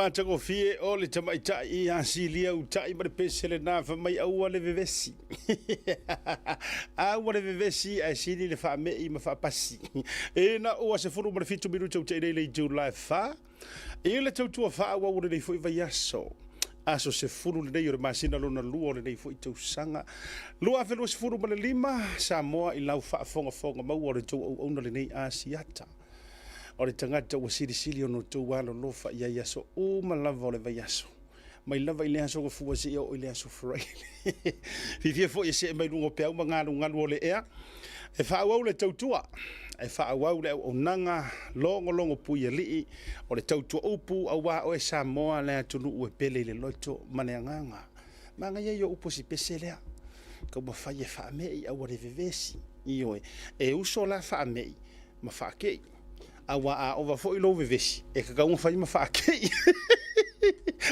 mātango fie o le tamaitai I asilia utai ma le pesele nā whamai aua le vevesi. Aua le vevesi ai sini le whamei ma whapasi. E na ua se furu ma le fitu miru tau te le July wha. E le tau tua wha aua ure nei fui vai aso. Aso se furu le nei o le masina lona lua o le nei fui tau sanga. Lua awhelua se furu ma le lima. Samoa I lau wha fonga maua o le tau au auna le nei asiata. O le tangata ua sili ono tau walo lofa ia yaso o malava o le vai aso. Mai lava I le aso ka fua se o I le aso frai. Fifia fo ia se mai lungo pe au nganu o le ea. E wha au le tautua. E wha au le o nanga longo pui a lii. O le tautua upu au wa o e Samoa le atunu ue pele le loto mane anganga. Manga ia yo upo si pese lea. Ka ua whai e wha mei au le vevesi. Ioe. E uso la wha mei. Ma wha kei. Awa a ova fo ilo vevesi e ka kaunga whai ma whaakei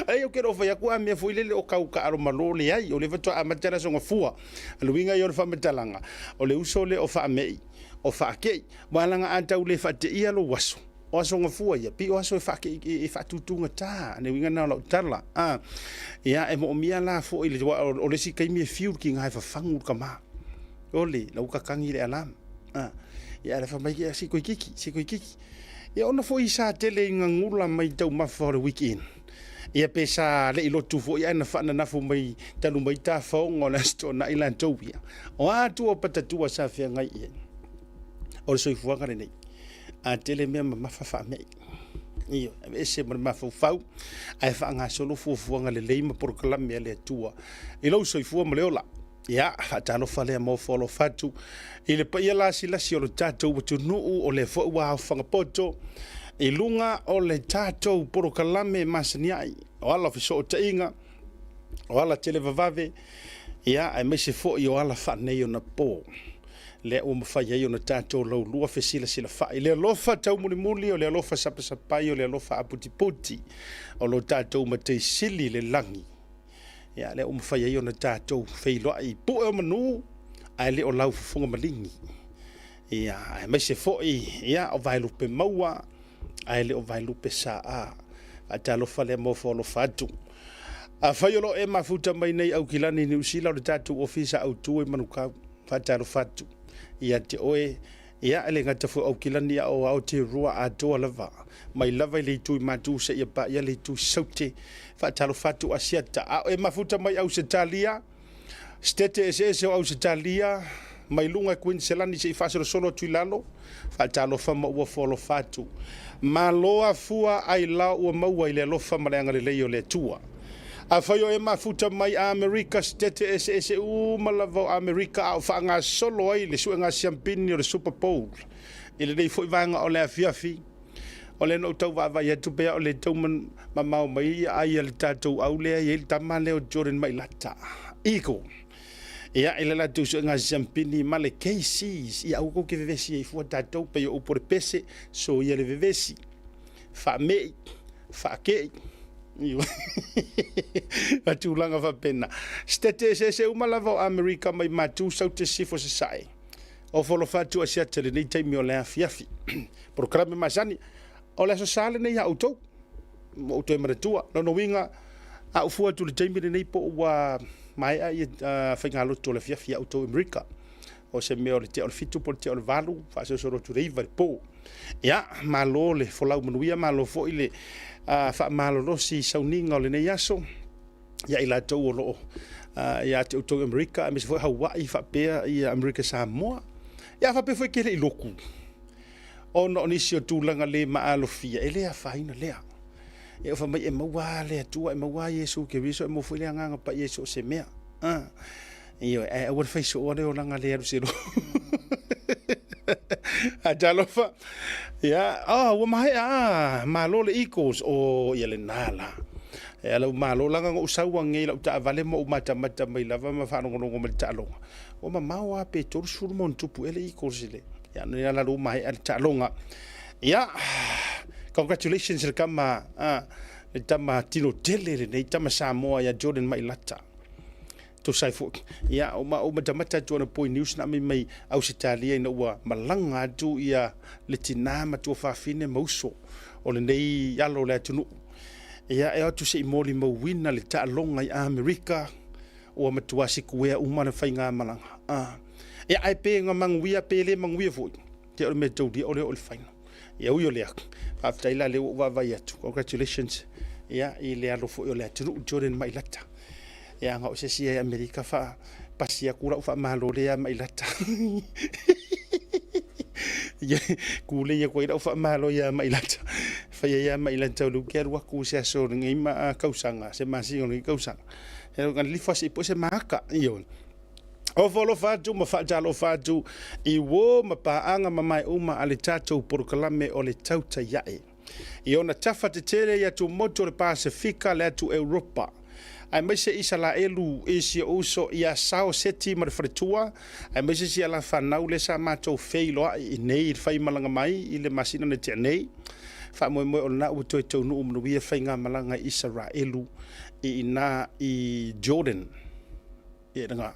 ai o kero whai akua mea fo ilele o kau ka aro malole ai o le vatua a matara songa fua aluinga I o le whamatalanga o le uso le o whaamei o whaakei walanga antau le whate ia lo waso o asonga fua ia pi o aso e whaakei e whatutunga tā ne winga nao lau tala ia e mo mia la fo ile o le si kaimi e fiu ki ngai whafangu ka maa o le lau kakangi le alam ia le whamai ia siko I kiki ia ona fo isa tele I ngangula mai tau mafa o le weekend ia pesa le ilo tu fo ia na whana nafo mai talu mai ta whaonga na sto na ilan tau ia o atu o patatua sa whia ngai ia o le soifuanga le nei a tele mea ma mafa wha mei ia e se ma mafa ufau ai wha ngā solo fuafuanga le leima porokalame le atua ilo soifua ma leola ia fatalo fale mo folo fatu ile pa ia la si o le tatou watu nuu o le fo wa whangapoto I lunga o le tatou porokalame masaniai o ala fiso o tainga o ala tele vavave ia ai mese fo I o ala whanei o na po le o mawhai ai o na tatou lau lua fesila sila whai le alofa tau muli o le alofa sapasapai o le alofa aputi o lo tatou matei sili le langi ia le o mawhai ai o na tatou whailoa I pu e manu ai le o lau fufunga malingi ia ai mai se foi ia o vai lupe maua ai le o vai lupe saa a talo fale mo folo fatu a faiolo e mafuta mai nei au kilani ni usila o le tatou ofisa au tu e manuka fatalo fatu ia te oe ia ele ngata fu au kilani o au te rua a toa lava mai lava le tu matu se ia pa ia le tu saute fatalo fatu asiata a e mafuta mai au se talia stete ese au se talia mai lunga Queensland se fasero solo tuilalo fatalo fama ua folo fatu maloa fua ai la ua maua ile lofa malanga le leo le tua a faio e mafuta mai America stete ese malavo America au fanga solo ai le suenga champagne o le Super Bowl ile dei foi vanga o le afiafi o le no tau va ia tu pe o le tau mamau mai ai le tatou au le ai tamale o Jordan mai lata iko ia ile la tu nga champagne male cases ia au ko ke vevesi I fu tatou pe o por pese so ia le vevesi fa me fa ke io atu langa fa pena stete se umalava America mai matu so te sifo se sai o folo fatu asia tele nei taimi o le afiafi programa masani o le so sale nei auto mo to maratua no winga a ufu atu le taimi nei po wa mai ai whainga loto le fiafia auto America o se meo le te o le fitu po le te o le valu fa se soro tu reiva le po ia malo le folau manuia malo fo ile fa malo lo si sauninga o le nei aso ia ila tau o loo ia te auto America me se fo Hawaii fa pea ia America Samoa ia fa pe fo ke le loku o no nisi o tūlanga le maalofia e lea whaina lea e fa mai e maua le atua e maua Yesu ke riso e mo fo le nganga pa Yesu se mea io e o fai so o le o langa le aru a jalofa ya o mai malo le equals o ia le nala e lo malo langa ngo sawa ngai la ta vale mo mata mai lava ma fa ngo mo ta longa o ma maua pe tor sur mon tupu ele equals le ya no ya la lo mai al ta longa ya congratulations le kama le tama tino tele le nei tama Samoa ya Jordan mai lata to sai fo ya o ma tamata to na point news na mai au Italia ina ua malanga tu ia le tina ma tu fa fine mauso o le nei yalo le tunu ia e atu se moli mo wina le ta longa i Amerika o matuasi kuea umana fainga malanga e ai pe nga mangwia pele mangwia fu te o me tau di ole ole faina ia uyo le after ila le wa vai atu congratulations ia i le alo fu ole atu Jordan Mailata ia nga o se si Amerika fa pasia kura fa malo le Mailata ia kule ia ko ira fa malo ia Mailata fa ia Mailata lu ke ru ku se so ngai ma kausanga se masi ngai kausanga e ngan lifa se po se maka io o folo fatu ma fa jalo fatu I wo ma paanga ma mai uma ale tatou porkalame o le tauta yae I ona tafa te tere ia tu moto le Pasifika le tu Europa ai mai se Israelu isi uso ia sao seti ma fretua ai mai se ala fanau le sa matou feilo I nei fai malanga mai I le masina ne te nei fa mo mo ona u to to no mu ia fai nga malanga Israelu I na I Jordan e nga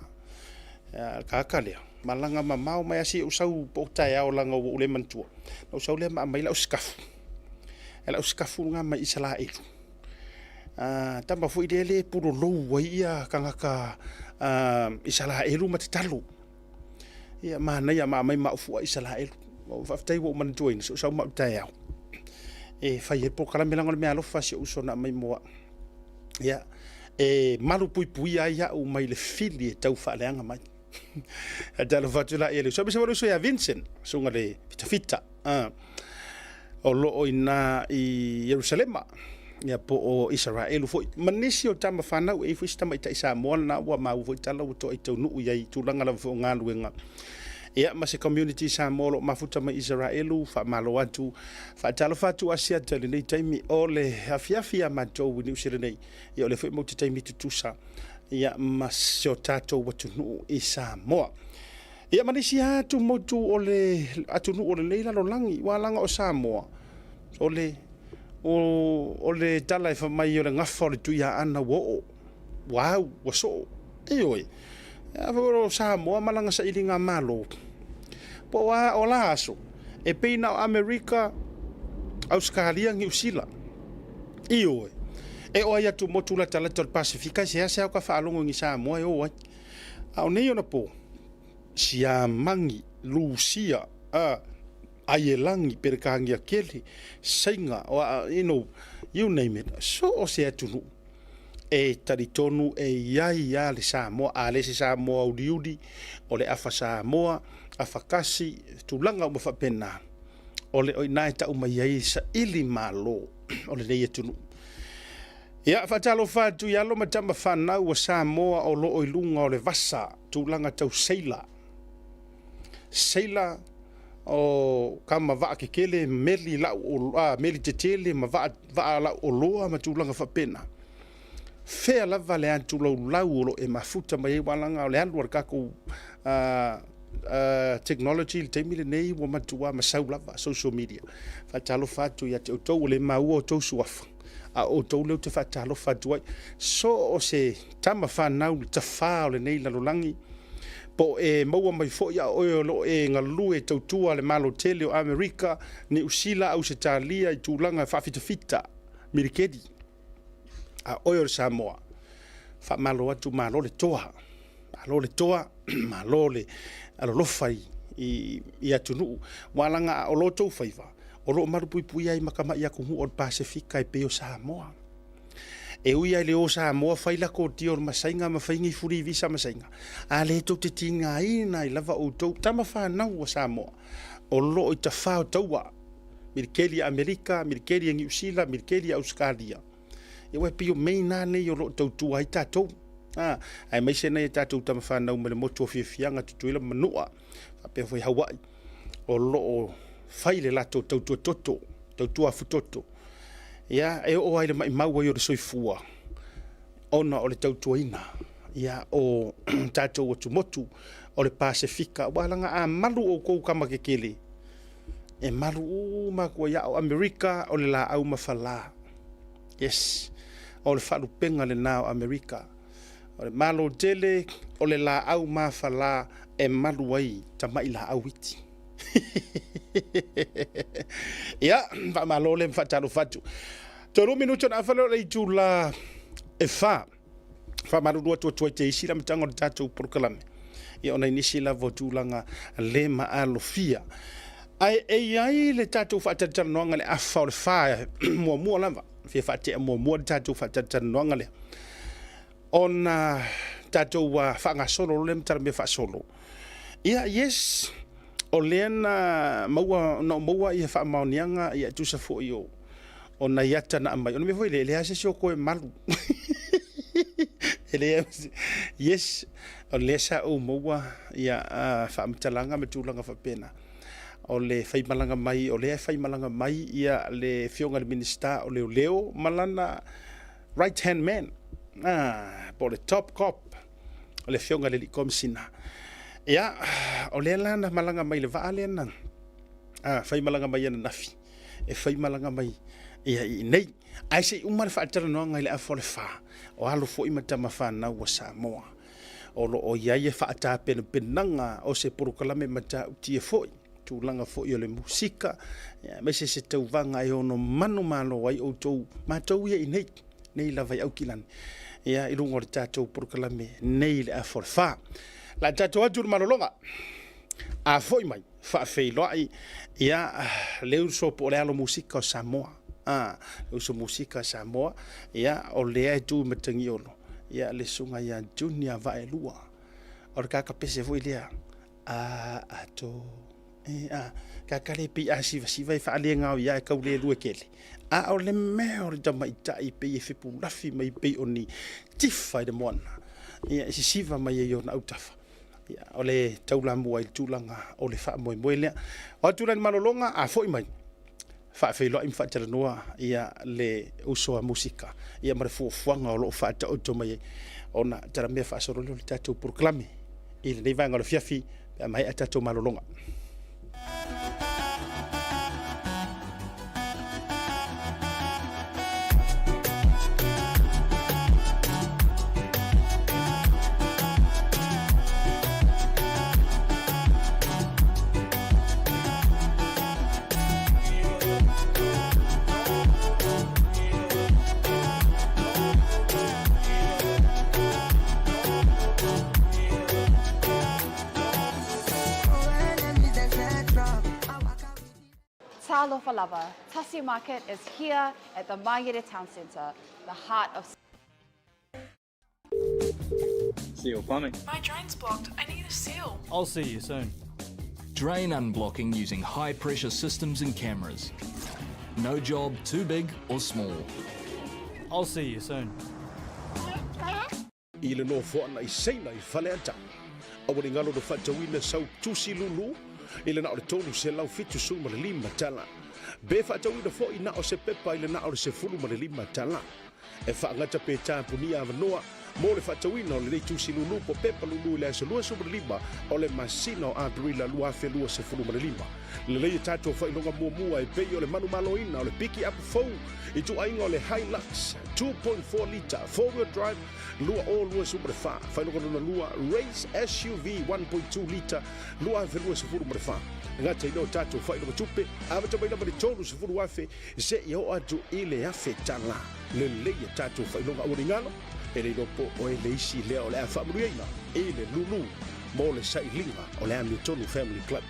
kakale malanga mamau mai asi usau po tai au langa o le mantua no usau le mai la uskafu ela uskafu nga mai Israelu tamba foi dele puro lo ia kangaka Israelu matitalu ia mana ia mai fu Israelu o faftai wo man join so sa ma tai au e fai po kala melango me alo fasi usona mai moa ia e malu pui pui ia o mai le fili tau fa leanga mai dalo fatula ele so se volo so ia Vincent so ngale fita o lo ina I Jerusalema ia po o Israel foi manisi o tama fana e foi tama ita isa mo na wa ma foi tala to I tau nu ia I tulanga la fo ngaluenga ia ma se community sa molo mafuta ma Israelu fa malo atu fa talo fatu asia tele nei taimi ole afiafia ma to ni usire nei ia ole foi mo te taimi tutusa ia ma se tato watu nu isa mo ia manisi atu motu ole atu nu ole nei la langi wa langa o Samoa ole ole tala fa mai ole ngafo le tu ia ana wo wow waso oi Avoro Samoa malanga sa ilinga malo. Po wa ola aso. E peina Amerika Australia New Zealand. Io. E o ia tu motula tala tol Pasifika se asa ka fa longo ngi Samoa e o. Au nei ona po. Sia mangi Lucia ayelangi perkangia keli singa o you name it. So o se atunu. E taritonu e iai ia le Samoa a le Samoa udiudi o le afa Samoa afa kasi tulanga uma fapena o le oinai ta uma iai sa ili malo o le nei tunu ia fatalo fatu ia lo matamba fana o Samoa o lo oilunga o le vasa tulanga tau Seila o kama va kele meli la o meli tetele ma va la o loa ma tulanga fapena fea lava le antu lau e mafuta mai walanga o le andu kako technology le taimile nei wa matua masau lava social media fatalo fatu ia te o le mau o tau suafa a o tau leu te fatalo fatu ai so o se tama whanau te whao le nei lalolangi po e maua mai fo ia o lo e ngalu e tautua le malo tele o Amerika ni usila au se talia I tūlanga whawhitawhita mirikedi a oio Samoa fa malo atu malo le toa malo le alo lofai I atunu walanga o lo tau faiva o lo maru pui pui ai makama ia kuhu o Pasifika I peo Samoa e ui ai le o Samoa faila ko tio masainga mafaingi furi visa masainga a le to te tinga ina I lava o tau tama whanau o Samoa o lo I ta whao taua mirikeli Amerika mirikeli New Zealand mirikeli Australia e wa pio meina nei o lo tautua ai tatou ai mai se nei tatou tama whanau me le moto fiafianga tutuila manua a pe foi Hawaii o lo faile lato tautua toto tautua futoto ia e o ai le mai mau ai o le soifua ona o le tautua ina ia o tatou o tumotu o le Pasifika walanga a malu o kou kama kekele e malu ma ko ia o Amerika o le la au mafala yes o le whalupenga le nao Amerika. O le malo dele o le la au mawhala e malu ai ta mai la au iti. Ia, malo le mwhatalo fatu. Tolu minuto na falo le tula e fa maru tua te isi la mtango le tatou proklame. Ia ona inisi la votulanga le maalofia. Ai le tatou whaatatanoanga le afa o le wha mua lava. Fia whaatea mua le tatou whaatatanoanga le. Ona tatou whaangasolo le mtara me whaasolo. Ia yes, o leana maua ia whaamaonianga ia tusa fo i ona iata na amai. Ona me foi le hase sio koe malu. Yes, o le sa o maua ia whaamatalanga me tūlanga whapena. O le whaimalanga mai, o le whaimalanga mai ia le whionga le minister o leo malana right hand man. Po le top cop o le whionga le likomsina. Ia, o le lana malanga mai le vaale na. Whaimalanga mai ana nafi. E whaimalanga mai ia i nei. Ai se umar whaatara noa ngai le afo le wha. O alo fo imata mawhana ua Samoa. O lo o iaie whaata penanga o se porokalame mata utie foi. Tūlanga fo i o le musika. Mai se tau vanga e ono manu malo wai o tau. Mātou ia i nei. Nei la vai au kilani. Ia i rungo le tātou porokalame nei le afo le wha. La tātou atu malolonga. A foi mai. Whaafei loai. Ia leu so po le alo musika o Samoa. Uso musika Samoa. Ia o lea e tū matangi ono. Ia le sunga ia Junior vae lua. O le kaka pese foi lea. Ato. Kakale pi siva i whaale ngau ia e kaule lue kele. O le mea o le tama i tai pe i whipu lafi mai pe o ni tifa i le moana. Ia isi siva mai e ona autafa. Ia o le taula mua i tūlanga o le wha moe lea. O tūlani malolonga a foi mai. Whaafeilo im whaataranoa ia le usoa musika. Ia mare fuafuanga o loo whaata auto mai ona tara mea whaasorolo le tātou proklame. I le nei vanga le fiafi a mai a tātou malolonga. Talofa Lava. Tasi Market is here at the Margate Town Centre, the heart of... Seal plumbing. My drain's blocked. I need a seal. I'll see you soon. Drain unblocking using high-pressure systems and cameras. No job too big or small. I'll see you soon. I le no foana i seina i whale ata. Awari ngalo do whaatawina sau tusi lulu. Ile na o le tonu se lau fitu su ma le lima tala. Be whaatawina fo i na o se pepa ile na o le se fulu ma le lima tala. E whaangata pe tāpuni a wanoa. Mo le whaatawina o le tusi lulu po pepa lulu le asa lua su ma le lima. O le masina o agrila lua fe lua se fulu ma le lima. Le leia tātou whainonga mua e pei o le manu maloina o le piki up fau. I tu ainga o le Hilux 2.4 liter 4-wheel drive. Lua o lua su ma le wha. Whainonga nuna lua Race SUV 1.2 liter. Lua fe lua se fulu ma le wha. Ngata ino tātou whainonga tupe. Awata mai nama le tonu se fulu afe. Se i o atu i le afe tala. Le leia tātou whainonga uringano. E le ropo o e le isi lea o le a whaamuriaina. E le lulu. Mo le sailinga o le Hamiltonu Family Club.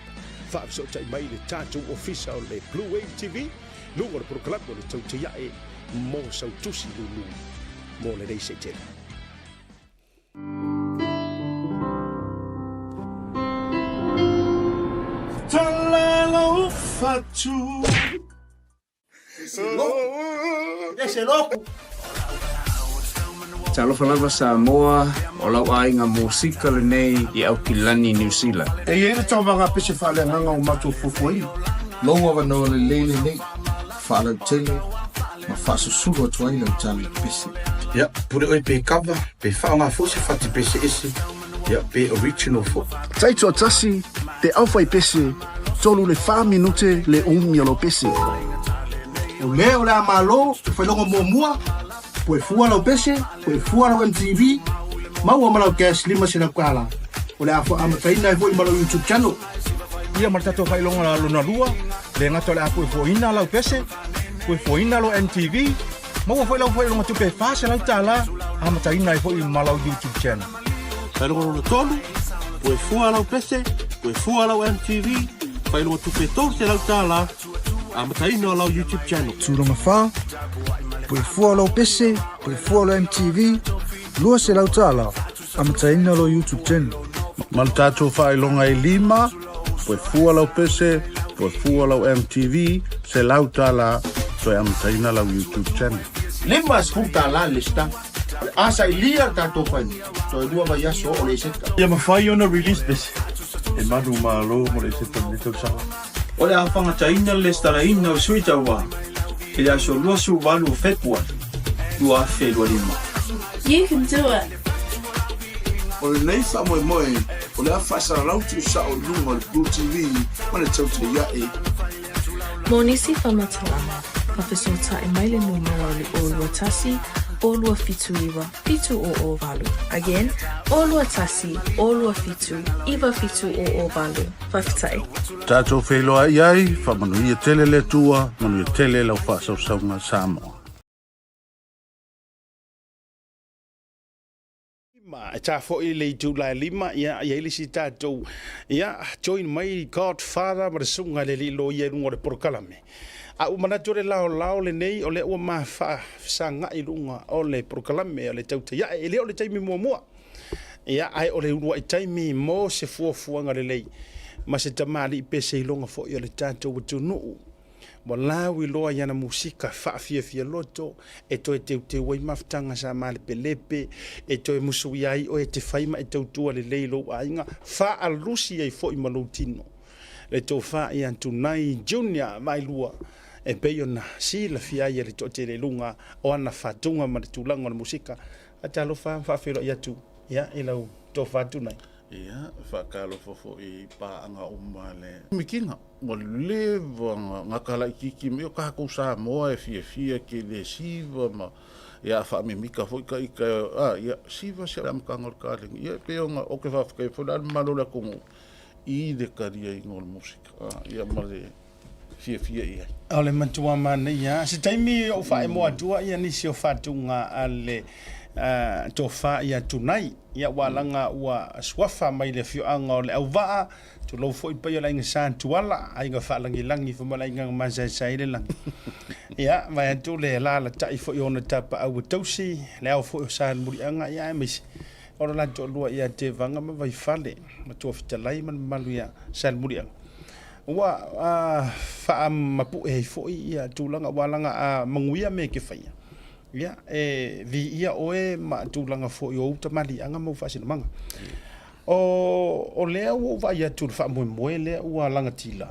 Whaafso tai mai le tātou ofisa o le Blue Wave TV. Lungo le proklamo le tau te iae. Mo sau tusi lulu. Mo le reise tele. Talalo fatu. Ese loco. Talofa Lava Samoa, o lau ainga musika le nei I Aukilani, New Zealand. E ere tau wanga pese whaale nganga o matu fufoi. Longa wanoa le leile nei, whaala tele, ma whaasusuro tuai lau tali pese. Ja, pure oi pe kava, pe whaonga fusi whati pese ese, ja, pe original fo. Taito atasi, te awhai pese, tolu le 5 minute le miolo pese. O leo le amalo, whai longa mua, Pue fua lau pese, pue fua lau MTV, mau amalau cash 5 sena kala. O le afo amataina e foi malau YouTube channel. Ia martato whailonga la luna lua, le ngato le a pue fuina lau pese, pue fuina lau MTV, Mau foi lo tu pe fa se la tala. Ama ta ina foi malau YouTube channel. Pero no tolu, pues fua la pese, pues fua la MTV, fai lo tu pe torse la tala. Ama ta ina la YouTube channel. Sura mafa. Poi fuori lo PC, poi fuori lo MTV. Lua se la tala. Ama ta ina lo YouTube channel. Maltato fai longa e lima, poi fuori lo PC, poi fuori lo MTV, se lauta la so am taina la YouTube channel. Lima sfuta la lista. Asa ilia tato fai. So dua va yaso o le seta. Ya mafai ona release bes. E manu malo mo le se tamni tau sa. Ole a whanga taina le staraina o suita wa. Ke la so lua su walu fepua. Lua whelua lima. You can do it. O le nei fa moe moe. O le a fasa rautu sa o lunga o le Blue TV. Mana tau te ia e. Mo nisi whamatalama. Mawhesota e maile no maua le olua tasi, olua fitu iwa, fitu o valu. Again, olua tasi, olua fitu, iwa fitu o valu. Whawhitai. Tato wheloa iai, whamanu ia tele le tua, manu ia tele lau whasau saunga Samoa. E tā fōi le July 5, ia ilisi tātou, ia join mai Godfather, ma le sunga le lilo ia runga le porokalame. A umanato le lao le nei o le ua mawha sanga i runga o le porokalame o le tauta. Ia e leo le taimi mua. Ia ai o le urua i taimi mo se fuafuanga le lei. Ma se tamali i pese i longa fōi o le tātou watu nuu. Mo lawi loa yana musika fia loto e toi te wai maftanga sa male pelepe e toi musu iai o e te faima e tautua le leilo ainga fa alusi ai fo i malutino le to fa i antunai junior mai lua e peiona si la fia ia le to te le lunga o ana fatunga ma le tulanga le musika atalo fa filo ia tu ia ilau to fa tunai. Ia, whakalo fofo i pāanga o male. Mikinga, mo lewa ngakala i kiki meo kako sa moa e fia ke le siva ma ia whaame mika fo i ka ia siva se am kangor kāling. Ia peonga o ke whawhakai whanaan malola kongo i le karia i ngol musika. Ia male fia ia. Ole mantua mana ia, se taimi o whae moa tua ia nisi o whatunga ale to fa ia tunai ia walanga ua swafa mai le fioanga o le auwaa tu lau fo i pai o la inga saan tuala a inga whaalangi fo mala inga mazai saile lang ia mai atu le la tai fo i ona tapa au tausi le au fo i saan murianga ia e misi ora la to lua ia te vanga ma vai fale ma tu fitalai man malu ia saan murianga ua wha mapu e fo i ia tulanga walanga a manguia me ke whaia. Ia, vi ia oe ma tūlanga fo i o tamali anga mau whasina manga. O lea ua vai atu le wha moe lea ua langa tila.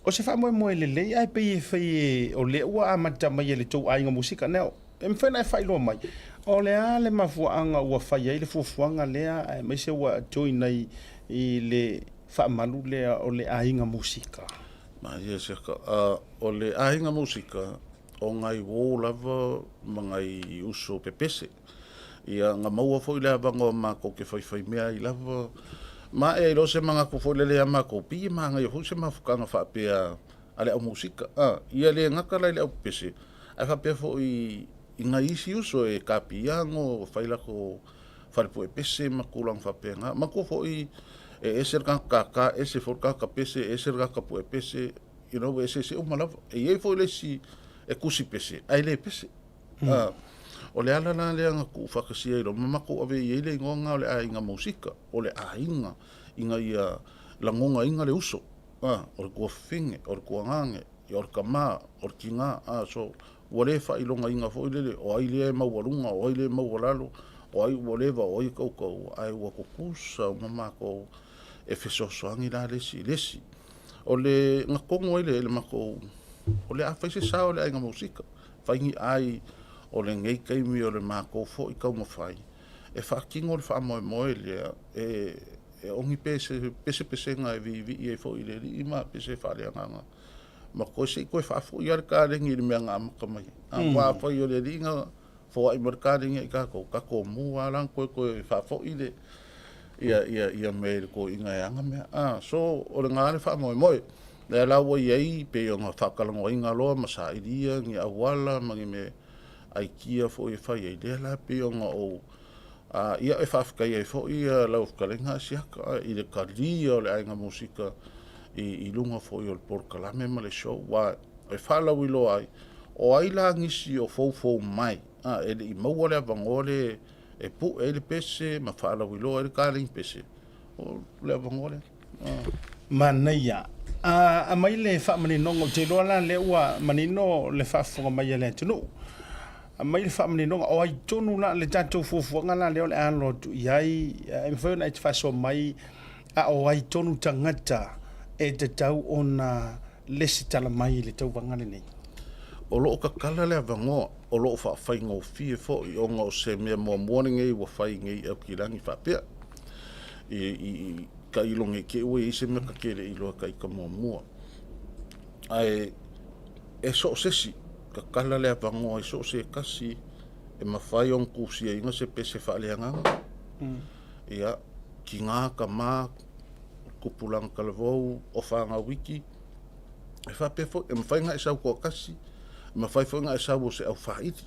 O se wha moe le lei ai pe e whai o lea ua amata mai le tau ainga musika. Neo, e mwhena e whai loa mai. O lea le mafuanga ua whai ai le fuafuanga lea mai se ua toi nei i le wha malu lea o le ainga musika. Ma ia seka, o le ainga musika o ngai wō lava ma ngai uso pepese. Ia ngā maua fo i lea bango mako ke whai mea i lava. Ma e lo se manga ko fo le lea mako pi ma ngai ho se mafukanga whapea ale au musika. Ia le ngaka lai le au pese. Ai whapea fo i ngai isi uso e kapiango whai lako wharipo e pese ma kulang whapea ngā. Mako fo i e eser kaka ese fo kaka pese eser kaka po e pese. You know, ese se umalava. E iei fo i le si e kusi pese, ai le pese. O le ala na le anga ku whakasia i ro, mamako ave i le ingonga o le a inga musika, o le a inga ia langonga inga le uso. O le kua whinge, o le kua ngange, o le kama, o le kinga, so walefa i longa inga fo i lele, o ai le mauarunga, o ai le mauaralo, o ai walewa, o ai kaukau, ai wakukusa, o mamako e fesosoangi la lesi. O le ngakongo i le mako o le awhai se sao le ainga musika. Whaingi ai o le ngei kaimi o le mako fo i kau mawhai. E whakingo le wha moe lea e ongi pese nga e vi e fo i le li ima pese whale anganga. Ma koe se i koe whafo i ar kārengi le mea ngā makamai. Wā whai o le li nga fo ai mar kārengi i kako mua lang koe whafo i le ia me le ko inga e anga mea. So o le ngā le wha moe. Le lawa iei pe o ngā whakalango inga loa ma sa iria ngi awala mangi me ai kia fo e fai e le la pe o nga o ia e whawhkai e fo i lau whakarenga siaka i le kalia o le ainga musika i lunga fo i o le porkalame ma le show wa e whalau i lo ai o ai la ngisi o fou mai e le i maua le avangole e pu e le pese ma whalau i lo e le kāring pese o le avangole Manaia. A mai le whaamanino te loa la le ua manino le whaafonga mai le tunu. A mai le whaamanino o ai tonu la le tatou fufuanga la leo le alo tu iai e mwhau na iti whaso mai a o ai tonu tangata e te tau o na lesi tala mai le tau wangale nei. O loo kakala le avangoa o loo whaafai ngau fie fo i onga o se mea mua muaningei wa whai ngei au kirangi whaapea. I ka ilonge ke ue i se mea ka kere i loa ka i ka mua. Ai, e so sesi, ka kala lea pangoa i so se kasi, e mawhai on kusia inga se pese whaaleanganga. Ia, ki ngā ka mā, kupulang kalavou, o whanga wiki, e whapefo, e mawhai ngā e sau kua kasi, e mawhai ngā e sau o se au whaiti.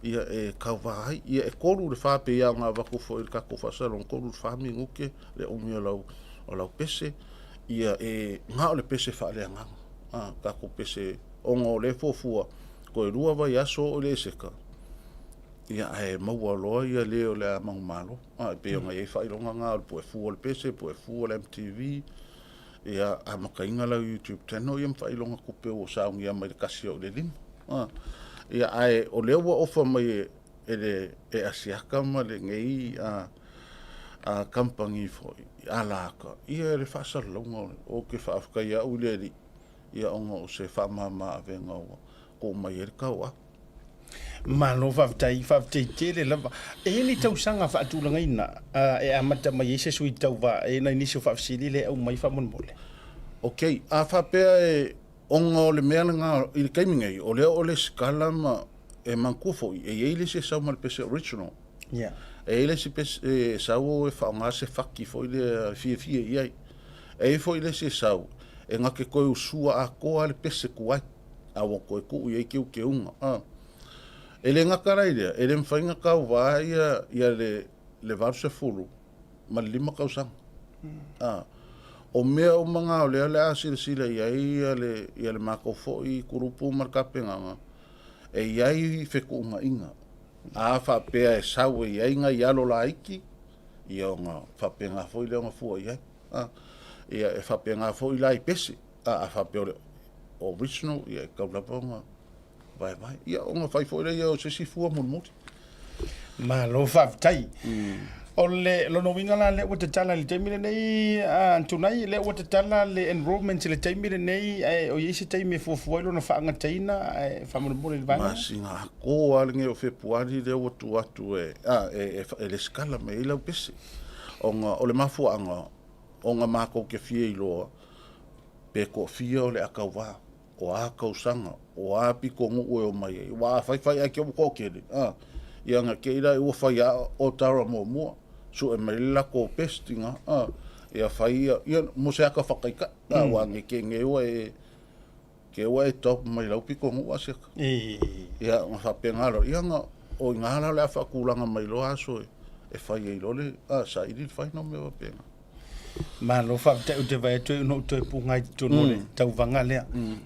Ia e kauwahai, ia e koru le whape ia ngā wako fo i kako whasalong, koru le whami nguke, le ongi o lau pese, ia e ngā o le pese whaaleanganga, kako pese ongo le fofua, ko e rua vai aso o le seka. Ia e maua loa ia leo le amangu malo, e peo ngai e whailonga ngā, le poe fua le pese, poe fua le MTV, ia a makainga lau YouTube teno, ia mwhailonga kupeo o saungi a mai le kasi o le lima. Ia ai o leo wa ofa mai e asiaka ma le ngei a kampangi fo a laka. Ia le whaasalonga o ke whaafkai a uleri ia onga o se whaamama a venga o ko mai e kaua. Malo whaftai tere lava. E ni tau sanga whaatulanga ina e amata mai e se sui tau wa e na inisio whaafsiri le au mai whamonmole. Ok, a whapea e onga o le mea nga i le kaimingei, o leo o le skala ma e mankufo, e eile se sau ma le pese original. Yeah. E eile se pese sau e whaonga se whaki fo i le fie iai. E fo i le se sau, e ngake koe usua a koa le pese kuai, a wako e kuu i eike uke unga. E le ngakarai lea, e le mwhainga kau waa ia le varu se furu, ma le lima kausanga. O mea o mga o lea lea sila iai le mako fo i kurupu markapenganga e iai feku unga inga a whapea e sau e iai nga ialo la iki i o nga whapea ngā fo i leo ngā fua iai ia e whapea ngā fo i lai pesi a whapea o original ia e kaulapa o ngā vai ia o ngā whai fo i leo se si fua mulmuti ma lo whaftai o le lono winga la le wata tala le taimile nei antunai le wata tala le enrollment le taimile nei o yesi taime fofuailo na whaanga taina whamonobole le vanga masinga ko alinge o februari le watu e le skala me ilau pese o le mafuanga o nga mako ke fie iloa pe ko fie o le akauwa o a kausanga o a piko ngu o mai wa fai a ke ko kele ia nga ke ira o fai o tara mo so e marila ko pestinga ia fai ia mo se aka whakaika wa nge ke nge o ke o top mai lau piko ngu ase ia nga whapengalo ia nga o ngala le whakulanga mai lo aso e fai e lole sa iri fai no me wapenga ma lo fa te o te vai tu no te punga tu no le tau vanga lea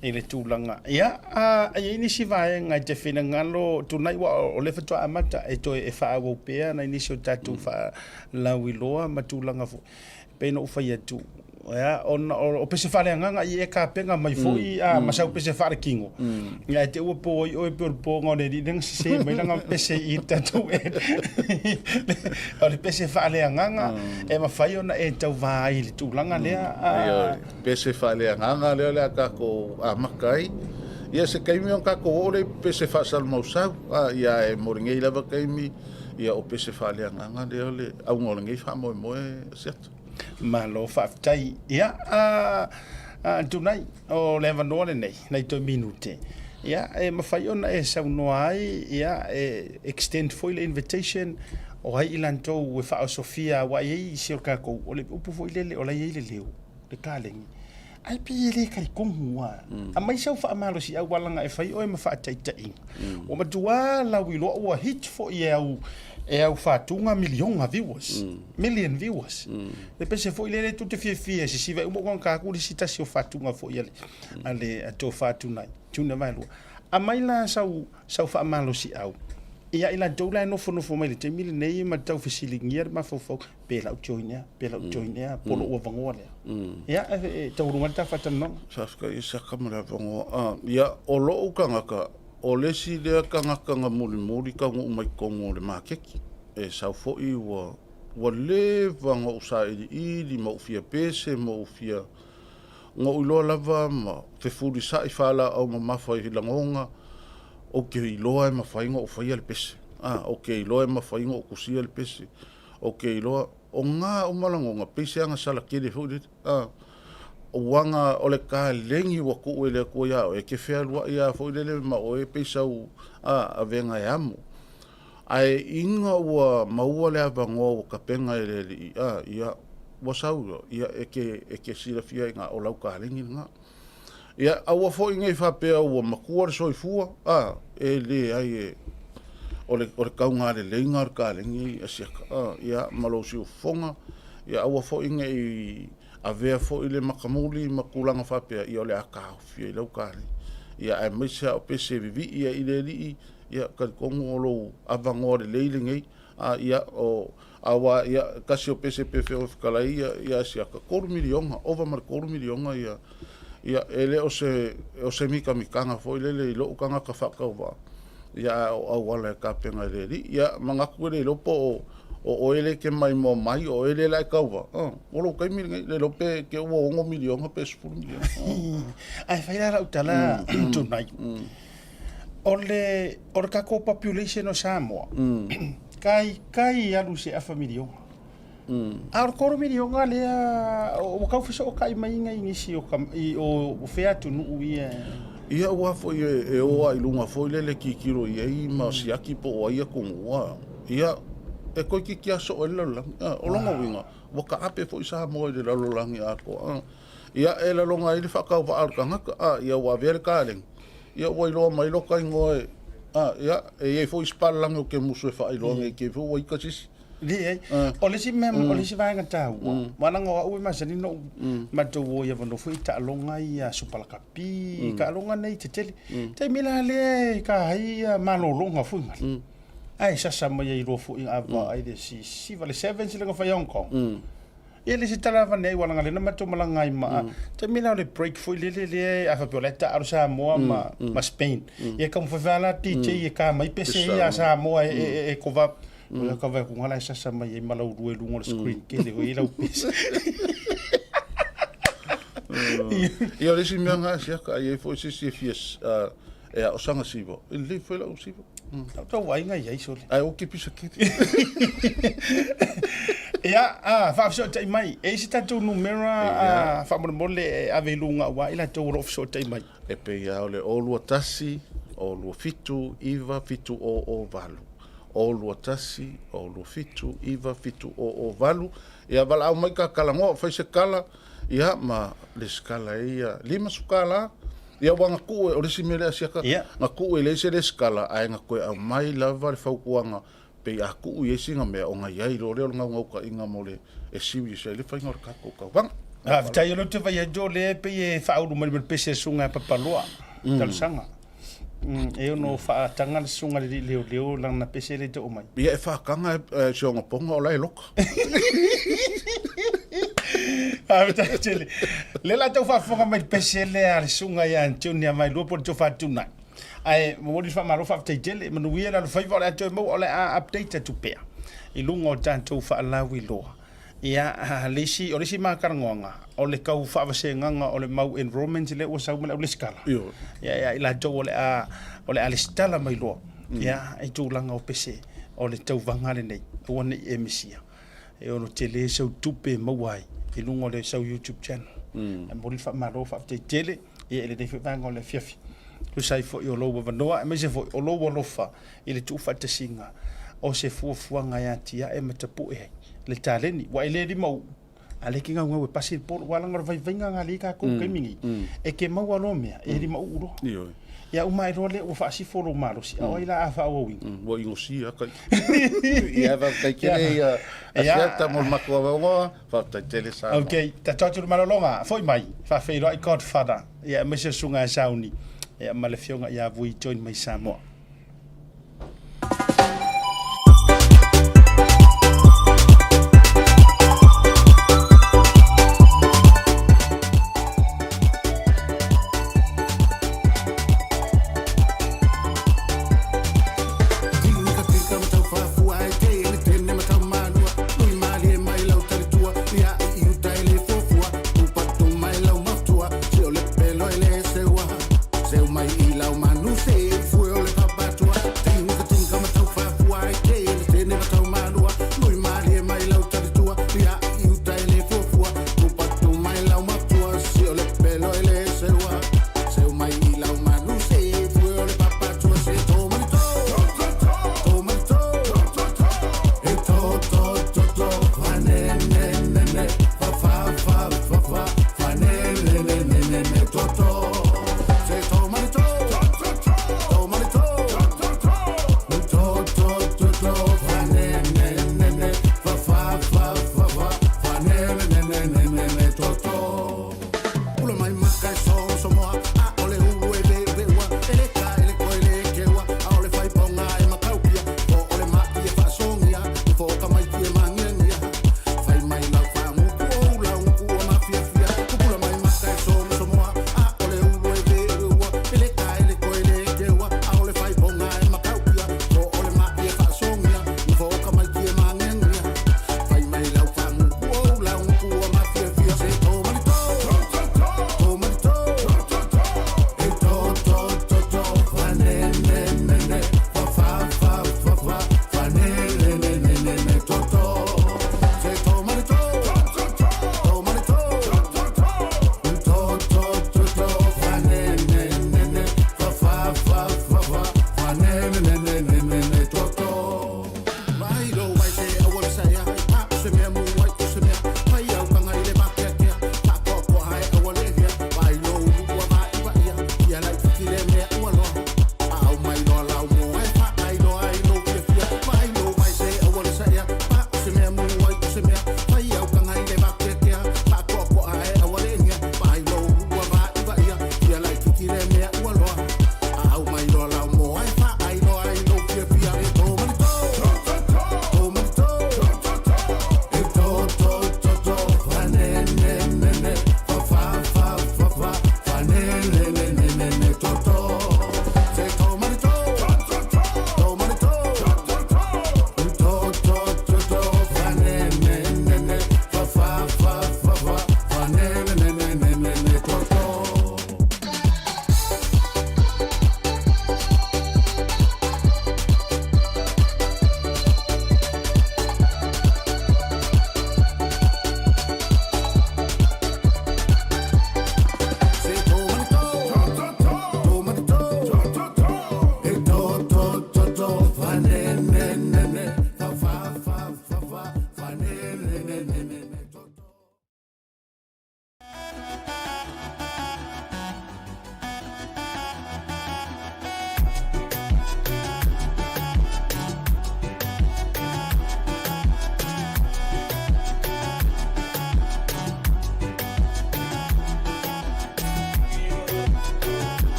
e le tūlanga ia a ini si vai ngai te whina ngalo tu nai wa o le fatua amata e to e wha au pea na ini si o tatu wha lau iloa ma tūlanga fu peno ufai atu ia o pese whare nganga i e ka penga mai fui masau pese whare kingo ia te ua po i oe po ngone di nang se mai langa pese i tatu o le pese whare nganga e ma whai ona e tau vai le tūlanga lea pese whare nganga lea lea kako makai ia se kaimi on kako o le pese whasal mausau ia e moringei lava kaimi ia o pese whare nganga lea le au ngolangei wha moe setu ma lo whaftai ia tunai o le vanoa nei nei to minute ia e mawhai ona e saunoa ai ia e extend foil invitation o hai ilantou e wha o Sofia wa i se o kako o le upu foilele o la i le leo le kālengi ai pili kai kongua a mai sau fa malo si au walanga e fai o ma fa tai tai o ma tua la wi lo o hit fo e au fa tunga million viewers million viewers le pese fo ile tutte fie si va mo kon ka ku si ta si o fa tunga fo ile ale a to fa tunai tuna mai lo a mai la sau fa malo si au ia ila doula no fo mai le te mil nei ma tau fisilingia ma fo pe la joinia polo o vango le ia e tau runga ta fata no Safka i sa kamera vango ia o lo o kangaka o le si le kangaka nga muri ka ngu mai kongo le makeki e sa fo i wa le vango sa i di mo fia pese mo fia ngo ulo lava ma te furi sa i fala au ma mafa i langonga o ke iloa e mawhainga o whaia le pese. O ke iloa e mawhainga o kusia le pese. O ke iloa o ngā umalangonga pese anga sala kere hui. O wanga o le ka lengi wa ku e le kua iao. E ke whea lua ia hui lele ma o e pese au a venga e amu. Ai inga ua maua le avango o ka penga e le li. Ia wasau ia e ke sila fia inga o lau ka lengi nga. Ia aua fo inga i whapea ua makua le soifua, e le ai e o le kaunga le leinga o ka lengi a siaka, ia malo si ufonga, ia aua fo inga i avea fo i le makamuli makulanga whapea i o le akao fia i lau ka lengi. Ia e meisa o pese vivi ia i le li, ia karikongo o lo avango le leilingei, ia o awa ia kasi o pese pefe o whikalai ia siaka 4 milionga, over mar 4 milionga ia ele o se mikanga foi lele lo kanga ka whakauwa ia au wala ka penga leri ia mangaku le lopo o ele ke mai mo mai o ele lai kauwa o lo kai mi le lope ke o 1 milion pe 10 milion ai fai la utala tonight o ka ko population o Samoa kai alu se a familio Ar koro milion ale o ka fisa o kai mai ngai ngisi o fea tu nu ia wa fo e o ai lunga fo le kikiro i ma siaki po o ia ko ia e ko ki aso o le o longa winga wa ka ape fo isa mo le lo langi ako ia e la longa i le fa va ar kanga ia wa ver kalen ia wa lo mai lo kai ngoe ia e fo ispalang o ke muso fa i lo ngai ke fo wa ikasi Li o le si mem o le si vai ngata wana ngo u ma sani no ma to wo ya no fu ta longa ia supala kapi ka longa nei te tele te mila le ka ia ma no longa fu ma ai sa sa mo ia ro fu ava ai de si vale 7 si le fa Hong Kong ele si tala va nei wana le ma to malanga i ma te mila le break fu le a fa poleta ar sa mo ma Spain ia ka mo fa la DJ ia ka mai pese ia sa mo e ko va Ola ka vai ku ngala sa mai e malau rue lungo screen ke le ila upis. Ia le si mianga sia ka ia fo si fies e o sanga sivo. Il le foi la sivo. Tau wai ngai ai sole. Ai o ke pisa ke. Ia fa so tai mai e si tatu numero fa mo le ave lunga wa ila to ro so tai mai. E pe ia ole o lua tasi o lua fitu iva fitu o valu. O lua tasi, o lua fitu, iwa fitu o valu. Ia wala au mai ka kalango, fai se kala, ia ma le skala ia 5 sukala. Ia wanga kue, o resi mele asiaka, nga kue le se le skala, ai nga koe au mai lava le faukuanga, pe a kue iesi nga mea o nga iai lo leo ngau ka inga mo le e siwi se le fai ngor kako ka wanga. Vitai lo te vai jo le pe e faulu mai pese sunga papaloa, talusanga. E no fa tanga le sunga le leo lang na pese le te o mai. Ia e fa kanga e songa ponga o lai loka. Vitai tele. Le la tau fa fonga mai pese le ale sunga ya antunia mai lo por to fa tuna. Ai mo di fa maro fa tele manu ia la fa va la to mo ole update tu pe. I lungo tanto fa la wi lo. Ia lesi o lesi makarangonga o le kau whaavasenganga o le mau enrollment le o sau mele o le skala ia ila jo o le ale stala mai loa ia ai tūlanga o pese o le tau vangale nei o nei emisia e ono tele sau tupe mauai i lungo le sau YouTube channel e mori wha maro wha tele ia ele nei whanga o le fiafi tu sai fo i o loa vanoa e mese fo i o loa lofa i le tu whatasinga o se fuafuanga ia tia e matapu e le taleni wa ile di mau Ale ki ngau ngau pasi por wala ngor vai venga ngali ka ko ke mingi. E ke mau alo mea e ri mau uro. Io. Ya uma role o fa si foro malo si o ila afa o wi. Wo ingo si a kai. Ia va kai kere ia. Acerta mo mako wa fa ta tele sa. Okay, ta tatu malolonga foi mai. Fa fe ro I Godfather. Ya mese sunga sauni. Ya malefionga ya vui join mai Samoa.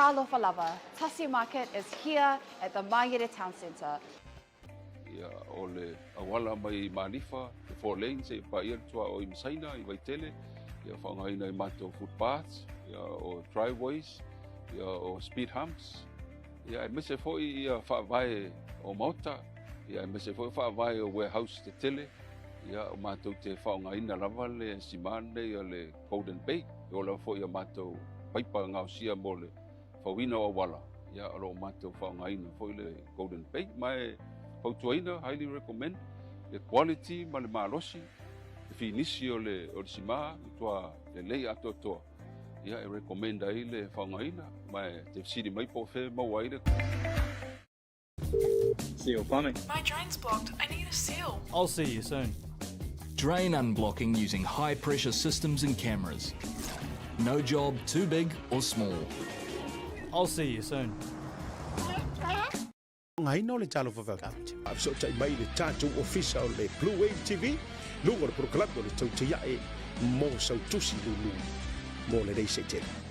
Talofa Lava. Tasi Market is here at the Maire Town Centre. Ia o le awala mai manifa, the 4 lanes e pa ia tua o Imsaina I Waitele, ia whangaina I mato footpaths, ia o driveways, ia o speed humps, ia e mese foi ia whaavae o Mauta, ia e mese foi whaavae o warehouse te tele, ia o mato te whangaina lava le simane ia le Golden Bay, ia o la foi ia mato paipa ngausia mo le whawina o wala, ia o mato whangaina foi le Golden Bay, mai Pautuaina, highly recommend. The quality, ma le malosi, the finisi o le sima tua le lei atotoa ia e recommenda ai le whangaina mai te siri mai po fe mawai le Seal plumbing. My drain's blocked. I need a seal. I'll see you soon. Drain unblocking using high pressure systems and cameras. No job too big or small. I'll see you soon. Ngai no le talo fa fa. So tai mai le tatou official le Blue Wave TV. Lungo le proclamo le tau tia e mo sau tusi lulu. Mo le dei se tele.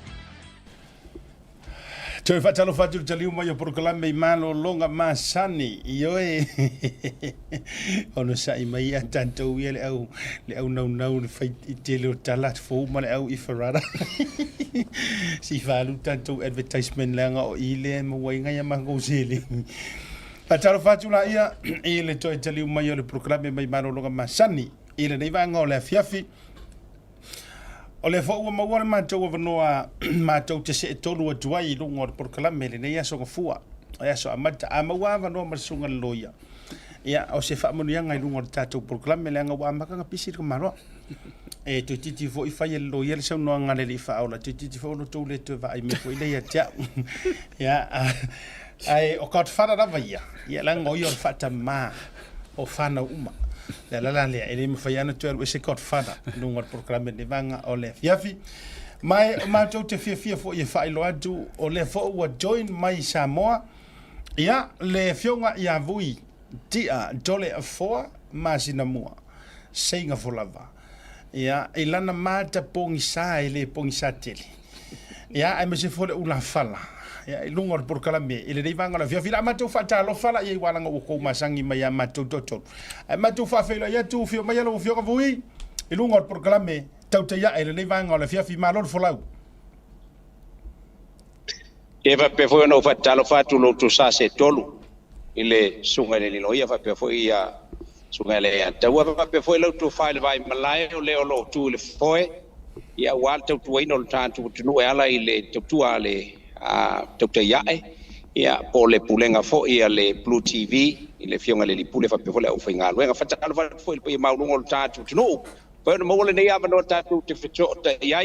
Toi fa talo fa taliu mai o proclamo mai malo longa masani. Io e ono sai mai a tanto ia le au nau le fai tele o talat fo ma le au ifarara. Si falu tanto advertisement langa o ile mo wainga ya mango sele. Patalo fatula ia ile toi taliu mai o le proclamo mai malo longa masani. Ile nei vanga o le fiafi. O le fo ma wona ma tau vanoa ma tau te se tolu atu ai lungo o proclame le nei aso fua. Ai aso amata amawa vanoa ma sunga loia. Ia o se fa monu yanga i lungo o tatou proclame le anga wa maka pisi ko maro. E to titi fo i fai lo ia le sa no ngale le fa ola titi fo no to le to va i me fo ile ia tia. Ya ai o ka fara da vai ia lango i o fata ma o fana uma. La le ele me fai ana tu se ka fara lungo o proclame de vanga o le fiafi. Mai ma to te fia fo i fai lo atu o le fo wa join mai Samoa. Ia le fionga ia vui tia dole a foa masina mua. Seinga fo lava. Ia ilana mata pongi sa ele pongi sa tele. Ia ai me se fo le ula fala. Ia lungo o proclame ele dei vanga la fiafi la ma to fata lo fala ia walanga o ko masangi mai ya ma to to. Ai ma to fa fela ia tu fio mai lo fio ka vui. Lungo o proclame tau te ia ele dei vanga la fiafi ma lo fo lau. Eva pe foi no fatalo fatu lo tu sa se tolu ile sunga le lo ia fa pe foi ia sunga le ta wa fa pe foi lo tu file vai malai o le lo tu le foi ia wal tu tu ino ta tu no ala ile tu ale a tu te ia ia po le pulenga fo ia le Blue TV ile fionga le pule fa pe foi o finga lo nga fatalo fa foi pe mau lo ta tu no pe no mo le nei ava no ta tu te fito ta ia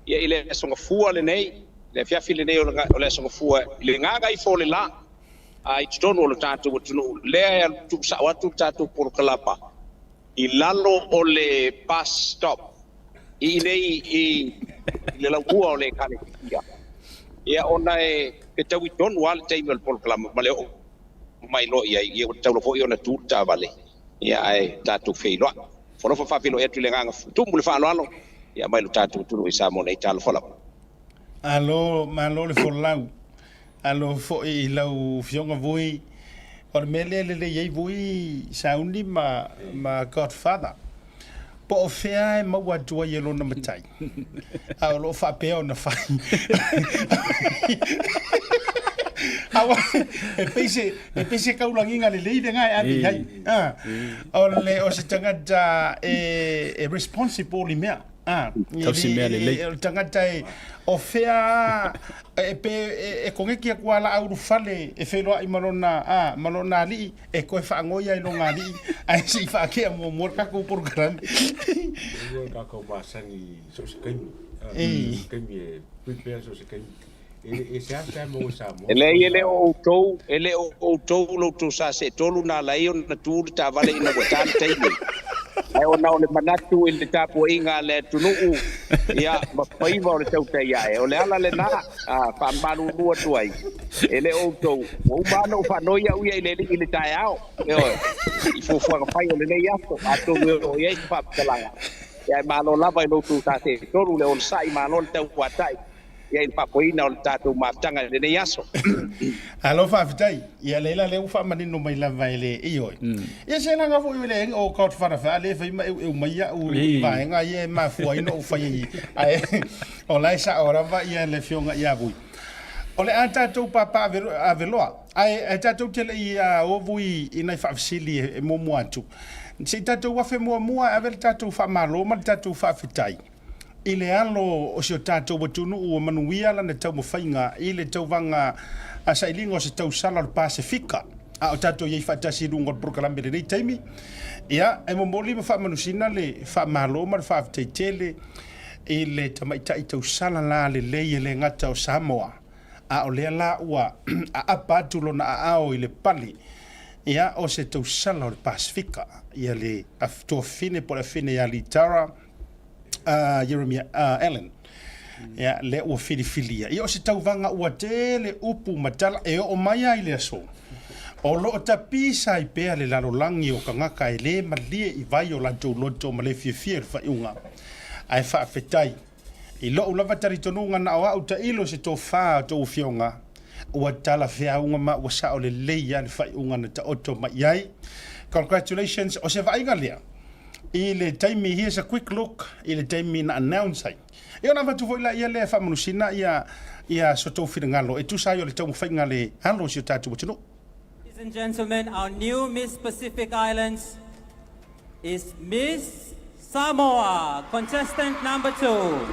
ile sunga fu le nei le fiafi le nei o le songa fua le ngaga I fole la ai tono o tatu tunu le tu sa watu tatu por kalapa I lalo o le bus stop I nei le la ua o le kane kia ia ona e pe tau I don wal table por kalama male o mai lo ia I o tau lo fo I ona tu ta vale ia ai tatu feilo foro fa filo e tu le nganga tu mu le fa lo ia mai lo tatu tunu I sa mo nei talo fola Alo malo le folau. Alo fo I lau fionga vui. Or mele le ye vui saundi ma Godfather. Po fea e maua tua yelo na matai. A lo fa peo na fai. Awa e pese kaulanginga le leide ngai ani hai. O le o se tangata e responsible I mea. Tau si mea le lei. Tangata o fea e kongeki a kuala auru fale e wheloa I malona ali e koe whaangoia I longa ali ai si whaakea mo kako program kako masangi so se kaimi kaimi e prepare so se kaimi e se asa mo sa mo ele o tou lo tu sa se tolu na lai on na tu ta vale ina ko ta taimi ai ona o le manatu il tapo inga le tunu ia ma pai va o le tau tai ai o le ala le na pa malu lua tuai ele o tou o mano fa noia uia ile tai ao I fo ka pai o le nei ato ato o ia fa kalanga ia malo lava I lo tu ta se tolu le on sai malo le tau watai ia I papoina o le tatou mafutanga le nei aso alo fa fitai ia leila le ufa manino mai lava ele ioi ia se langa fo ile o kaut fara fa le fa e mai u vai nga ia ma fo ino fa ia ai o lai sa ora va ia le fionga ia vui o le anta tu papa aveloa ai tatou tele ia o vui ina fa fisili e momo atu se tatou wa fe mo avel tatou fa malo ma tatou fa fitai ile alo o se tatou watunu o manuia la na tau mawhainga ile tau vanga a sailingo se tau sala o Pasifika a o tatou iai faatasi luga o le program le nei taimi ia e momoli ma faamanusina le faamālo ma le faafetaitele i le tamaitaʻi tausala la lelei e le gata o Samoa a o lea la ua a apa atu lona aao i le pali ia o se tausala o le Pasifika ia le tuafine po le afine ia Litara Jeremiah Allen ia le ua filifilia ia o se tauvaga ua tele upu matala e o mai ai le aso o loo tapisa i pea le lalolagi o kagaka e lē malie i vai o latou loto ma le fiafia le faiuga ae faafetai i lo'u lava talitonuga na o a'u taʻilo se tofā o tou fioga ua tala feauga ma ua sa'o lelei ia le faiuga na taoto mai ai congratulations o se vaiga lea i le taimi here's a quick look i le taimi na announce ai e ona matu foi la ia le faamanusina ia so tou finagalo e tusa ai o le taumafaiga le halo si o tatou atunu. Ladies and gentlemen, our new Miss Pacific Islands is Miss Samoa, contestant number 2.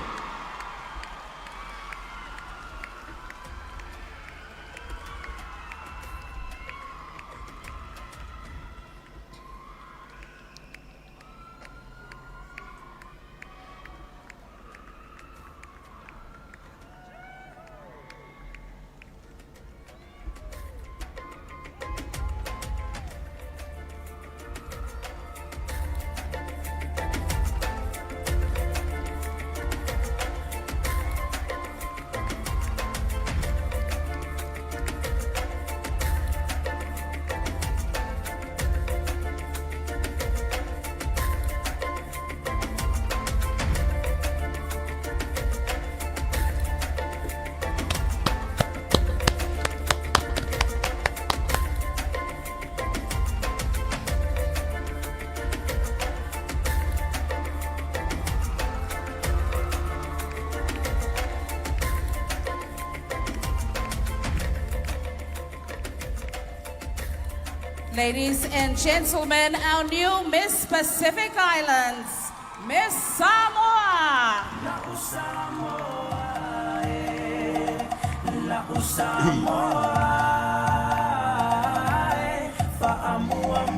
Ladies and gentlemen, our new Miss Pacific Islands, Miss Samoa.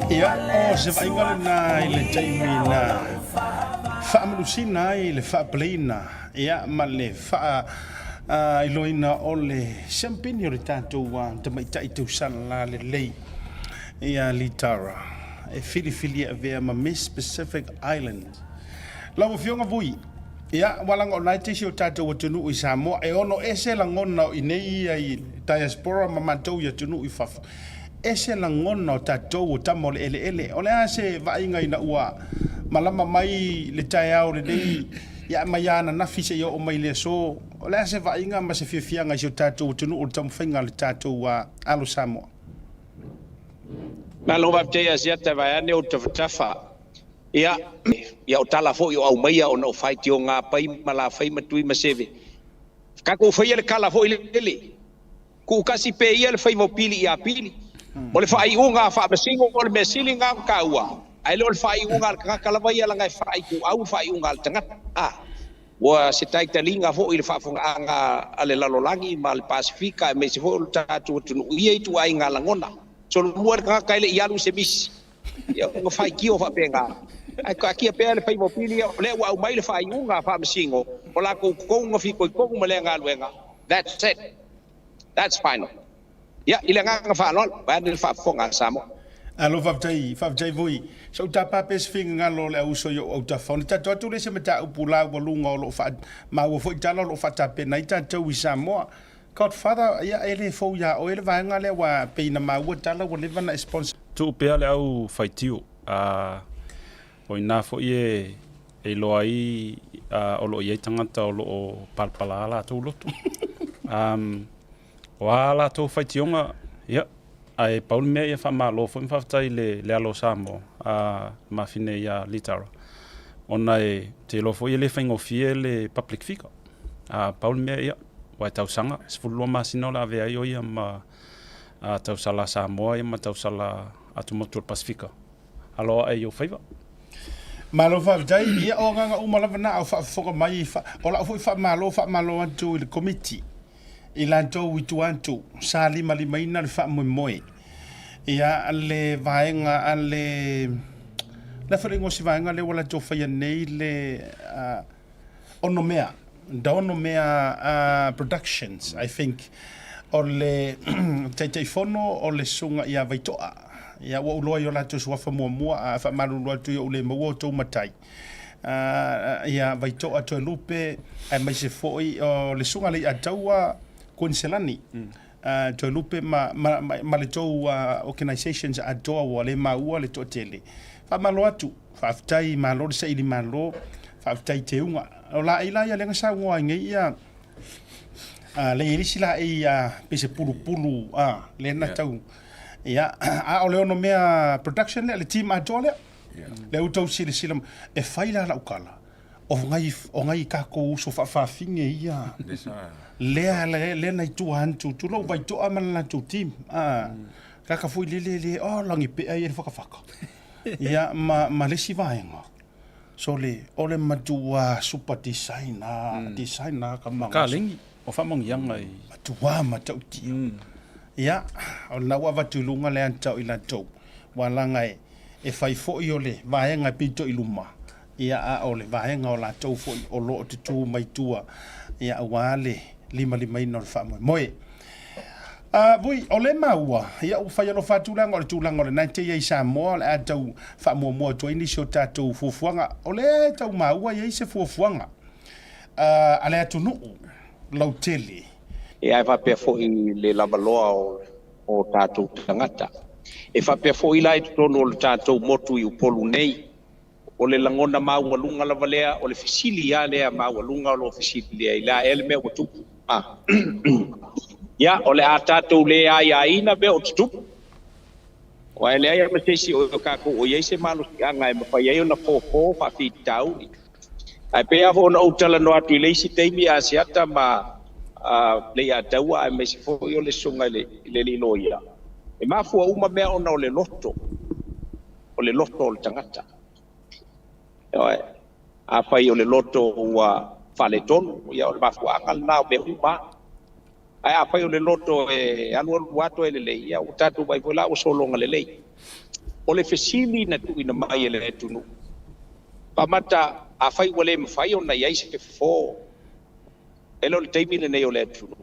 Ia o se vaiga lena i le taimi na faamanusina ai le faapeleina ia ma le iloina o le champagne o le tatou tamaitaʻi tausala la lelei ia Litara e filifilia avea ma Miss Pacific Island lau fionga vui ia walanga o naitesi o tatou atunu i Samoa e ono ese langona o inei ai diaspora ma matou i atunu i fafa ese langona o tatou o tamo le ele o le ase vainga ina ua malama mai le taiao le dei ia mai ana nafi se o mai le so o le ase vainga ma se fiafianga i o tatou atunu o tamu whainga le tatou alo Samoa. Ma lo vaptea siata vai ane o tafatafa. Ia o tala fo o au maia o no fight o ngā pai mala fai matui maseve. Kako fai le kala fo lele. Ku kasi pe ia le fai mo pili ia pili. O le fai unga fa masingo o le mesili ngā kaua. Ai le fai unga ka kala vai ala ngai fai ku au fai unga tanga. Wa se tai talinga fo ile fa fonga anga ale lalolangi ma le Pasifika me se fo tatu tunu ia tu ai ngā langona. So muar ka kaile ialu se bis ya ngo fai kio fa penga ai ka kia pe le pai mo pili le wa mai le fai unga fa masingo o la ko ngo fi ko mo le nga luenga that's it that's final ya ile nga fa no ba le fa fonga samo alo faftai voi so ta pa Pacific nga lo le uso yo o ta fon ta tu le se meta upula wo lunga lo fa ma wo fo ta lo fa ta pe na ta tu wi Samoa Godfather ia ele fo ya o ele vanga le wa pe na ma wo tala wo live na sponsor tu pe ale au faitiu o ina fo e lo ai o lo ye tangata o lo palpala la tu lotu wala tu faitionga ia ai paul me ia fa malo fo fa tai le alo Samo ma fine ia Litara ona e te lo fo ele faingo fie le public figure paul me ia wa tau sanga sfulu masino la ve ayo ia ma tau sala Samoa ia ma tau sala atu motor Pasifika alo ai yo faiva malo fa dai ia o nga uma la na o fa fo mai fa o la fa malo atu le committee ilanto witu antu sali mali maina le fa mo moi ia ale vaenga ale la faringo si vaenga le wala tofa nei le onomea productions I think o le te fono o le sunga ia vaitoa ia wa uloa yo la to swafa mua fa malulu tu yo le mo to matai ia vaitoa to lupe ai mai se foi o le sunga le ataua konselani to lupe ma le to organizations atoa wa le maua le to tele fa malo atu fa tai malo se ili malo fa tai te unga o la ila ya lenga sa ngoa ngai ia le iri sila ia pese pulu le na tau ia o le ono mea production le team atoa le utau sila e faila la ukala o ngai ka ko so fa finge ia le na tu hantu tu lo vai to amana tu team ka foi le langi pe ai faka ia ma le si vaenga so le ole matua super designer ka manga ka lengi o fa mong yang ai matua matauti ia o na wa vatulunga le antau ila tau wala ngai e fai fo i ole vaenga pito iluma ia ole vaenga o la tau fo o lo tu mai tua ia wale lima ino fa moe voi ole maua ia u fai lo fatulanga o tulanga le 90 sa mo le atau fa mo to ini so tatu fufuanga ole tau maua ia se fufuanga ale atunu lauteli ia fa pe fo i le lavaloa o tatu tangata e fa pe fo i lai tono le tatu motu i polu nei o le langona maua lunga la valea o le fisili ia le maua lunga o lo fisili ia ila elme o tu ya ole atato le ai ina be o tu o ele ai me tesi o ka ko o yese malu anga e fa ye na fo fa fi tau ai pe avo no utala no atu le si teimi asiata ma le ya taua me si fo yo le sunga le lino ia e ma fu uma me ona o le loto o tangata a fa yo le loto wa faleton ya o ma fu anga na be uma ai apa yo le loto e anu wato ele le ia utatu vai vola o solonga le o le fesili na tu ina mai ele tunu pamata a fai wale me fai ona ia se fo elo le taimi le nei o le tunu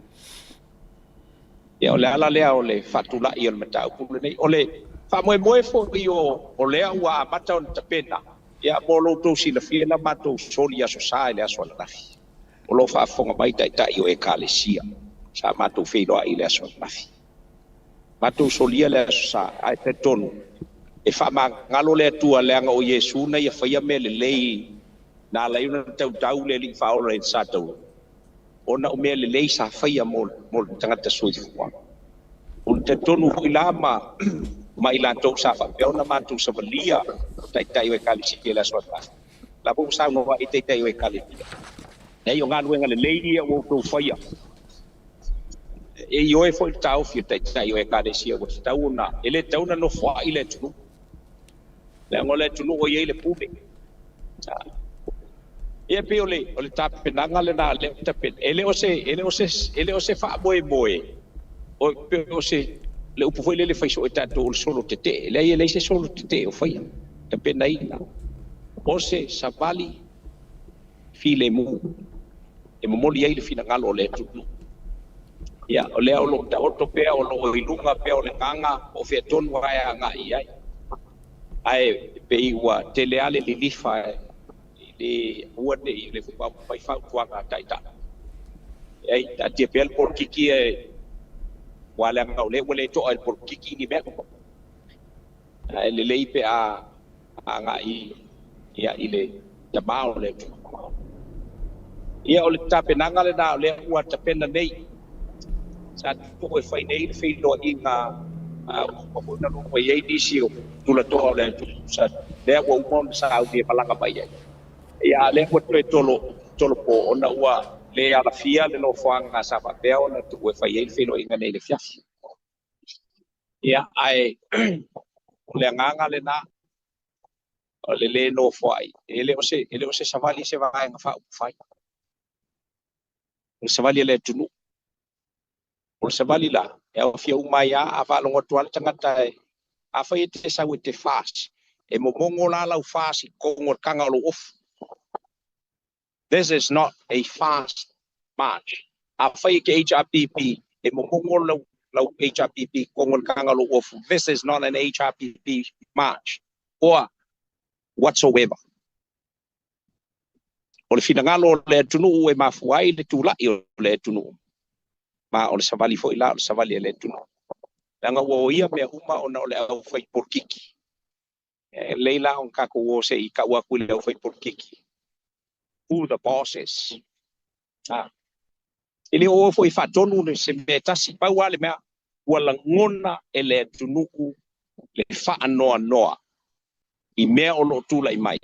ia o le ala le o le fatula i o le mata ku le nei o le fa moe fo io o le wa mata on tapena ia bolo to si la fiela mato soli aso sa ele aso la fi o lo fa fonga mai tai o e kalesia sa matou feilo ai le aso mafi matou solia le aso sa ai te tonu e fa ngalo le tua le anga o Yesu na ia faia me le lei na la una tau le li fa o le sa tau ona o me le lei sa faia mol tangata sui fua o te tonu ilama mai la tau sa fa pe ona matou sa valia tai o e kalisi le aso la bo sa no vai tai o e kalisi e yo ngalo nga le lei o to faia e yo e foi tau fi tai o e kalesia o tau na ele tau na no fa ile tu le ngole tu no ye le pume e pe ole tape nanga le na le tape ele o se fa boe o pe o se le upu foi le fai so tato solo tete le se solo tete o fai tape na ina o se savali file mu e mo li ile fina ngalo le tu ia o le o ta o pea o lo ilunga pea o le kanga o fe ton wa nga ia ai pe iwa tele ale lilifa le uane i le fa pai fa tua nga taita ai ta te pel por kiki e wala nga le to al por kiki ni me ko ai le pe a nga i ia ile ta bao le ia o le tape nanga le na le ua tapena nei sa tu e fai nei fai lo inga o na no e ai disi o tu la to le sa le o mon sa au de palanga pai ia le ko tolo po ona ua le ala fia le no fanga sa pa pe ona tu e fai ai fai lo inga nei le fiafi ia ai le nganga le na o le no fai ele o se savali se vai nga fa fai o savali le tunu o se vali la e o fia umaya a va longo tuala tangata a fai te sau te fast e mo mongo la lau fast I kongo kanga lo off. This is not a fast march. A fai ke HRPP e mo mongo lau HRPP kongo kanga lo off. This is not an HRPP march or whatsoever. O le finangalo le tunu e mafuai le tulai o le tunu. Ma o le savali fo ila o le savali le tunu. Langa wo ia me uma ona o le au fai porkiki. Leila on kako wo se I ka wa ku le au fai porkiki. Who the bosses. Ele o foi fatonu le se metasi pa wale mea wala ngona ele tunuku le fa noa I mea o lo tula I mai.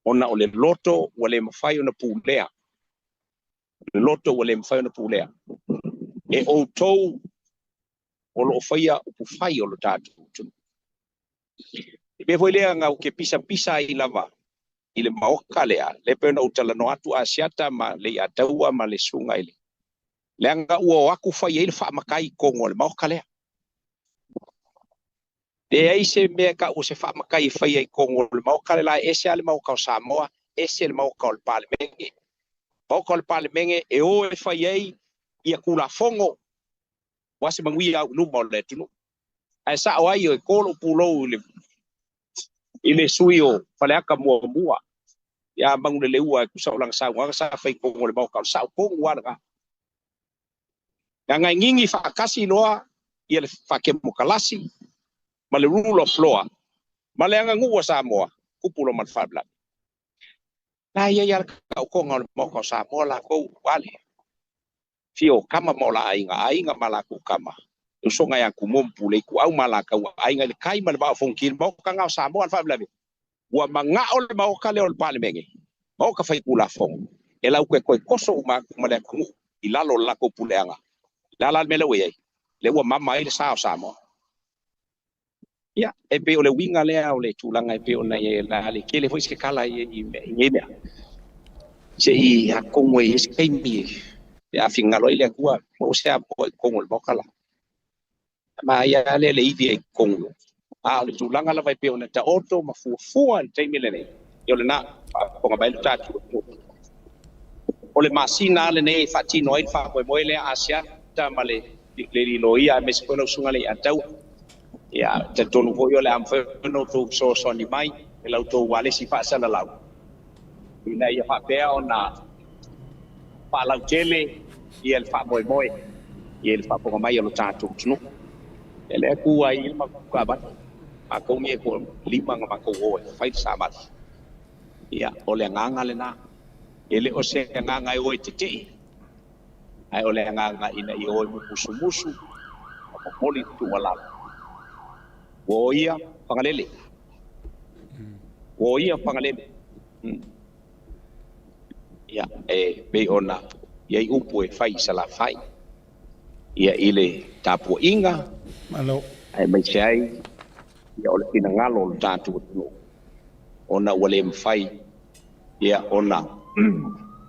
Ona o le loto wale mafai ona pulea. Le loto wale mafai ona pulea. E o tou o lo faia o pufai o lo tatu. E be foi lea ngau ke pisa I lava. I le maoka lea. Le pena utala no atu asiata ma le ataua ma le sunga ile. Le anga ua waku fai ele wha makai kongo le maoka lea. E aise mea ka o se wha makai fai ai kongo le maoka le la ese ale maoka o Samoa, ese le maoka o le Palemenge. Maoka o le Palemenge e o e fai ai ia kula fongo. Wase mangui au numa o le tunu. Ai sa o ai o e kolo pulou ile sui o whaleaka mua. Ia mangu le ua e kusa o lang sa wanga sa fai kongo le maoka o sa o kongo wanga. Nga ngingi whakasi loa ia le whakemo kalasi. Ma le rule of law. Ma le anga ngua Samoa. Kupulo man whabla. Na ia kau konga o le maoka o Samoa la kou wale. Fio kama mo la ainga malaku kama. Usonga ya kumompu le ku au malaka wa ainga le kai ma le ba fonkil mo ka nga Samoa fa blabe wa manga o le maoka le o le Palemenge maoka fai kula fong e lau ke koso ma le ku I lalo la ko puleanga la mele we le wa mama ile sa Samoa ya e pe o le winga le o le tulanga e pe o na ye la le kele foi se kala I ngebe se I hakongwe is kemi ya fingalo ile kuwa mo se a kongol mokala ma ia le ivi e kongo a le tulanga la vai pe ona ta auto ma fu te milene yo le na ko nga bai tatu o le masina le ne fatino ai fa ko moile asia ta male le loia me se kono sunga le atau ya te tonu vo yo le am no to so ni mai el auto wale si fa sala lau ina ia fa pe ona pa la tele y el fa moi y el fa po mai lo tatu no ele ku ai ma ka ba a ko mi ko lima ma ko o fai samat ya ole nganga le na ele o se nganga o tete ai ole nganga ina I o musu ko poli tu wala o ia pangalele ya be ona ia upu e fai sala fai ia ile tapu inga malo ai mai sai ia ole kina ngalo tatu ona wale mfai ia ona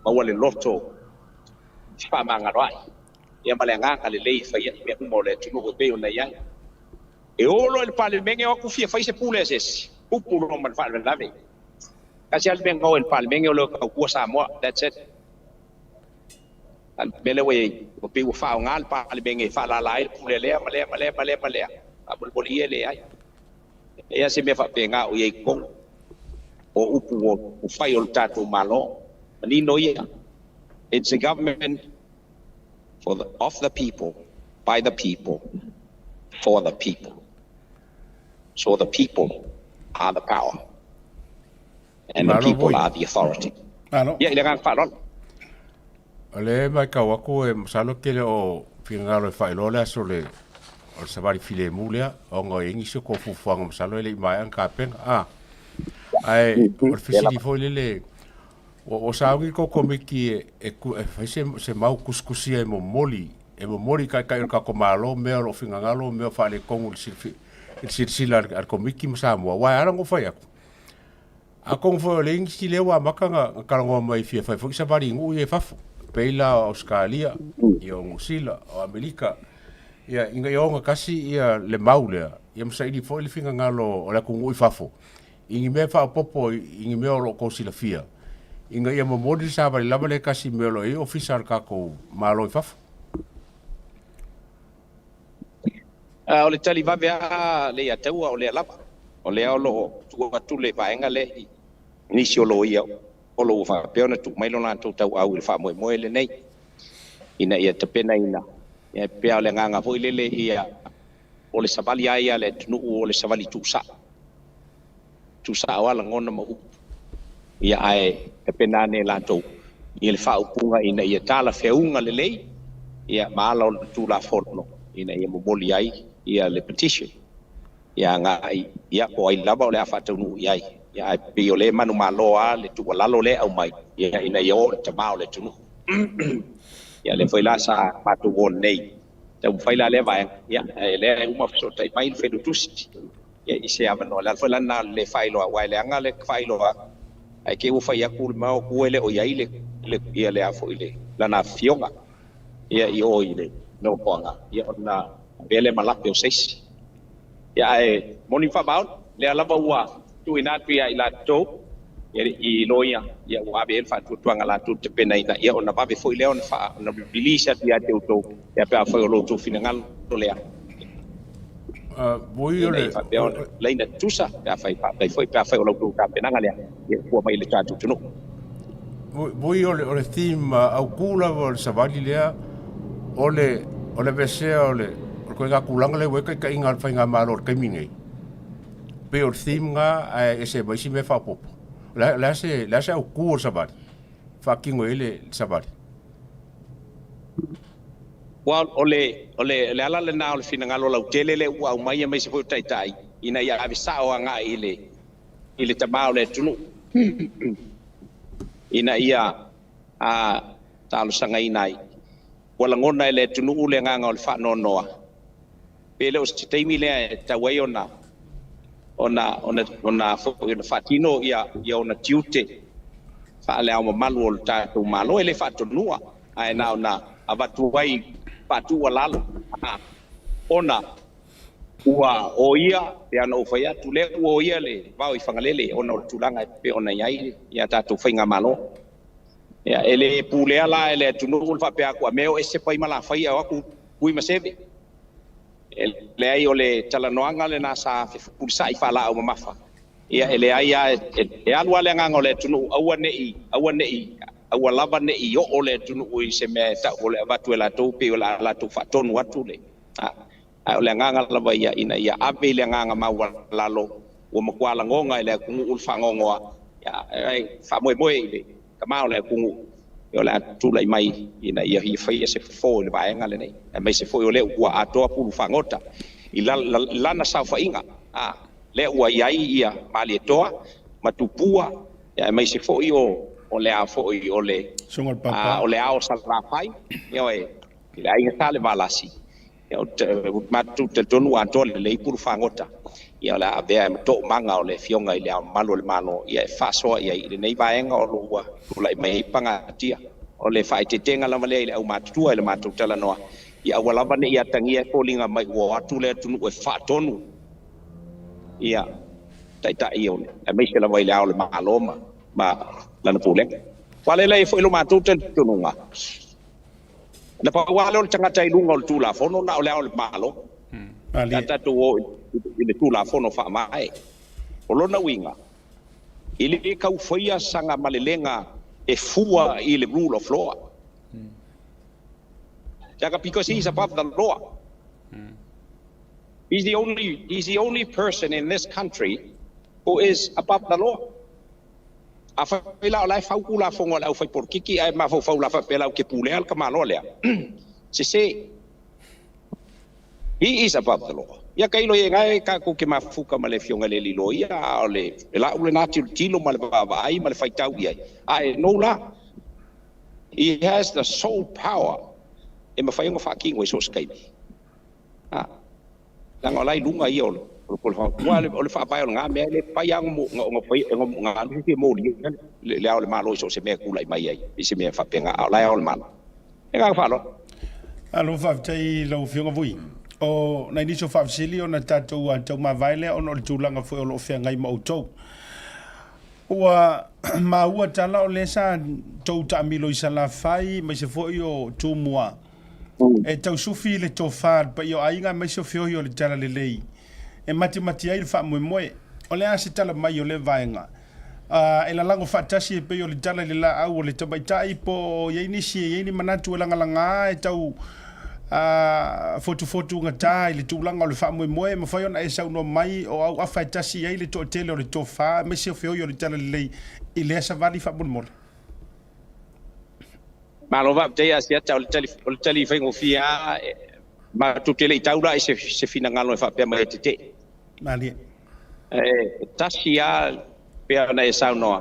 ma wale loto fa manga rai ia male nganga le lei fai ia mo le tunu ko be ona ia e olo el Palemenge o ku fia fai se puleses upu no man fa la ve kasi al bengo el Palemenge o lo ku Samoa that's it al bele we o pe o fa ngal Palemenge fa la pulele male abul boli ele ai ia se me fa penga o ye kong o upu o fai o tatu malo ni no ia it's a government of the people by the people for the people so the people are the power and the people are the authority ia ile gang fa lon ale mai ka wako e salo kele o fingalo fa lo la sole o savari file mulia o ngo ingi so ko fu fang salo ile mai an ka pen ai o fisili fo le o sawi ko komiki e fa se mau kuskusi e mo moli ka ko malo me o fingalo me fa le kongu sila ar komiki Samoa wa ara ngo fa ya a kong fo le ingi le wa makanga ka ngo mai fi fa fo savari ngu e fa peila Australia i o Sila o Amerika Ia inga ionga kasi ia le maulea. Ia masaili fo le finga ngalo o le kungu I fafo. Ingi mea wha popo ingi mea o lo kosi la fia. Inga ia mamodi sa wale lama le kasi mea lo e ofisar kako malo I fafo. O le tali vavea le ataua o le alapa. O le ao lo tua tu le vaenga le nisi o lo ia o lo fa peona tu mai lo na tu tau au le fa moe le nei. Ina ia te pena ina. Ia pea le nganga foi lele ia o le savali aia le tunu o le savali tusa. Tusa wala ngona mo ia ai te pena ne la tau. Ia le fa upunga ina ia tala feunga le lei. Ia maala o tu la forno. Ina ia momoli ai ia le petition. Ia ngai ia ko ai lava o le afata nu ia ia pe o le manu maloa le tu lalo le au mai. Ia ina ia o te mau le tunu. Ia le foi la sa patu won nei tau fai la le vai ia le uma so tai mai fe du tusi ia I se ava no la foi la na le fai lo wa le anga le fai lo ai ke u fai aku ma o ku ele o ia ile le ia le afo ile la na fionga ia I o ile no ponga ia na bele malape o seis ia ai moni fa baun le ala wa tu ina pia ila to I loia ia wa be fa tu tuanga la tu te pena ina ia ona ba be foi le ona fa na bilisa dia te uto ia pe fa lo tu final to le voi ole leina tusa pe fa pa foi pe fa lo tu ka pena ngale ia ko mai le tatu tu no voi ole theme au kula o savali le ole vese ole ko ga kulanga le we ka inga fa inga malo ka mingi pe o theme nga ese vai si me fa popo la se au ku sabari fa kingo ele sabari wa ole ala le na ole fina ngalo lau telele wa mai mai se fo tai ina ia avisa o nga ile tamao le tunu ina ia a talo sanga inai wala ngona ele tunu ule nga ole fa no noa pele o se taimi le tawai ona fatino ia ona tiute fa le au malu o tatu malo ele fatonua ai na ona avatu vai patu walalo ona ua oia pe ana o fai atu le ua oia le vau I fangalele ona o tulanga pe ona iai ia tatu fainga malo ia ele pulea la ele tunu fa pe aku meo ese pai mala fai aku kui maseve le ai o le talanoanga le nasa pulsa I fala o mafa ia ele ai e alua le nganga le tunu aua nei aua lava nei o le tunu o se me ta o le avatu la to pe o la to fatonu atu le a o le nganga lava ia ina ia ave le nganga ma la lo o makwala ngonga le ku ul fangongoa ia ai fa moe ile kama o le ku yo la tu lai mai ina ia hi fai se fo le vai ngale nei e mai se fo yo le ua atoa pulu fangota I la na sa fa inga le ua iai ia mali toa matupua e mai se fo yo o le a fo yo le sungol papa o le ao sa la pai yo e ila inga tale valasi yo matu te tonu antole le pulu fangota ia la ave to manga o le fionga ile malo le mano ia faso ia ile nei vaenga o lua lai mai panga tia o le fai te tenga la male ile au matua ile matu tala noa ia wala bane ia tangia ko linga mai wa atu le tunu e fatonu ia taita io e mai se la vai le au le maloma ma la na pule wale le foi lo matu te tununga na pa wale o tanga tai lunga o tula fono na o le au le malo tata tu o ile tula fono fa mai o lona winga ile ka ufaia sanga malelenga e fua ile rule of law because he's above the law he's the only person in this country who is above the law afa ila la fa kula fongo la fa por kiki ai ma fa la fa pela ke pule al kamalo le se he is above the law ia kailo ye ngai ka ku ke mafuka male fionga le lilo ia ole la ule na tilo male baba ai male faitau ia ai no la he has the sole power e ma fainga fa kingo so skai la ngolai lunga ia ole ko fa ole fa pa nga me le pa yang mo ngo pai nga ke mo le ole malo so se me ku lai mai ai se me fa penga ala ole malo e nga fa lo alo fa tai lo fionga vui o na ni so fa sili ona tatou tau ma vaile ona le tulanga foi o lo fe ngai mo tou ua ma ua tala o le sa tou ta milo i sala fai ma se foi o tumua e tau sufi le tofa pa yo ainga ma se fio yo le tala le lei e mati ai fa mo o le ase tala mai o le vaenga e la lango fa tasi pe yo le tala le la au le tabaitai po ye ni si ye ni manatu langa langa e tau fotu ngata ile tulanga le fa mo ma fa yo na e sa no mai o au afa tasi ye le to tele o le tofa me se fio yo le tala le lei ile sa vali fa mo malo va te asia ta o tali fa ngofia ma tu tele taula se fina ngalo fa pe mai te mali tasia pe na e sa no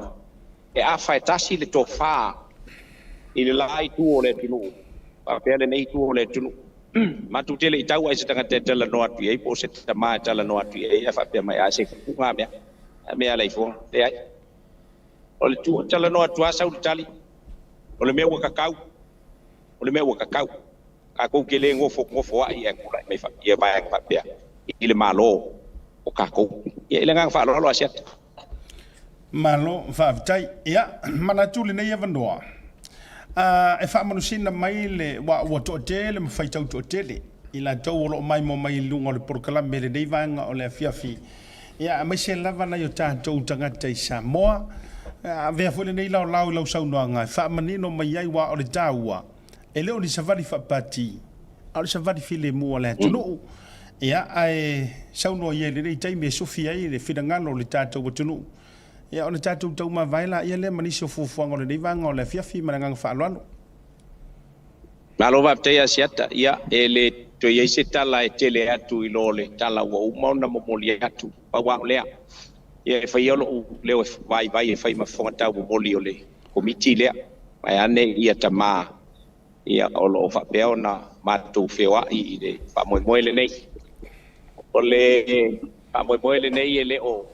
e afa tasi le tofa ile lai tu o le tunu pa pe le nei tu o le tunu ma tu tele tau ai se tanga te tele no atu e po se ta ma tele no atu e fa pe mai a se ku nga me ala ifo te ai o le tu tele no atu asa u tali o le meu kakau ka ko ke le ngofo ai e kula mai fa e ba fa pe ile malo o ka ko e le nga fa lo asia malo fa tai ya mana tu le nei vandoa e fa manusina mai le wa to tele fa tau to tele ila tau lo mai mo mai lungo le porkala me le dei vanga o le fiafi ya mai se lava na yo ta to tanga tai Samoa ve fo le nei lau sau no nga fa manino mai ai wa o le taua e le o ni savali fa pati al savali file mo le tunu ya ai sau no ye le tai me sofia ile fidangano le tatou tunu ya ona tatou tau ma vaila ia le manisi fufuanga le vanga o le fiafi mananga fa alalo malo va te asiata ia ele to ye se tala e tele atu ilole tala wa uma mo moli atu pa wa le ia fa yolo le vai fa ma fonga tau moli ole komiti le ai ane ia tama ia o lo fa peona ma tu fewa i de pa mo le nei ole pa mo le nei ele o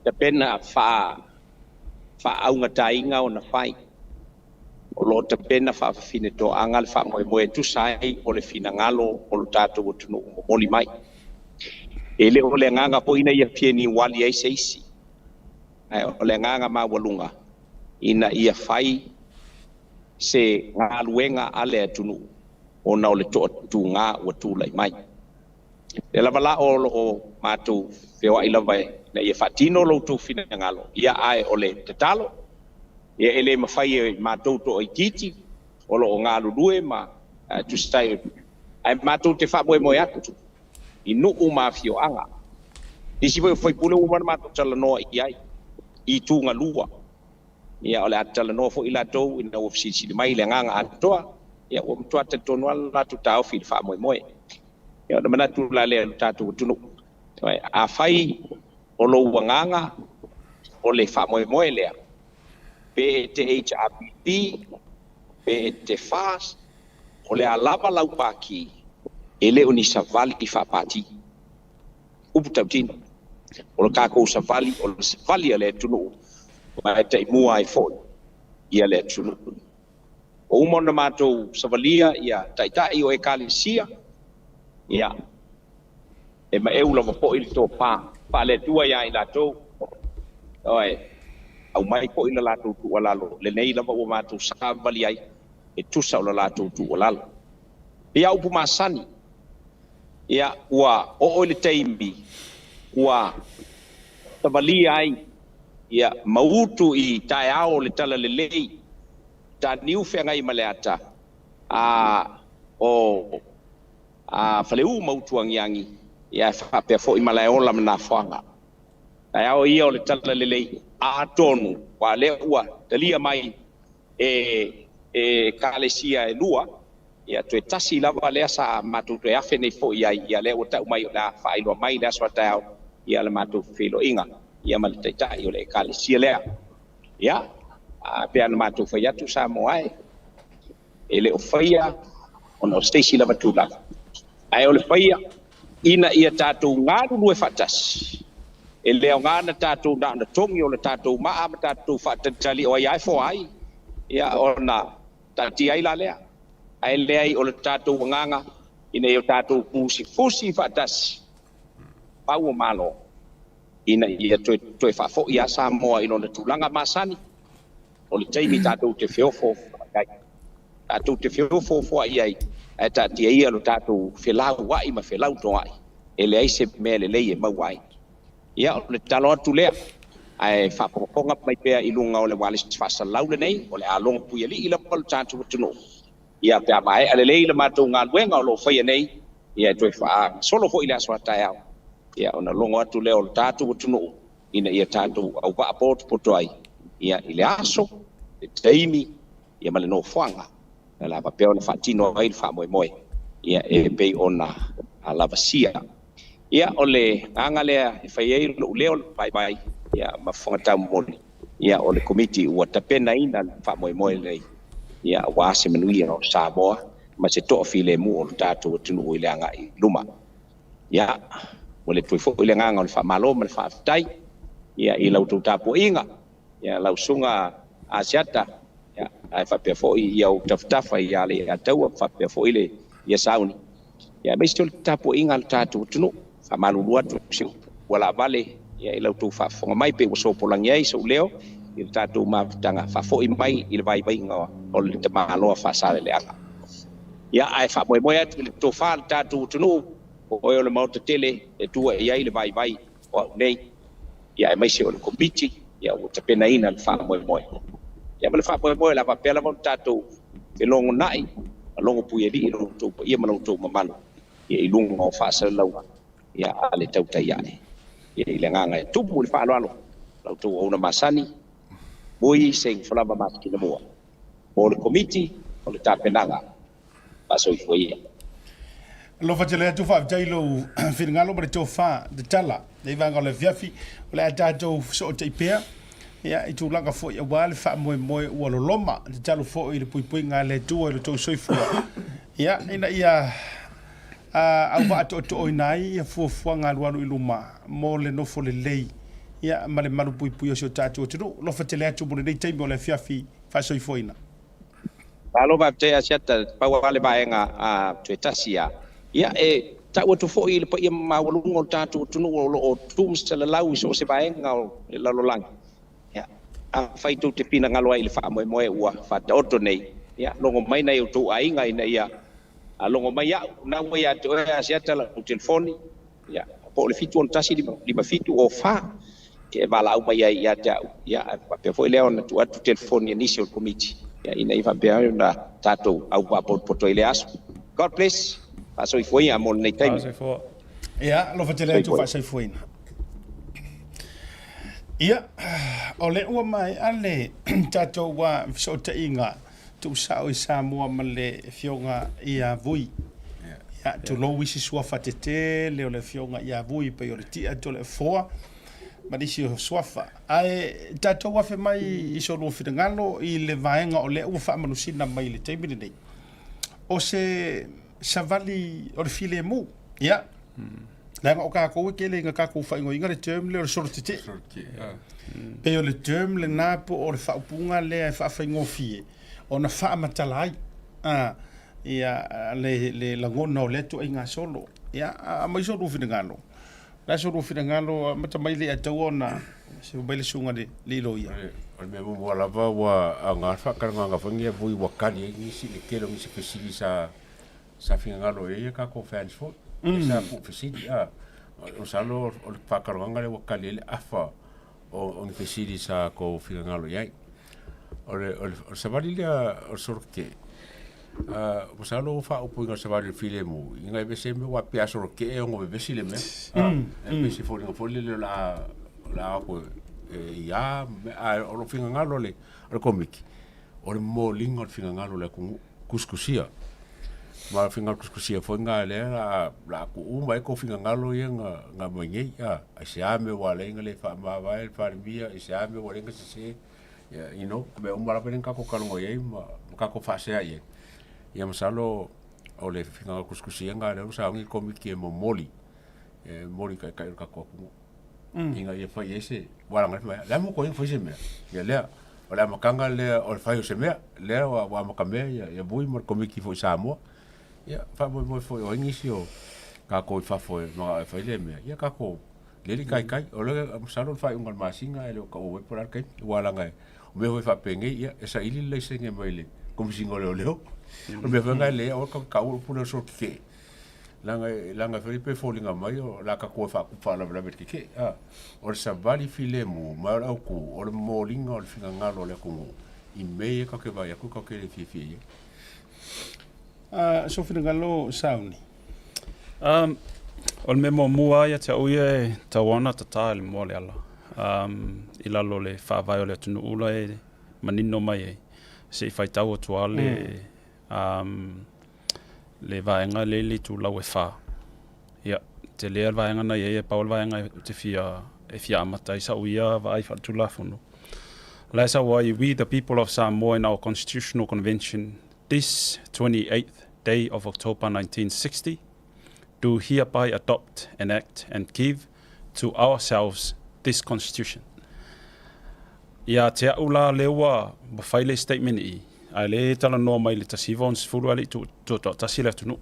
te pena fa au ngatainga o na fai o lo te pena fa fine to angal fa mo tu sai o le fina ngalo o lo tato o tunu moli mai ele o le nganga po ina ia pieni wali ai seisi o le nganga ma walunga ina ia fai se ngaluenga ale tunu o na o le to tu nga o tu lai mai le lavala o matu feo ila vai na ia fatino lo tu fina ngalo ia ai ole te talo ia ele mafai matu to ikiti o lo ngalo due ma tu stai ai matu te fa mo atu inu uma fio anga isi foi pule uma matu tala no ai I tu ngalua ia ole atala no fo ila to ina ofisi mai le nganga atoa ia o mtua te tonu ala tu tau fi fa mo ia na mana tu la le tatu tunu a fai o lo wanganga o le fa mo le PTHRPP te fas o le alava lau paki ele oni savali ki fa pati uputautin o le kako savali o le savali ale tunu ma te mua ai fo ia le tunu o mona mato savalia ia taitai o e kalisia ia e ma eu la po il to pa le tua ia ila to oi au mai po ila la tu wala lo le nei la mo mato savali ai e tu sa la tu wala lo ia upu masani ia wa o le taimbi wa savalia ai ia mautu I taeao le tala le lei ta niu fenga I maleata faleu mautu angiangi ia fa pe fo I malaola na fanga taeao ia o le tala le lei a tonu wa le ua talia mai kalesia e lua ia to tasi lava le sa matu to afe nei fo ia le o ta mai la fa ilo mai la so taeao ia le matu filo inga ia mal taita yo le kali sielea ya pe an matu fa ya tu Samoa ele o faia ono station la batula ai o le faia ina ia tatu ngadu no fatas ele o ngana tatu na tongi o le tatu ma tatu fa tali o ia fo ai ya ona tati ai la le ai le ai o le tatu nganga ina yo tātou fusi whaatasi. Pau o malo. Ina ia toi whafo ia Samoa ino na tūlanga masani. O le taimi tātou te whiofo. Tātou te whiofo fua iai. E tātia ia lo tātou whelau wai ma whelau toai. E le aise mea le leie mauai. Ia o le talo atu lea. Ai whapoponga mai pēr I lunga o le wale whasalau le nei. O le alonga puia li ila palo tātou tunu. Ia pēr mai ale le ila mātou ngā luenga o lo whaia nei. Ia toi wha solo ho ila aswa tai au. Ia ona longo atu leo o le tātou tunu. Ina ia tātou au wa apoto potoai. Ia I le aso, le taimi, ia male no whanga. Na lava pēr o le whatino ai le wha moe moe. Ia e pei ona a lava sia. Ia o le anga lea e whai ei leo bai bai. Ia ma whangatau moni. Ia o le komiti ua tapena ina wha moe moe lei. Ia wase manuia no Samoa. Ma se toa file mu o le tātou tunu o le anga I luma. Ia o le tuifo I le nganga o le wha malo ma le wha aftai. Ia I lau tau tāpo inga. Ia lau sunga asiata. Ia ai whapea fo I iau taftafa I ale ataua whapea fo I le ia sauni. Ia meisi o le tāpo inga le tātou tunu. Wha malulua tu siu. Wala vale. Ia I lau tau whafonga mai pe waso polangi ai so leo. I le tātou mawtanga whafo I mai I le vai vai ngawa. O le te mahaloa whasale le anga. Ia ai wha moe moe atu le tō wha le tātou tunu. O le mauta tele e tua I ai le vai vai. O nei. Ia e maise o le kompiti. Ia o te pena ina le wha moe moe. Ia ma le wha moe moe la wapela mo le tātou. E longo nai. A longo pui e li I longo tō pa ia ma longo tō mamano. Ia I lungo o wha sa laua. Ia ale tautai ane. Ia I le nganga e tupu le wha alo alo. Lau tō o na masani. Mui seng whalama maski na mua. O le komiti. O le tāpenanga. Paso I fo ia. Lo fa tele tu fa jailo finngalo ba to fa de tala nei vanga le viafi o le atato so te pea ia I tu langa fo ia wale fa moe moe o lo loma de talo fo I le pui pui nga le tu o le to soifua ia ina ia au va to nai ia fo nga lo I luma mo le no fo le lei ia ma le malu pui pui o so tato tu lo fa tele tu mo le te mo le viafi fa soifoina Alo va te asiata pa wale baenga a tuetasia Ia e ta o to fo I le pa ia mawalunga o tātou tunu o tūmsta le lau so se baenga o le lalolang. Ia a whai tau te pina ngaloa I le wha moe moe ua wha ta oto nei. Ia longo mai nei o tō ainga ina ia. A longo mai au na ua ia te oea asiata la o telefoni. Ia po le fitu on tasi lima fitu o wha. Ke wala au mai ia te au. Ia pe fo I leo na tu atu telefoni nisi o komiti. Ia ina I whapea na tātou au poto I le aso. God bless. Paso I foi a mo nei time. Ia, lo fatele tu fa sai foi. Ia, o le ua mai ale tato wa so te inga tu sa o Samoa ma le fionga ia vui. Ia, tu lo wisi sua fatete le o le fionga ia vui pe o le tia to le foa. Ma disi o swafa. Ai tato wa fe mai I so lo fitangalo I le vaenga o le ua fa manusina mai le time nei. O se savali o le file mu ia na o ka ko ke le nga ko fa inga le term le sorte pe o le term le na po o le fa punga le fa fa ngofie ona fa matalai ia le la ngona o le to inga solo ia a mai so rufi ngalo la so rufi ngalo mata mai le ata ona se o bele sunga de lilo ia o me mo wala wa anga fa ka nga fangia vui wa kali ni si le kelo ni se fesili sa fingalo e ka ko fans fo sa pu fesidi o salo o whakaronga le wakali le afa o ni fesidi sa ko fingalo iai o savali le o sorke o salo fa upu inga savali file mu inga e bese me wa pia sorke e ongo bese le me e bese fo le la ko ia o lo fingalo le o komiki o le mo lingo fingalo le kuskusia ma fingal kuskusia fo nga le la ku uma ko finga ngalo ye nga mwenye ya asiame wale ngale fa ma vai fa mia asiame wale nga se you know be umara penen ka ko kalongo ye ma ka ko fa se ye ya masalo o le finga kuskusia nga le usa ngi komiki mo moli moli ka ko inga ye fa ye se wala nga la mo ko fo se me ya le wala makanga le o fa yo se me le wa makame ya bui mo komiki fo Samoa ia fa mo foi o inicio ka ko fa foi ma fa le me ia ka ko le kai o le salo fa un masinga ele ko o por arkai wala ngai me foi fa penge ia esa ili le senge mai como singo leo o me venga le o ka o pula so ke langa Felipe folinga mai o la ka ko fa la bla ke o sa vali filemu ma o ku o molinga o finga ngalo le ko i me ka ke vai ku ka ke le fi so finga lo sauni o me mo mua ia te uie tawana tata le mo le ala i lalo le fa vai o le tunu ula e manino mai se fai tau o tuale le vaenga le tu lau e wha. Ia, te lea vaenga na e paul vaenga te fia amata i sa uia vai wha tu la whunu. Lai sa wai, we the people of Samoa in our constitutional convention this 28th day of October 1960 do hereby adopt, enact and give to ourselves this constitution. Ia te aula lewa mawhaile statement i ai le tala noa mai le tasiva on sifuru ali tu tasi le tunu.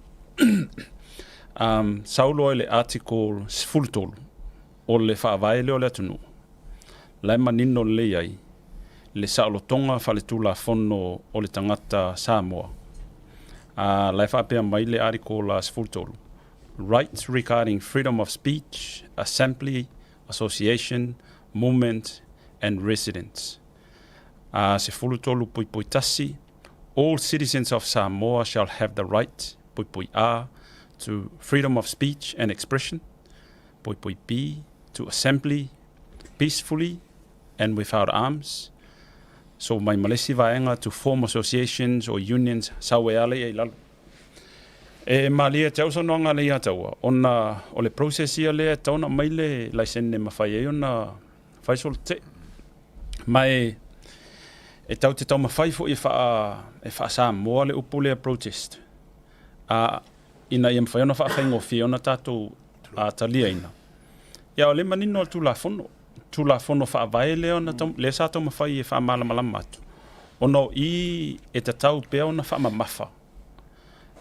Saulo le article sifuru tolu o le whaavae leo le tunu. Lai manino le ai le saolo tonga whale tula fono o le tangata Samoa. Lai whaapea mai le article sifuru tolu. Rights regarding freedom of speech, assembly, association, movement, and residence. Se fulu tolu pui pui tasi, all citizens of Samoa shall have the right, pui pui a, to freedom of speech and expression, pui pui b, to assembly, peacefully and without arms. So mai malesi vaenga to form associations or unions saweale e lalu. E malia te ausa noanga le ataua, ona o le process ia le tauna mai le laisene mawhai e ona whaisol te. Mai e tau te tau mawhai fo e wha Samoa le upu lea protest. Ina ia mwhai ona wha ngofi ona tātou talia ina. Ia o le manino tu la fono wha vai le ona le sa tau mawhai e wha malamalama atu. Ono i e te tau pea ona wha mamafa.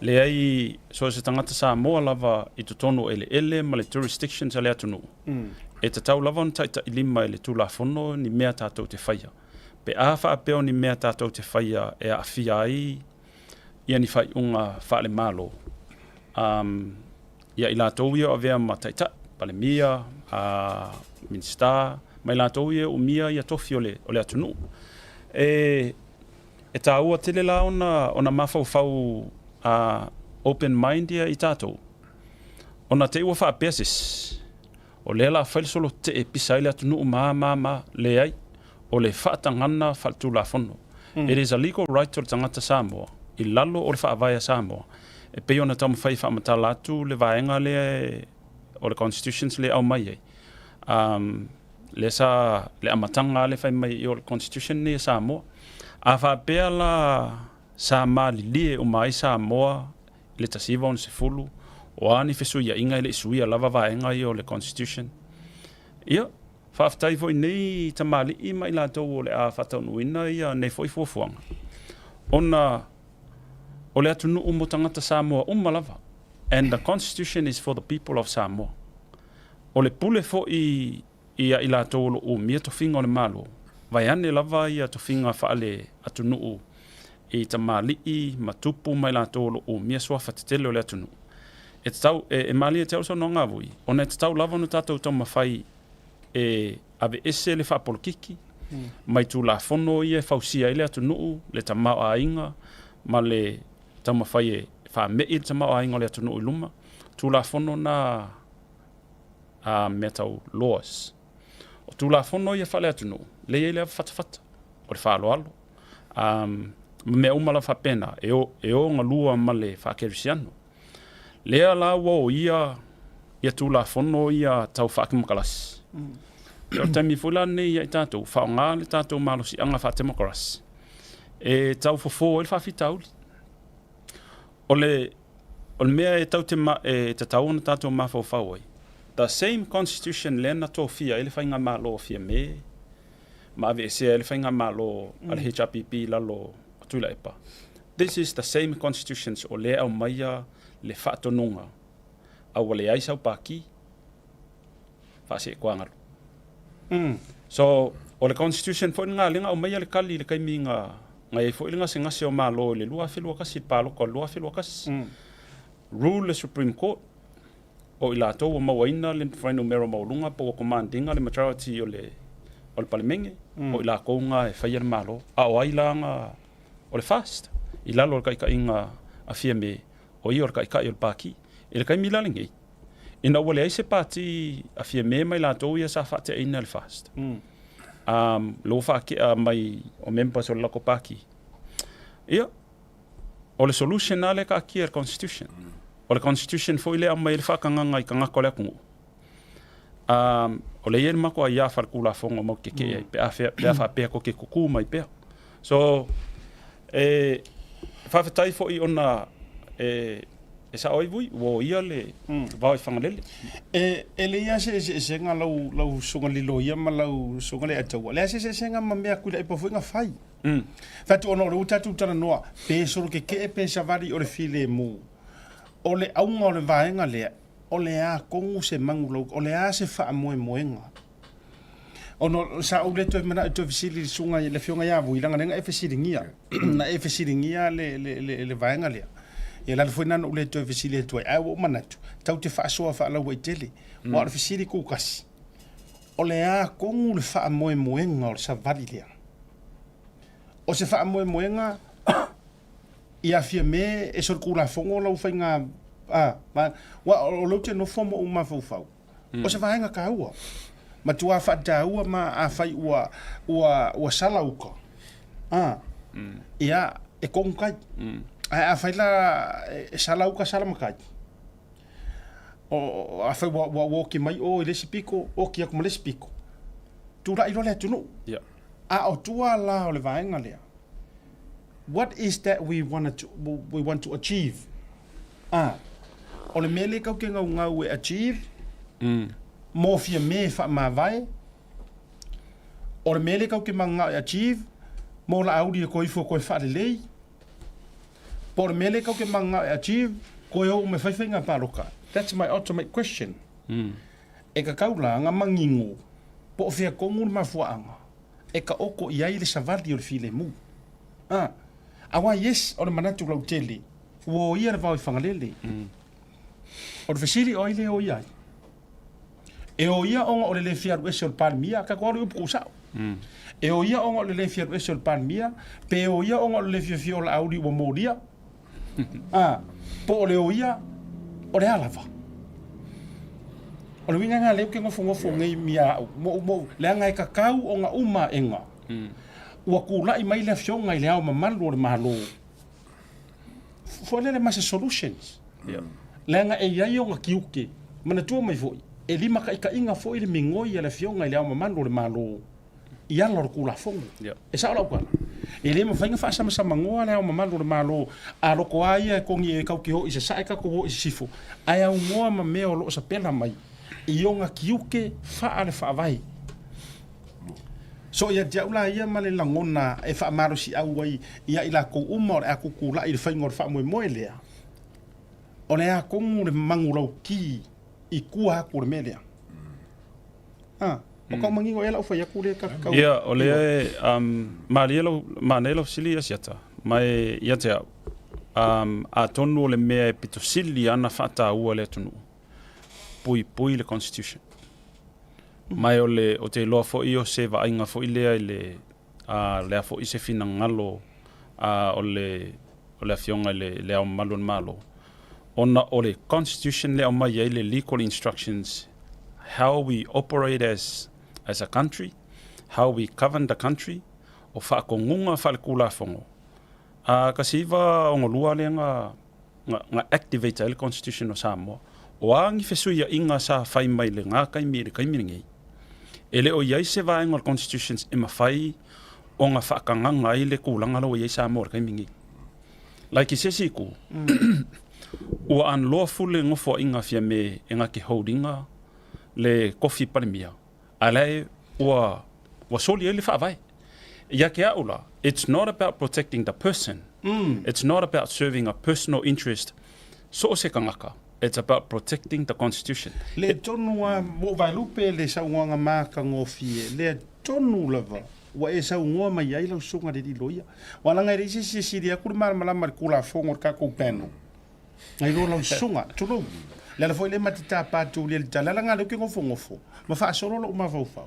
Le ai so se tangata Samoa lava i tu tono ele ma le jurisdictions ale atunu. E te tau lava on taita i lima le tu la fono ni mea tātou te whaia. Pe a wha apeo ni mea tātou te whaia e a whia ai ia ni whai unga wha le malo. Ia i lātou ia o vea ma taita, Palemia, Minsta, mai lātou ia o mia ia tofi o le atunu. E tā ua tele la ona mawhau open mind ia i tātou. Ona te ua wha peasis. O le la whaile solo te e pisa ile atunu ma le ai. O le whaatangana whaltu la fono. It is a legal right to tangata Samoa. I lalo o le whaavaya Samoa. E pei ona tamu whai whaamata latu le vaenga le o le constitutions le au mai ai. Le amatanga le whai mai o le constitution ne Samoa. A whaapea la Samoa li lie o mai Samoa le tasiva on se fulu. O ani fesuia inga ile isuia lava vaenga i o le constitution. Ia. Whaftai foi nei tamali I mai lātou o le a whataunuina ia nei foi fuafuanga. Ona o le atunu umo tangata Samoa umalava. And the constitution is for the people of Samoa. O le pule foi ia I lātou o mia tofinga o le malo. Vai ane lava ia tofinga whaale atunu I tamali matupu mai lātou o mia sua whatetele o le atunu. E tau, e mali e tau sa no ngavui. Ona e tau lava no tātou tau mawhai e ave ese le whapolokiki, mai tu la fono I e whausia ile atu nuu, le tamau a inga, ma le tamawhai e whamei le tamau a inga le atu nuu I luma, tu la fono na mea tau laws. O tu la fono I e whale atu nuu, le e le whatawhata, o le whaaloalo. Mea umala whapena, e o ngā lua ma le whakerisiano. Lea la wo ia tu la fono ia tau whakimakalasi. O taimi fulani ia I tātou, whaonga le tātou malosi anga whatemokarasi. E tau fofo e whawhitauli. O le mea e tau te tau ona tātou mawhau ai. The same constitution lena tō fia, ele whainga malo fia me, ma ave e sea ele whainga malo ale HRPP lalo tuila epa. this is the same constitutions o le au maia le whaatonunga. Au le aisau paki, whaase kuangaru. So, o le constitution fo ngā lenga o maia le kali le kaimi ngā e fo ilinga se ngase o malo le lua whilua kasi palo ko lua whilua kasi. Rule the Supreme Court o ila tau o mawaina le whainu mero maulunga po o commandinga le majority o le palimenge o ila kounga e whaia le malo a o ailanga o le fast i lalo o ka inga a fia me o i o ka o le paki e le kaimi la lingei ina wale aise pati a fia me mai la tau ia sa whate aina le fast lo whake mai o members o le lako paki ia o le solution ale ka kia le constitution o le constitution fo ile mai le whakanganga i ka ngako le akungu o le ien mako a ia wharkula fonga mo ke ai pe a whapea ko ke kuku mai pea so whawhetai fo i ona e sa oi vui wo ia le vai whangalele e le ia se ngā lau sunga lilo ia ma lau sunga le ataua le se ngā mamea kuila i pofu inga whai fatu ono le utatu tana noa pe soro ke pe savari o le file mu o le aunga o le vaenga lea o le a kongu se mangulau o le a se wha moe moenga ono sa o le toi mana toi fisili sunga le fionga ia vui langa nenga e fisili ngia na e fisili ngia le vaenga lea e la foi nan o le toi fisili toi a o manatu tau te wha soa wha lau waitele wa le fisili kukasi o le a kongu le wha moe moenga o le sa vari lea o se wha moe moenga ia fia me e sor kula fongo lau whainga wa o lau te no fomo o mawhau o se whaenga ka ua ma tua whata ua ma a whai ua sala uka ia e kongkai a whai la e sala uka sala makai o a whai wa ki mai o i lesi piko o ki akuma lesi piko tura iro le tunu a o tua la o le whaenga lea what is that we want to achieve o le mele kau ke ngau e achieve mo fia me fa ma vai o le mele kau ke manga e achieve mo la audi ko ifo ko fa le lei por mele kau ke manga e achieve ko yo me fa finga paroka that's my ultimate question e ka kaula nga mangingo po fia ko ngun ma fuanga e ka oko ia ile savali o le file mu awa yes o le manatu lau tele wo ia le vau whangalele o le fesiri o ile o ia e o ia onga o le fiaru ese o le palmia ka kore upu kusao e o ia onga o le fiaru ese o le palmia pe o ia onga o le fiafia o la auri wa moria po o le o ia o le alava o le winga ngā leo ke ngofo ngai mia mo le anga e kakau o nga uma enga ua kulai mai le fionga i le au mamalu o le mahalo fo le mase solutions lenga e ia o nga kiuke mana tua mai foi e lima ka inga foi le mingoi le fionga i le au mamalu o le mahalo ia lor kula fongo e sa la kwa e le mo fainga fa sama sama ngoa le au mamalu o le mahalo a loko ai e kongi e kau ki ho i se sa e ka ko i sifo ai au ngoa ma me o lo sa pela mai i o nga kiuke fa ale fa vai so ia jaula ia male langona e fa maro si au wai ia ila ko umor a kukula i fa ngor fa mo moelea ona a ko le mangulo ki i kua ko le melea o ka mangingo ela fa yakule ka ia ole marielo manelo silia siata mai ia te a tonu le me pito silia na fata u le tonu pui le constitution mai o te loa fo i o se vainga fo i lea i lea fo i se fina ngalo o le fionga le au malon malo. Ona o le constitution le au mai i le legal instructions how we operate as a country, how we govern the country, o whaakongunga whalekula fongo. Kasi iwa o ngolua le nga activate le constitution o Samoa, o angi fesuia inga sa whai mai le ngā kaimi le kaimi ngei. Ele o iai se vaenga o constitutions e mawhai o ngā whaakanganga i le kūlanga lau iai Samoa le kaimi ngei. Like i se siku, ua an loa fule ngofo inga fia me e ngā ke holdinga le kofi parimia. Alai ua soli e le whaavai. ia ke aula, it's not about protecting the person. It's not about serving a personal interest. So se kangaka. It's about protecting the Constitution. Le tonu a mo vai lupe le saunga maka ngofie. Le tonu lava. Wa e saunga mai ai lau sunga de loia. Wala ngai risi si dia kul mar malama kula fongo ka ko peno. Ngai lo lau sunga tulu. Le la foi le matita pa tu le tala nga lo ke ngofongo fo. Ma fa solo lo ma fa fa.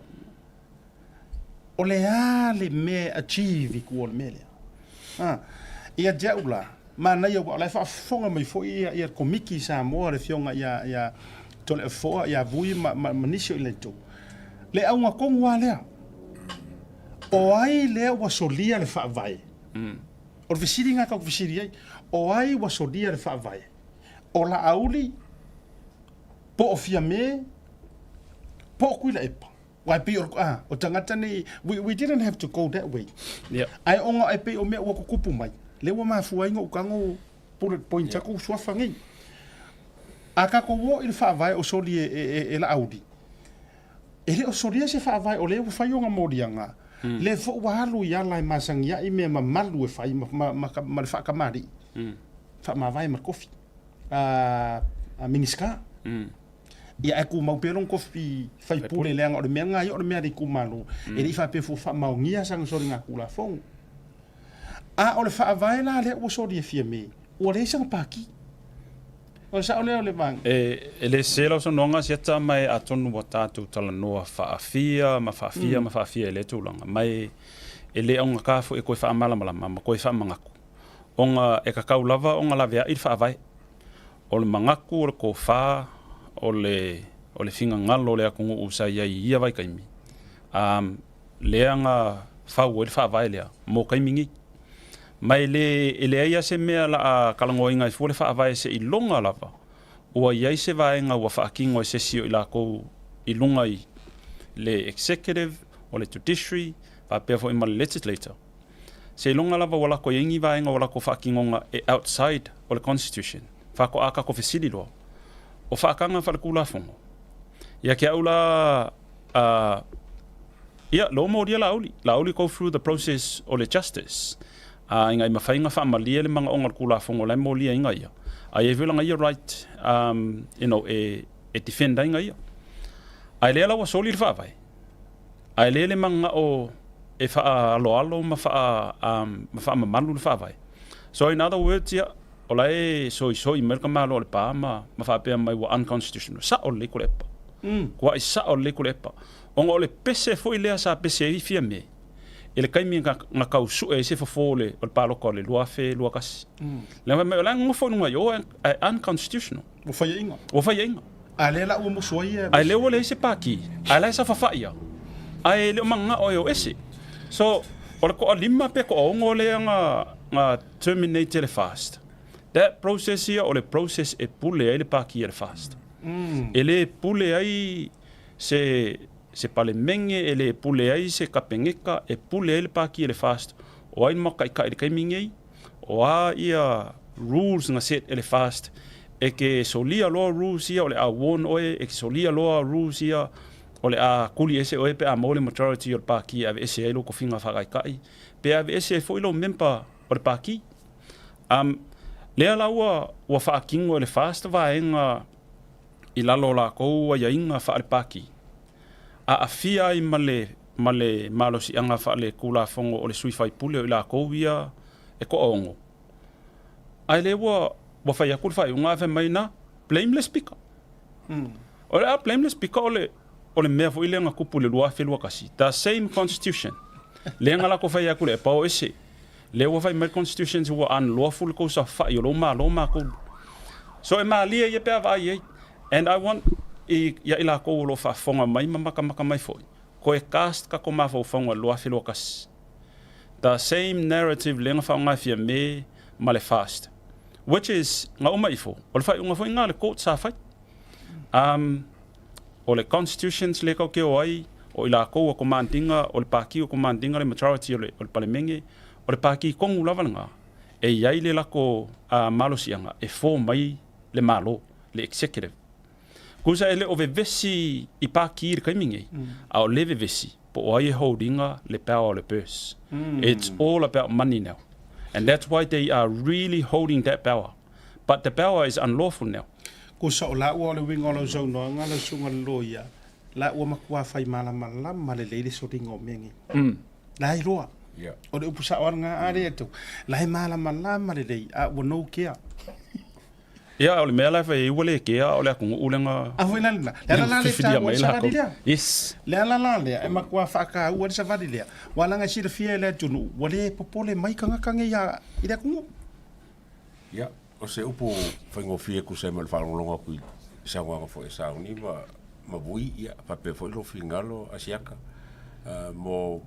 O le ale me achieve ku le mele. Ia jaula. Mana ia wa fa fonga mai fo ia komiki sa mo re fionga ia tole fo ia vui manisio ile to le au nga kongwa le o ai le wa solia le fa vai o visiri nga ka visiri ai o ai wa solia le fa vai o la auli po ofia me po kuila epa wa pe o tangata ni we didn't have to go that way ai onga ai pe o me wa kupu mai le wa mafua ingo kango por pointa ko sua fangi aka ko wo il fa vai o soli e la audi ele o soli se fa vai o le fa yonga modianga le fo wa halu ya lai masang ya i me malu e fa ma fa kamari fa ma vai ma kofi a miniska ia aku mau pelong kofi fai pule le nga o me nga yo me ri ku malu ele fa pe fo fa maungia sang sori nga kula fong a o le fa vai la le o so di fie me o le sang paki o sa o le bang le selo so nonga seta mai atonu wata tu tala no fa afia ma fa afia le tu langa mai ele onga ka fo e ko fa mala ma ko fa mangaku onga e ka kaulava onga la vea il fa vai o le mangaku o le ko fa o le finga ngalo le aku usa ia vai kaimi le anga fa o le fa vai le mo kaimi mai ele ia se mea la kalangoinga i fole fa vai se i longa lava o ia se vaenga wa fa kingo se sio ila ko i lunga i le executive o le judiciary fa pe fo i mal legislator se longa lava wala ko yengi vaenga wala ko fa kingonga e outside o le constitution fa ko aka ko fesili lo o fa kanga fa kula fongo ia ke aula ia lo mo dia lauli go through the process o le justice inga ma fainga fa malia le manga onga kula fongo le mo lia inga ia ai vela ngai right e defenda inga ia ai le la wa soli fa vai ai le manga o e fa alo ma fa manu fa vai so in other words ia olai so i merka malo le pa ma fa pe mai wa unconstitutional sa o le kulepa ko ai sa o le kulepa onga le pese foi le sa pese i fia me ele kaimi nga kau su e se fofole o palo ko le lua fe lua kas le me la ngofo nunga yo unconstitutional o fa inga ale la o mo soia ale o le se paki ale sa fa ia ai le manga o yo ese so o ko lima pe ko ngo le nga terminate le fast that process here o le process e pule ele paki le fast ele pule ai se pale menge ele pule ai se kapengeka e pule ele paki ele fast o ai maka ka ele kaimingei o a ia rules nga set ele fast e ke solia lo rules ia ole a won oe e ke solia lo rules ia ole a kuli ese oe pe a mole majority o paki ave ese elo ko finga fa kai pe ave ese foi lo mempa o paki le ala wa fa kingo ele fast va enga ilalo la ko ya inga fa le paki a fia i male malo si anga fa le kula fongo o le sui fai pule o la kovia e ko ongo ai le wa fa ya kul fai unga fa mai na blameless speaker o le blameless speaker o le mea fo ile nga kupule lua fe lua kasi the same constitution le nga la ko fa ya kul e pa o ese le wa fa mai constitutions wa unlawful ko sa fa yo lo ma ko so e ma lia ye pe va ye and I want ia ila ko lo fa fonga mai maka mai foi ko e cast ka ko ma fo fonga lo afilo kas the same narrative lenga fa nga fia me male fast which is nga o mai fo o fa nga fo nga le court sa fa o le constitutions le ko ke o ai o ila ko ko mandinga o le paki o ko mandinga le majority o le parliament o le paki ko ngula nga e ia ile la ko malo sianga e fo mai le malo le executive kusa ele o vesi i pa ki ir kamingi a o leve vesi po ai holdinga le power le purse. It's all about money now. And that's why they are really holding that power. But the power is unlawful now. Ko sa ola o le winga lo zo no ngala sunga loya. La o makua fai malama le leile so ringo mengi. La iroa. Yeah. O le upusa o nga are to. La malama le lei a wo no kia. Ya ole mela fa e wole kia ole ku ulenga. A foi la le ta o sa vadilea. Yes. La le e makua fa ka o sa vadilea. Wala nga sira fie le tunu. Wole popole mai kanga ya ida ku. Ya, o se upo whaingo fie ku se mal whalonga kui sa wanga fo e sa uni ma bui ia pa pe fo lo fingalo asiaka mo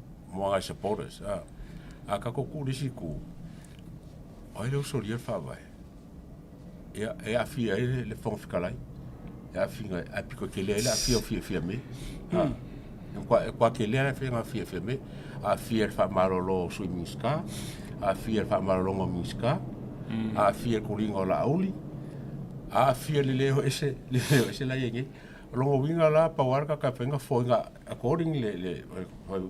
ai supporters a ka ko ku disi ku ai lo so lia fa vai ia e a fie le fon fikalai ia finga a piko ke le a fie me kwa ke le a fie me a fie fa marolo swimming ska a fie fa marolo miska a fie kuringo la auli a fie leo ese la yenge longo winga la pawarka ka penga foinga according le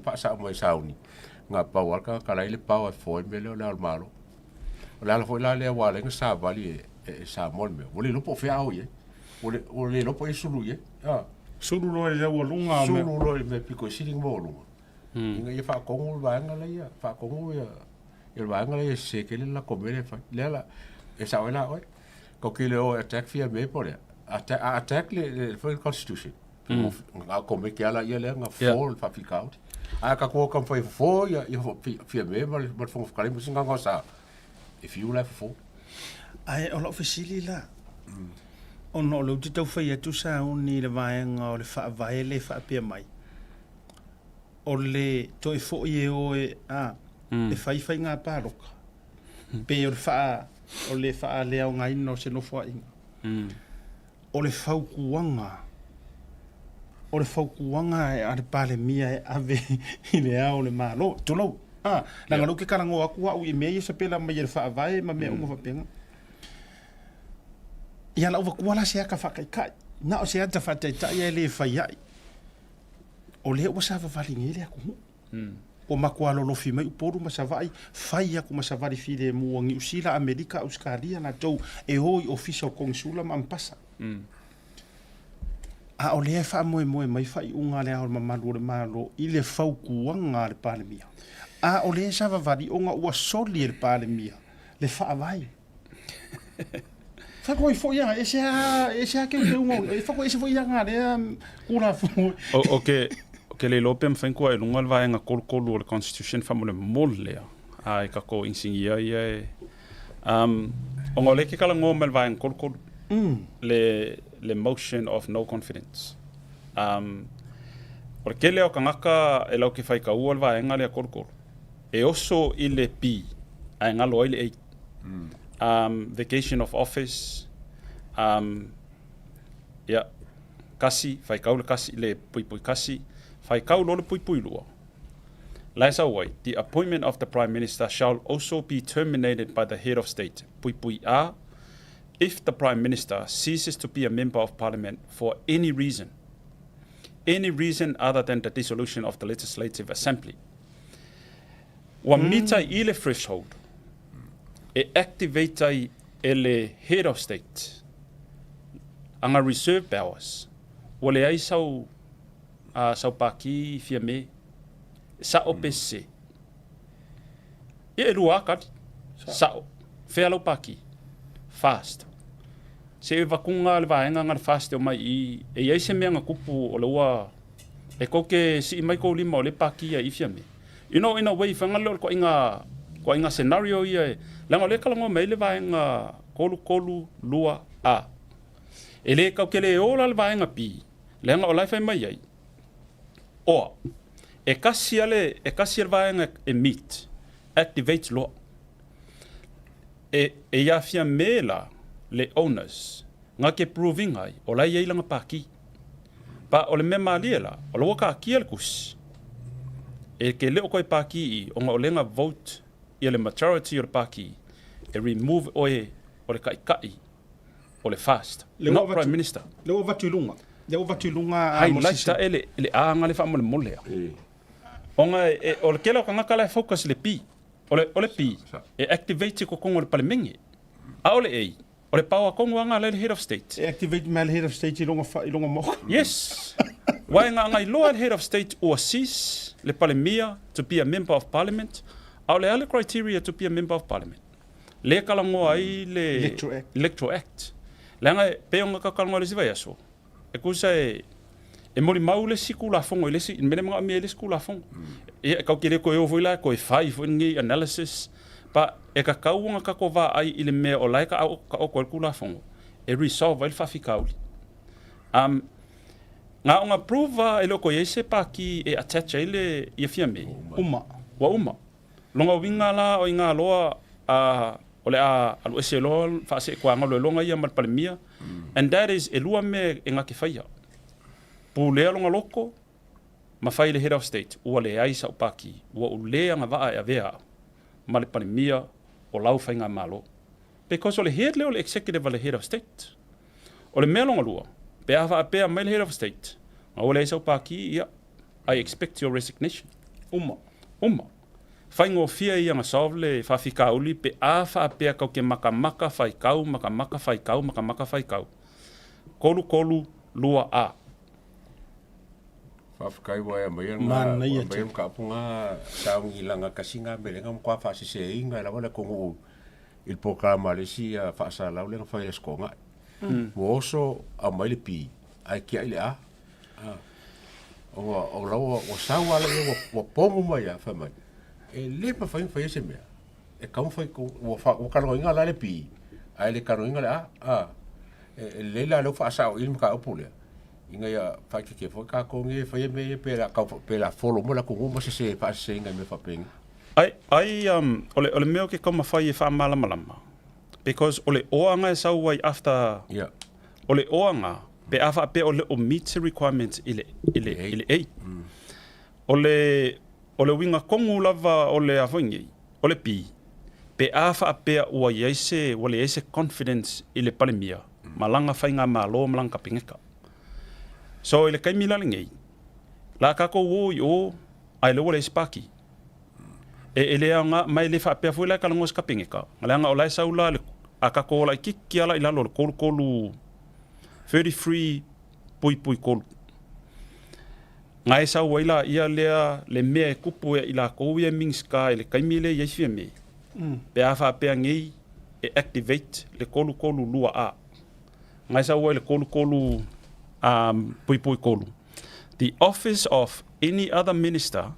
pa sa mo sauni nga pawarka ka le power foi mele la malo la foi la le wala nga sa vali sa molme wole lo po fe au ye wole lo po isulu ye sulu lo le wolunga me sulu lo me piko siling volunga inga ye fa kongu vanga la ya fa kongu ya il va ngale se que la comere fa la esa wala oi ko que le attack fia me por attack le for constitution a come que ala ye le nga fall fa ficar a ka ko kam fa fo ya fia me mal fo ficar mo singa ngosa if you left for ai o lo fasili la o no lo te tau fa tu sa uni le vaenga o le fa vai le fa pe mai o le to e fo ye o e fai ngā pāroka. Pe o le wha le au ngai no se no fua inga. O le whaukuanga. O le whaukuanga e are pāle mia e ave i le au le mālo. Tolo. Nanga luke karango aku au i mea i sa pela mai e wha vai ma mea unga whapenga. Ia la uwa kuala se aka whakaikai. Na o se anta whataitai e le whai ai. O le ua sa wawali ngere aku. O makua lo fi mai poru masavai fai aku masavari file muangi usila Amerika Australia na tou e hoi official consula mampasa a ole fa mo mai fai unga le au mamalu le malo ile fau kuanga le palemia a ole sa vari onga ua soli le palemia le fa vai fa ko fo ya ese ke unga fa ko ese fo ya ngale kula fo okay ke le lopem fenko e lunga va nga kol o le constitution famole molle ai ka ko insingia ia o ngole ke kala ngomel va en kol le motion of no confidence porque le o kangaka e lo ke fai ka u va en ale kol e oso ile pi ai nga lo ile vacation of office ya kasi fai ka kasi le pui kasi fai kau lolo pui lua. Laisa wai, the appointment of the Prime Minister shall also be terminated by the head of state, pui a, if the Prime Minister ceases to be a member of Parliament for any reason other than the dissolution of the Legislative Assembly. Wa mita ile threshold, e activate ele head of state, anga reserve powers, wale ai sau sau paki fia me sa opese e lua kat sa fe lo paki fast se va kunga le va nga fast o mai e ai se me nga kupu o lua e ko ke si mai ko lima o le paki ia fia me in a way fanga lo ko inga scenario ia la ngole kala ngo mai le va nga kolu lua a ele ka ke le o le va nga pi le nga o lai fa mai ai o e kasi ale vaenga e meet activate law e ia fia mela le owners nga ke proving ai o lai langa paki pa o le me maliela o lo ka kiel kus e ke le o koi paki o nga o lenga vote i le majority o le paki e remove o le kai o le fast not prime minister le o vatulunga le o vatulunga ai mo laita ele anga le fa mo le mole Onga o le kela kanga kala focus le pi. O le pi. E activate ko kongo le palemengi. A ole ei. O le pawa kongo anga le head of state. E activate mal head of state i longa mo. Yes. Wai nga i loa head of state o assist le palemia to be a member of parliament. A ole ale criteria to be a member of parliament. Le kalango ai le Electoral Act. Langa pe onga kakalanga le siva yaso. E kusa e mori mau le siku la fongo le si mene mga me le siku la fongo. E ka kile ko yo voila ko e fai fo ngi analysis pa e ka kaunga ka ko va ai ile me o laika o ko kula fongo. E resolve il fa fikauli. Nga onga prova e loko yese pa ki e attach ile ia fiame. Uma. Longa winga la o inga loa ole alu ese lo fa se kwa ngalo longa ia mal palmia and that is elua me enga ke faia pu le longa loko ma fai le head of state o le ai sa paki o le nga va a vea mal palmia o lau fa nga malo because ole head le executive le head of state ole me longa lua pe ava pe mal head of state o le sa paki ia I expect your resignation uma Faingo fia ia nga sovle fa fika uli pe a fa pe ka ke maka fai kau. Kolu lua a. Fa fika wa mai mai ka punga taung ilanga kasinga belenga kwa fa se inga la wala ko il programa le sia fa sa la le fa eskonga. Woso a mai le pi ai ki ile a. O lawa o sawa le o pomo mai a fa mai. E le pa fai se mea. E kau fai ko o karo inga la le pi. Ai le karo inga la le la lo fa sa o ilma ka opule. Inga ya fai ke fo ka ko nge fai me pe la folo mo la ko mo se fa se inga me fa peng. Ai ole meo ke koma fai fa malama. Because ole oanga sa wai after ole oanga pe afa pe ole o meet requirements ile ei. Ole winga kongu lava ole afongi, ole pi. Pe afa apea ua yaise, wale yaise confidence ile palemia. Malanga whainga malo, malanga pingeka. So ile kaimila lingei. La kako wo yo, ai le wale spaki. Ele anga mai le fa apea fuila kalangos ka pingeka. Malanga olai saula le akako olai kiki ala ilalo le kolu 33 pui kolu. Ngai sa waila ia lea le mea kupu ila kouia mingska le kaimile yesfia me. Pe afa pe ngei e activate le kolu lua a. Ngai sa waila kolu pui kolu. The office of any other minister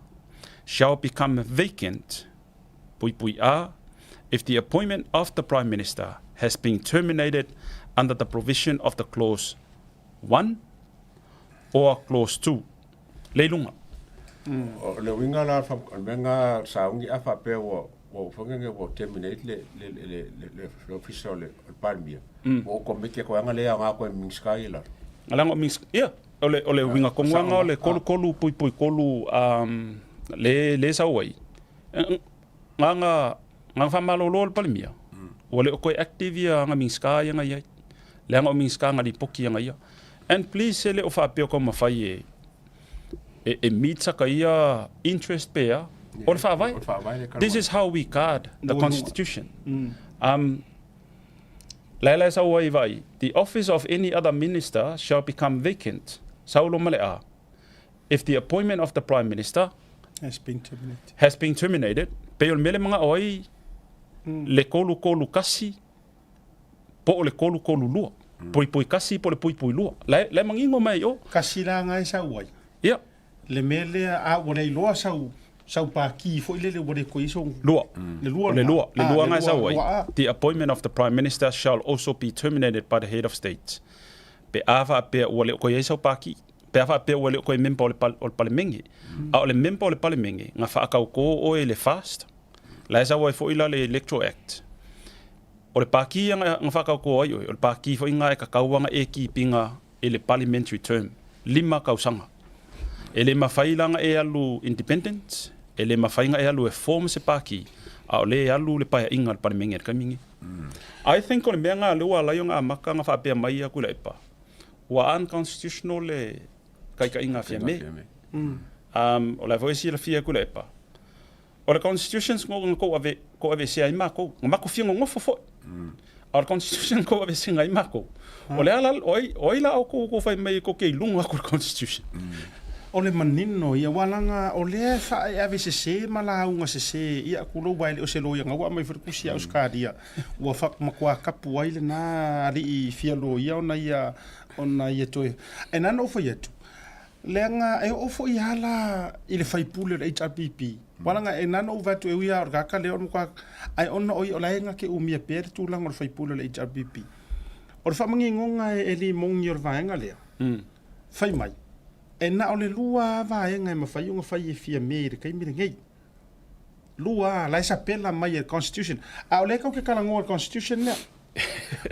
shall become vacant pui a if the appointment of the prime minister has been terminated under the provision of the clause 1 or clause 2. Leilunga. Le winga la fa venga saungi afa pe wo fangenge wo terminate le official le palmia. Wo komeke ko anga le anga ko mingska ila. Alanga mings ole winga ko nganga ole kolu pui kolu le sawai. Nga fa malo lo palmia. Ole ko active nga mingska nga ya. Le nga mingska nga di poki nga ya. And please sele of apeo ko mafai e mita ka ia interest pair or fa vai. This is how we guard the constitution. Laila sa vai. The office of any other minister shall become vacant. Saulo malea. If the appointment of the prime minister has been terminated, peol mele mga oi le kolu kasi po le kolu lua. Pui kasi po le pui lua. Le mangingo mai yo. Kasi la ngai sa wai. Yeah. Le mele a wale loa sau pa ki fo ile le wale ko iso lua. Le lua ngai sa wai. The appointment of the prime minister shall also be terminated by the head of state. Pe ava pe wale ko iso pa ki. Pe ava pe wale ko member o parliamengi. A le member o parliamengi nga fa ka ko o ele fast. La sa wai fo ila le Electoral Act. O le paki nga fa ka ko ai o le paki fo inga e ka kauanga e ki pinga ele parliamentary term. 5 kausanga. Ele mafailanga e alu independent, ele mafainga e alu e form se paki, a le alu le paia inga le parliamengi kamingi. I think o le mea ngā lewa laionga maka ngā whapea mai aku le ipa. Wa unconstitutional le kaika inga fia me. O le foi si le fia ku le pa. O le constitutions ko ave se ai mako. Mako fia ngofo fo. O le constitution ko ave se ngai mako. O le ala oi la ko fai mai ko ke lunga ko constitution. O le manino ia walanga o le fa ave se malaunga se ia kulo baile o se lo ia ngwa mai furkusi au skadia. Wa fa makwa kapu ai le na ri fia lo ia ona ia toi. E nana o foi atu. Lenga e o foi hala i le fai pule le HRPP. Walanga e nana o vatu e uia o kaka le onu kwa ai ona oi o laenga ke umia per tu lang o le fai pule le HRPP. O le fa mangi ngonga e li mongi o le vaenga lea. Fai mai. E na o le lua vaenga e mawhai unga fai e fia me kai mire ngei. Lua la isa pela mai e constitution. A o le kau ke kalangoa constitution lea.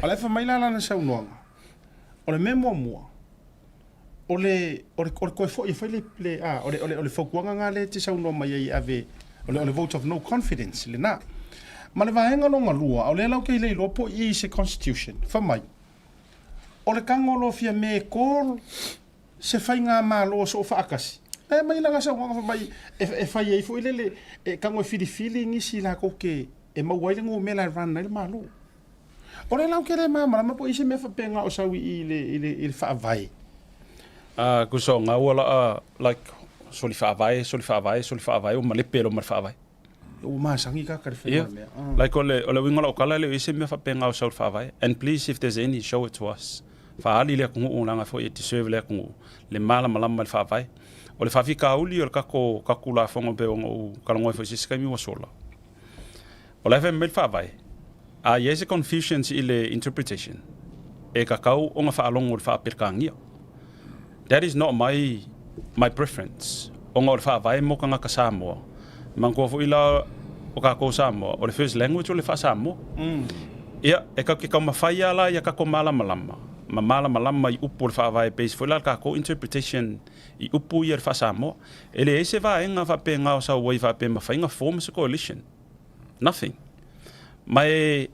O le fa mai la lana sa unuanga. O le memo mua. O le koe fo i fai o le fokuanga ngā le te sa unua mai e ave o le vote of no confidence le na. Ma le vaenga longa lua o le lau kei le lopo i se constitution. Fa mai. O le kangolo fia me kol se fai ngā malo so fa akasi. E mai langa sa unga fa mai e fai e fo i lele e kango e fili ngisi la koke e mauaile ngu mela rana il malo. O le lau kere mama ma po ise me fa penga o sawi i le fa avai. Kuso nga wala like soli fa vai o malepe lo mar fa vai. O ma sangi ka ka fe me. Like ole winga lo kala le ise me fa penga o soli fa vai. And please if there's any show it to us. Fa ali le ku langa fo e deserve le ku le mala mal fa vai. O le fa fi ka uli o ka kula fongo pe o kala ngoi fo sis ka mi o sola. O le fa me fa vai. Yes a confusion i le interpretation. E ka kau o nga fa along o fa perkangia. That is not my preference. O ngā wha vai mo ka ngaka Samoa. Mangko fu ila o ka ko Samoa. O le first language o le wha Samoa. Ia, e ka ke ka mawhai ala ia ka ko malama. Ma malama i upu le wha vai base. Fu ila ka ko interpretation i upu i le wha Samoa. E le ese wha e ngā wha pe ngā o sa wai wha pe mawhai ngā forms coalition. Nothing. Mai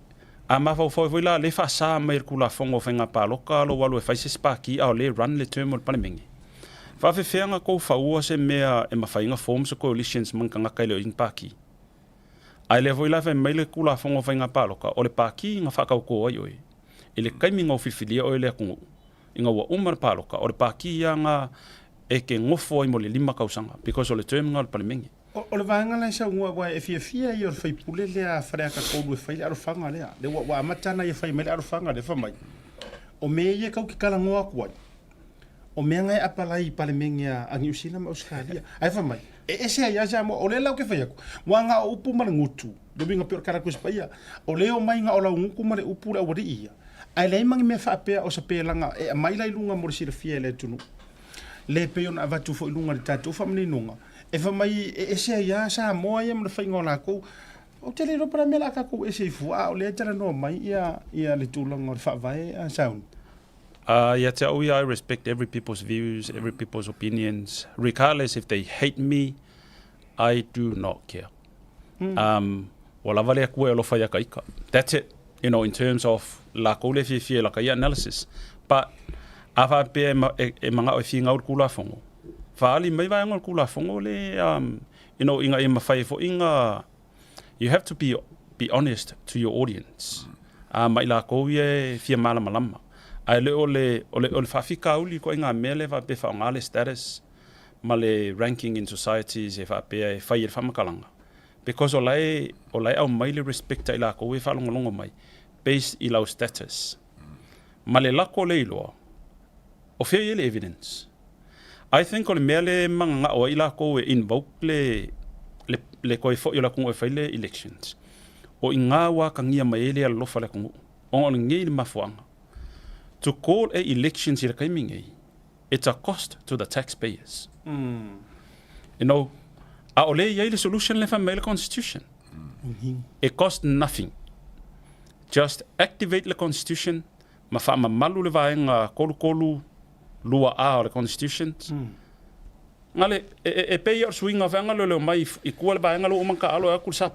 a mafau foi la le fa sa mai kula fongo fenga paloka lo walu e faise spaki a le run le term pa mengi fa fe fenga ko fa ua se mea e mafainga forms coalitions man kanga kai le in paki ai le voi la fe mai le kula fongo fenga paloka o le paki nga fa ka ko oi ele kai minga ofifilia o le ku inga wa umar paloka o le paki nga e ke ngofo i mo le lima kausanga because o le term nga pa mengi. O le vaenga lai sa ungua wa e fia i o le fai pule lea wharea ka koulu e whai le arofanga lea. Le wa amatana i whai mai le arofanga le whamai. O mea ia kau ki kalangoa kuai. O mea ngai apalai pale mengia angi usina ma Australia. Ai whamai. E ese ai asa mo o le lau ke whai aku. Wa nga o upu ma le ngutu. Dobi nga pio karakus pa ia. O leo mai nga o lau nguku ma le upu le awari ia. Ai lei mangi mea whaapea o sa pea langa. E mai lai lunga mo le sira fia le tunu. Le peo na avatu fo ilunga le tatu whamani nunga. E fa mai e se ia sa moa ia mo le whainga o lako o te le ropara mela kako e se fua o le tera no mai ia le tūlanga o le whaavai a saun. Yeah, I respect every people's views, every people's opinions. Regardless if they hate me, I do not care. Wala vale akue o lo whai akaika. That's it, you know, in terms of lako le fie laka ia analysis. But awa pe e manga o fi ngaur kula fongo. Faali mai vai ngol kula fongo le you know inga mawhai fo inga you have to be honest to your audience. Mai la ko ye fia malama. Ai le ole fafika uli ko inga mele va pe fa ngale status ma le ranking in societies e fa pe fa makalanga. Because olai au mai le respect ai la ko e fa longo mai based i lau status. Ma le lako le iloa o fea ele evidence. I think o le mea le manga o ila ko e invoke le koe fo i la kungo e whaile elections. O inga wa kangia mai ele ala lofa le kungo. O ngei le mafuanga. To call a elections i la kaimingei, it's a cost to the taxpayers. You know, a ole iei le solution le whamei le constitution. It costs nothing. Just activate the constitution, ma wha malu le vaenga kolu lua a le constitution. Ngale e pei or swing of angalo le mai I kua le vaenga lo manka alo a kulsap.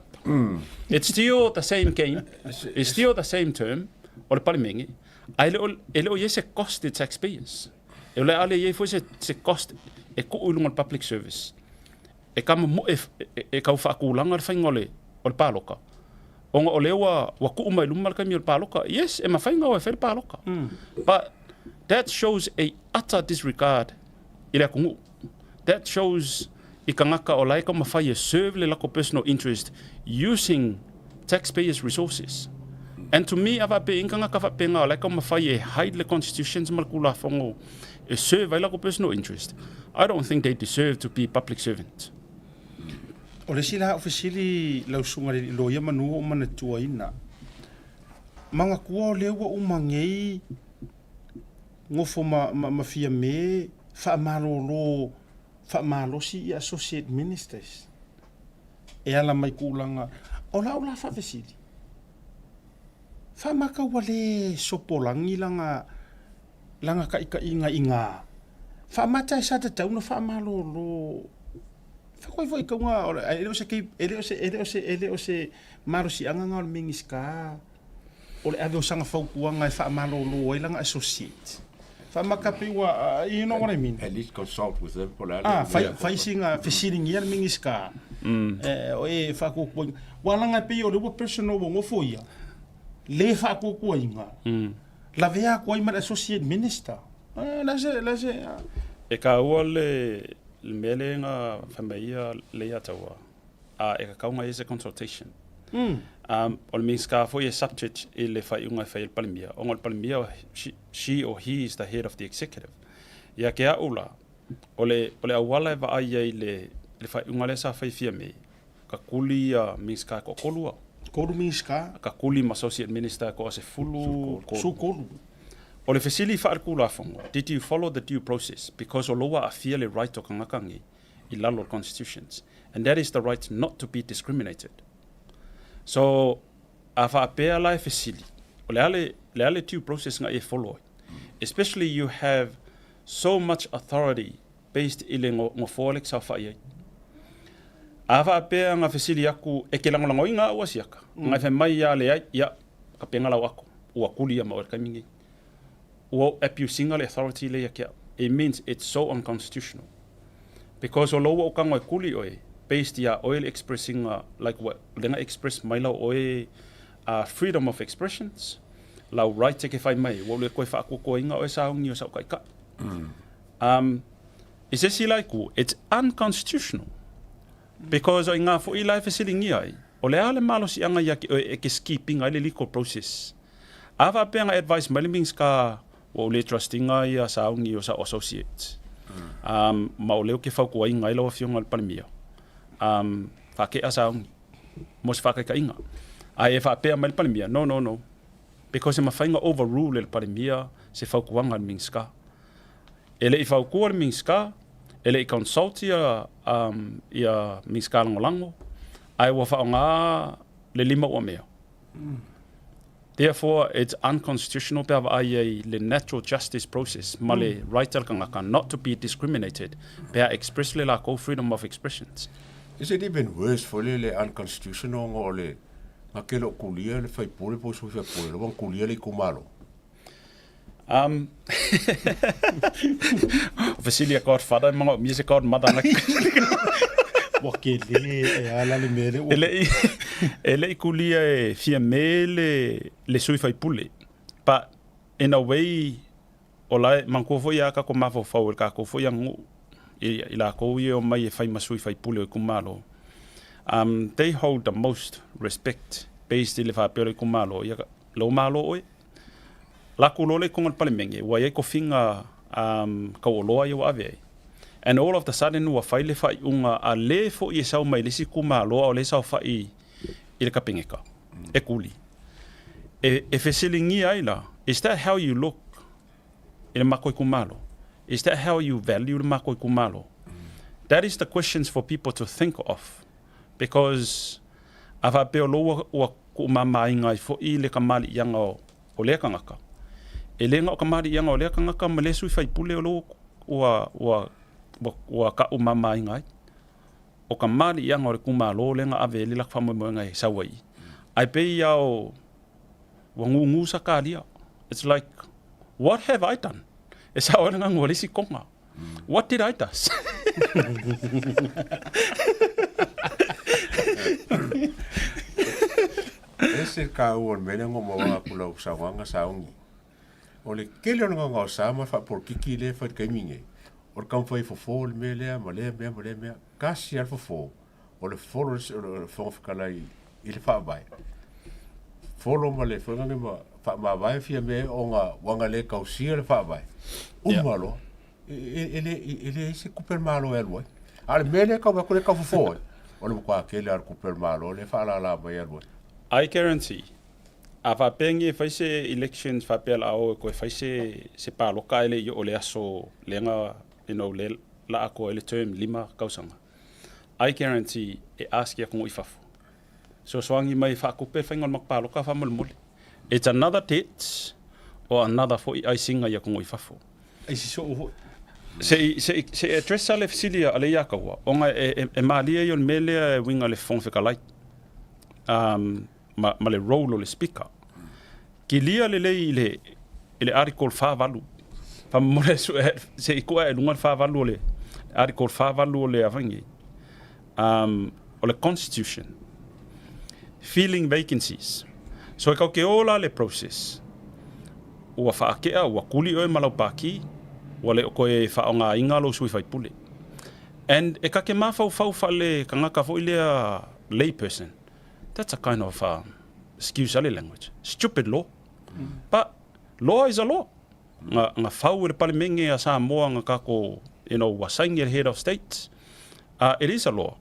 It's still the same game. It's still the same term. O le palimengi. Ele o yes cost the taxpayers. Ele ale ye foi se cost e ko ulunga public service. e kama mo e kau whaakulanga le whainga o le pāloka. Onga o lewa wa kuuma i luma kami o le pāloka. Yes, e mawhainga o e whai le pāloka. But that shows a utter disregard i lea kungu. That shows i kangaka o laika mawhai e serve le lako personal interest using taxpayers' resources. And to me, ava pe inganga ka whapenga o laika mawhai e hide le constitutions malakula whango e serve ai lako personal interest. I don't think they deserve to be public servants. O le sila ofisili lausunga le loia manu o mana tuaina. Manga kua o lewa o mangei ngofo mafia me whaamalosi i associate ministers. E ala mai kulanga. O la whawesili. Whamaka wale sopolangi langa ka inga. Whamata e sata tauna whaamalolo. Whakoi fo i kaunga, ele o se marosi anga ngā o le mingiska. O le ave o sanga whaukuanga e whaamalolo e langa associate. Whamaka piwa, you know what I mean? At least consult with them. Whaisinga whisiringi ia le mingiska. O e whakukuanga. Walanga pi o le wa personal o ngofo ia. Le whakukuanga. La vea kua ima associate minister. Lase. E ka ua le mele nga whamaia le ataua. E ka kaunga is a consultation. O le minska fo e subject i le whaiunga whai il palimia. O ngol palimia, she or he is the head of the executive. Ia ke aula, o le awala e wa ai ai le whaiunga le sa whai fia me. Ka kuli minska ko kolua. Koru minska? Ka kuli ma associate minister ko se fulu. Su kolu. O le fesili whaarkula whango, did you follow the due process? Because o loa a fia le right o kangakangi I lalo constitutions. And that is the right not to be discriminated. So, a whaapea lai fesili, o le ale due process nga e follow. Especially you have so much authority based i le ngofole ksa whaia. A whaapea nga fesili aku e ke langolango inga ua siaka. Ngai whai mai ia le ai, ia, ka penga lau ako, ua kuli ama o le kaimingi. Or abusing the authority le kia. It means it's so unconstitutional. Because o loa o kangoi kuli oe, based ya oil expressing like what lenga express mai lau oe freedom of expressions, lau right te ke whai mai, wo le koe whaakoko inga oe saungi o sau kai ka. Is this ilaiku? It's unconstitutional. Because o inga fo ilai fesilingi ai, o le ale malo si anga ya e ke skipping ai le legal process. Ava penga advice mai le mings ka o le trustinga ia saungi o sa associates. Ma o leo ke whaukua inga ilo a fionga le palimia. Whake a saungi. Mos whake ka inga. A e whapea mai le palimia. No. Because e mawhainga overrule le palimia se whaukuanga le mingska. Ele I whaukua le mingska, ele I consult ia mingska langolango, ai wa whaonga le lima ua mea. Therefore, it's unconstitutional to have the natural justice process, male right not to be discriminated, per expressly like all freedom of expressions. Is it even worse for le unconstitutional or le makelo kulia le fai pole po so fai pole lo kulia le kumalo? Vasilia godfather, mga music godmother. Ele kulia e fia me le sui fai pule. But in a way, o lai mankofo ia ka ko mafo fau ka ko fo yang I la ko ia o mai e fai masui fai pule o kumalo. They hold the most respect based le fa pele kumalo ia lo malo oi. La ko le ko ngol palemenge wa ia ko finga ka o loa ia ave. And all of a sudden, wa whaile whai unga a le fo I sau mai lisi kumaloa o le sau whai I le kapingeka. E kuli. E whesilingi aila, is that how you look I le makoi kumalo? Is that how you value le makoi kumalo? That is the questions for people to think of. Because awa peo loa ua kumamai ngai fo I le kamali ianga o le kangaka. E le nga o kamali ianga o le kangaka ma le sui whai pule o loa ua ka umamai ngai. O ka mali ianga o le kumalo lenga ave li lak whamoe ngai sawai. Ai pei au wangungu sa kalia. It's like, what have I done? E sa o lenga ngua lisi konga. What did I do? Ese ka ua mene ngo mawa kula usawanga saungi. O le kele o nga o sama fa por kiki le fa kaiminge. O kam fa fo le mele ma le mea kasi al fo. O le folo le fo kala I le fa bai. Folo ma le fo nga ma fa ma vai fia me o nga wanga le kausia le fa bai. Malo. Ele se kuper malo elwa. Al mele ka ba kule ka fo. O le kwa kele al kuper malo le fa la ba elwa. I guarantee. A fa pengi fa se elections fa pel ao ko fa se pa loka ele yo le aso lenga le la ko ele term lima kausanga. I guarantee e ask ya ko ifafo. So swangi mai fa ko pe fingol makpa loka fa mul. It's another date or another for I singa ya ko ifafo. Ai so se address ale fisilia ale ya kawa. Onga e malia yon mele winga le fon fika like. Ma le role o le speaker. Ki lia le article fa valu. Fa mole se ikoa e lunga fa valu le article fa valu le avangi. O le constitution. Filling vacancies. So e kau ke ola le process. Ua fa akea, ua kuli oe malau paki. Ua le koe fa onga ingalo sui fai pule. And e ka ke mafau fa le kangaka fo ilea lay person. That's a kind of, excuse the language, stupid law. But law is a law. Nga fau le palimenge a Samoa nga kako, wasaingi the head of state. It is a law.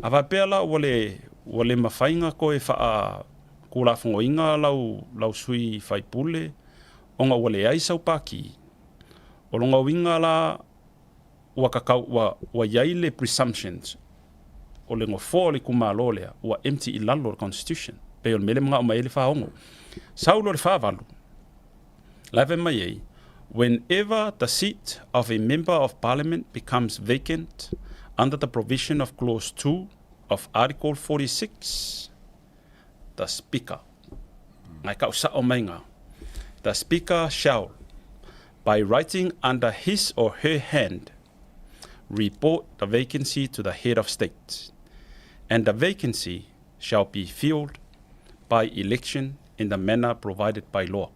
Ava pela wale mawhainga ko e wha kula whongo inga lau sui whai pule. O nga wale aisau paki. O longa winga la ua kakau ua yaile presumptions. O le ngofo le kumalo lea ua empty I lalo le constitution. Pe o mele mga o maele whaongo. Saulo le whavalu. Lave mai ei. Whenever the seat of a member of parliament becomes vacant under the provision of clause 2 of article 46, the speaker, ngai ka usa o mainga, the speaker shall, by writing under his or her hand, report the vacancy to the head of state, and the vacancy shall be filled by election in the manner provided by law.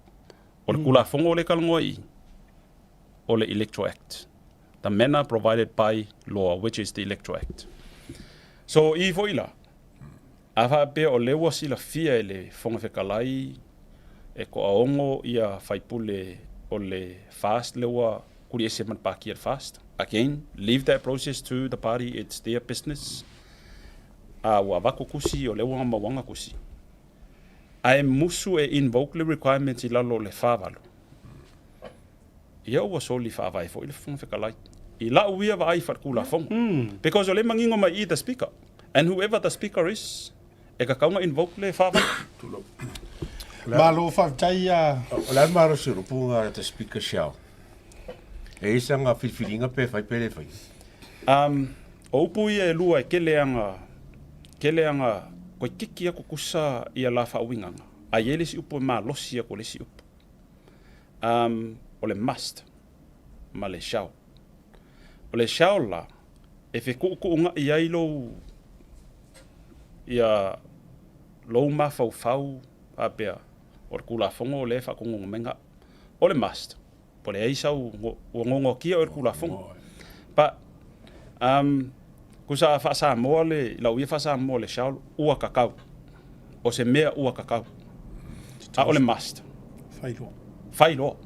O le kula fongo le kalangoi, o le Electoral Act. The manner provided by law, which is the Electoral Act. So, I voila. Awa pe o lewa sila fia le fonga whekalai, e ko aongo ia whaipule o le fast lewa kuri ese man paki at fast. Again, leave that process to the party, it's their business. Wa wako kusi o lewa mawanga kusi. Ai musu e invoke le requirements I lalo le whawalo. Ia ua soli whawai fo I le fonga whekalai. I la uia wa ai whatkula fonga. Because o le mangingo mai I the speaker. And whoever the speaker is, e ka kaunga invoke le whawalo. Malo whawtai a... O lai maro siru punga the speaker shall. E isa nga whiwhiringa pe whai pere whai. O upu ia e lua e keleanga koe kiki ako kusa ia la whauinganga. A ye lesi upu ma losi ako lesi upu. O le must, ma le shall. O le shall la, e whe kuunga I ailo ia lou ma whau a pia. O le kula fongo le whakungo menga. O le must. Po le eisau o ngongo kia o le kula fongo. Pa, kusa whasa moa le, lau ia whasa moa le shall, ua kakau. O se mea ua kakau. A o le must. Whailo. Whailo.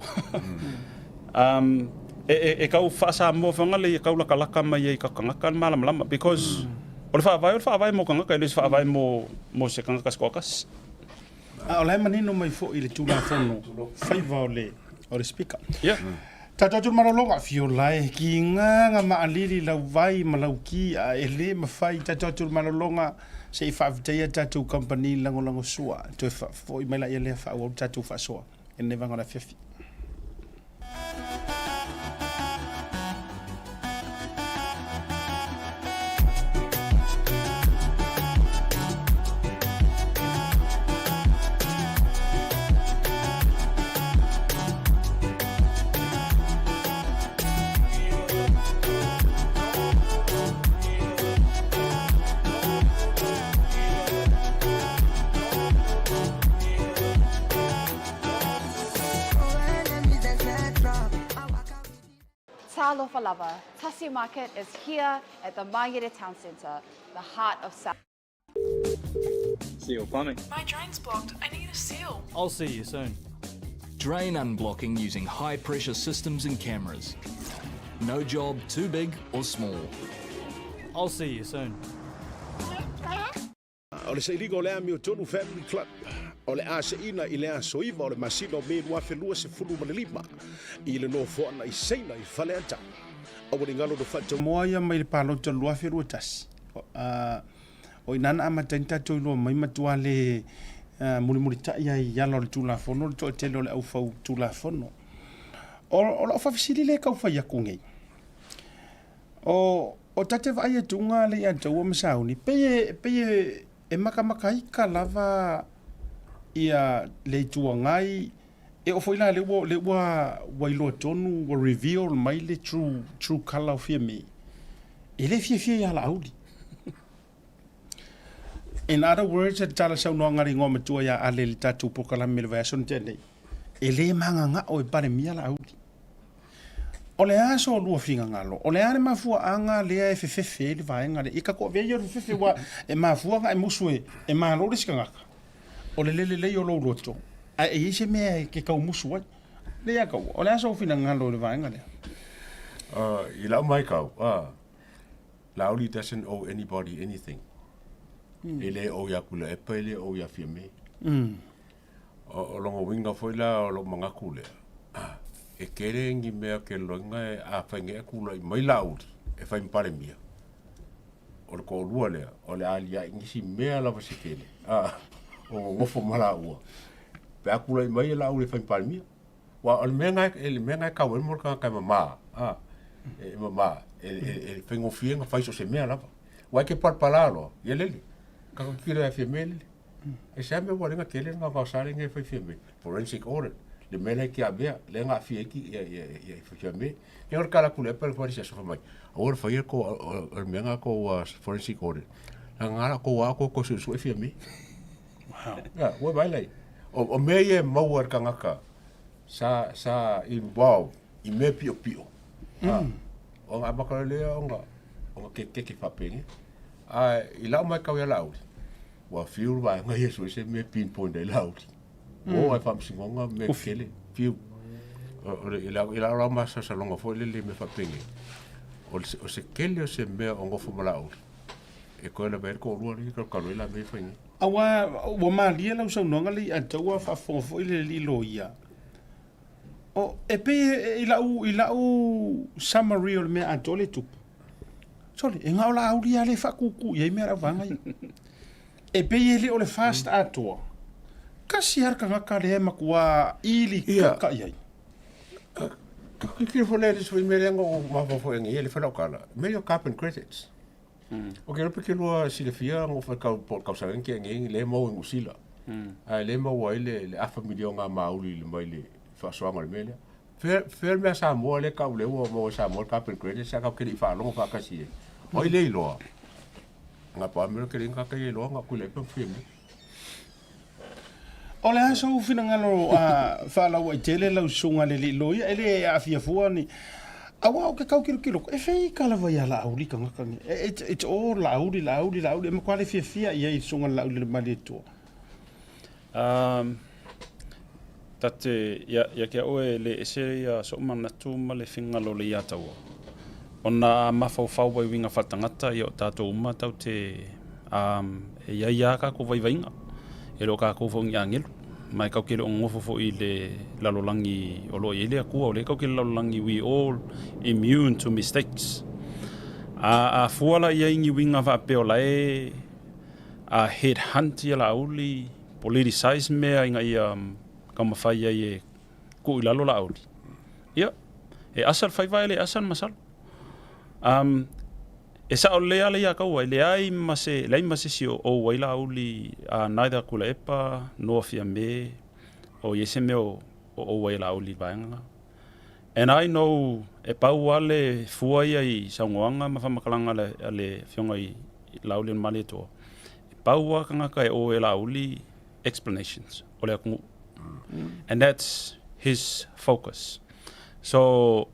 E kau whasa moa whangale, e kau laka mai e kakangaka malama, because o le whaavai mo kangaka, e le whaavai mo se kangaka skokas. O lai manino mai fo I le tūna whono, whaiva o le speaker. Yeah. Tātou marolonga fio lai, ki nganga maalili lau vai ma lau ki a ele ma whai tātou marolonga se I whaavitea tātou company lango sua, to fo I maila I lea whaau au tātou whaasoa, e ne vangona whiawhi. Talofa lava. Tasi Market is here at the Mangere Town Centre, the heart of South. Seal plumbing. My drain's blocked. I need a seal. I'll see you soon. Drain unblocking using high pressure systems and cameras. No job too big or small. I'll see you soon. O le seiliga o le Ami o Tonu Family Club. O le aseina I le asoiva o le masina o me mua felua se fulu ma le lima. I le no foana I seina I fale anta. O le ngalo do fata moa ia mai le palo te lua felua tasi. O inana ama tenta to ilo mai matua le muri ta ia ia lo tu la fono to te lo le au fau tu la fono. O la fa fisili le kau fa ia kungei. O tate vai e tunga le ia tau o masauni. Peye e makamakai ka lava ia le tuangai e o foila le wa wailo tonu wa reveal mai le true color of me. E le fie ia la audi. In other words, tala sau no ngari ngoma tua ia ale le tatu pokala me le vason tene. E le manga nga o e pare mia la audi. O le aso lua finga ngalo. O le ane mafua anga lea e fefefe le vaenga le. Ika ko vea yoru fefefe wa e mafua nga e musue e mahalo le sikangaka. O le lele o lo loto. A e ise mea ke kau musu wai. Le ia kau. O le aso finga ngalo le vaenga le. I lau mai kau. Lauli doesn't owe anybody anything. E le o ya kula e pa le o ya fiame. O longo winga foi la o lo manga kule. E kere ngi mea ke loinga e a whainga e kula I mai lauri e whain pare mia. O le ko lua lea, o le alia ingisi mea lava se kele. O ngofo mala ua. Pe a kula I mai e lauri e whain pare mia. Wa o le mea ngai kau e morka kai mama. E mama, e whaingo fienga whaiso se mea lava. Wa ke parpalalo, ia lele. Kako kira e fia mele. E se ame waringa kele nga vausare nge whai fia mele. Forensic audit. Le mena ki a bea, le nga fie ki ia fia me. E ora kala kule pere fari se sofa mai. Ora fai ko o menga ko forensic audit. La ngara ko wa ko se so fia me. Wow. Ya, wo vai lai. O me e mau ka ngaka. Sa involve I me pio. O nga bakala le o ke fapenge. I lau mai kau ia lauri. Wa fiu wa nga yesu se me pinpoint e lauri. O ai fam singonga me kele fiu. Ila ra masa sa longa fo le me fapenge. O se kele o se me o ngofo malauri. E ko la ver ko ruari ko la me fangi. Awa ma lia la usau nonga li ataua fa fo ile li loia. O e pe ila u summary o me atole tu. Sole, e ngau la auri ale fa kuku ia me ra vanga. E pe ile o le fast atua. Kasi harka ngaka le makua ili ka ia. Kiki fo le so me lengo ma fo ngi ele fa kala. Me yo cap and credits. O ke pe ke lo silefia ngo fa ka sa ngi ngi le mo ngusila. Ai le mo wa ile a familia nga mauli le mai le fa so ngal mele. Fer me sa mo le ka le mo sa mo cap and credits sa ka ke fa lo fa ka si. O ile lo. Nga pa me ke ringa ka ile lo nga ku le pe film. O le aso fina ngalo fa la wa tele la sunga le lo ia ele a fia fuani. Awa o ke kau kilo. E fei kala vai ala auri ka ngaka ni. It's all lauri. E mo kwale fia ia I sunga lauri le mali to. Tate ia ke oe le ese ia so manatu ma le finga lo le ia tau. Ona mafau wai winga whatangata ia o tātou uma tau te ia ka ko vai vainga. E lo ka ko fongi angelo. Mai kau kele o ngofo I le lalolangi o lo ile aku o le kau kele lalolangi we all immune to mistakes. A fuala ia ingi winga va pe o lai a headhunt ia la uli politicize mea inga ia kama fai ia ku I lalo la uli. Ia, e asal fai vai le asal masal. E sa o lea le ia kau le ai mase si o waila uli a naida kula epa no fia me o yese me o waila uli vaenga. And I know e pau ale fua ia I saungoanga mawhamakalanga le fionga I lauli on male toa. E pau a kangaka e o waila uli explanations o le akungu. And that's his focus. So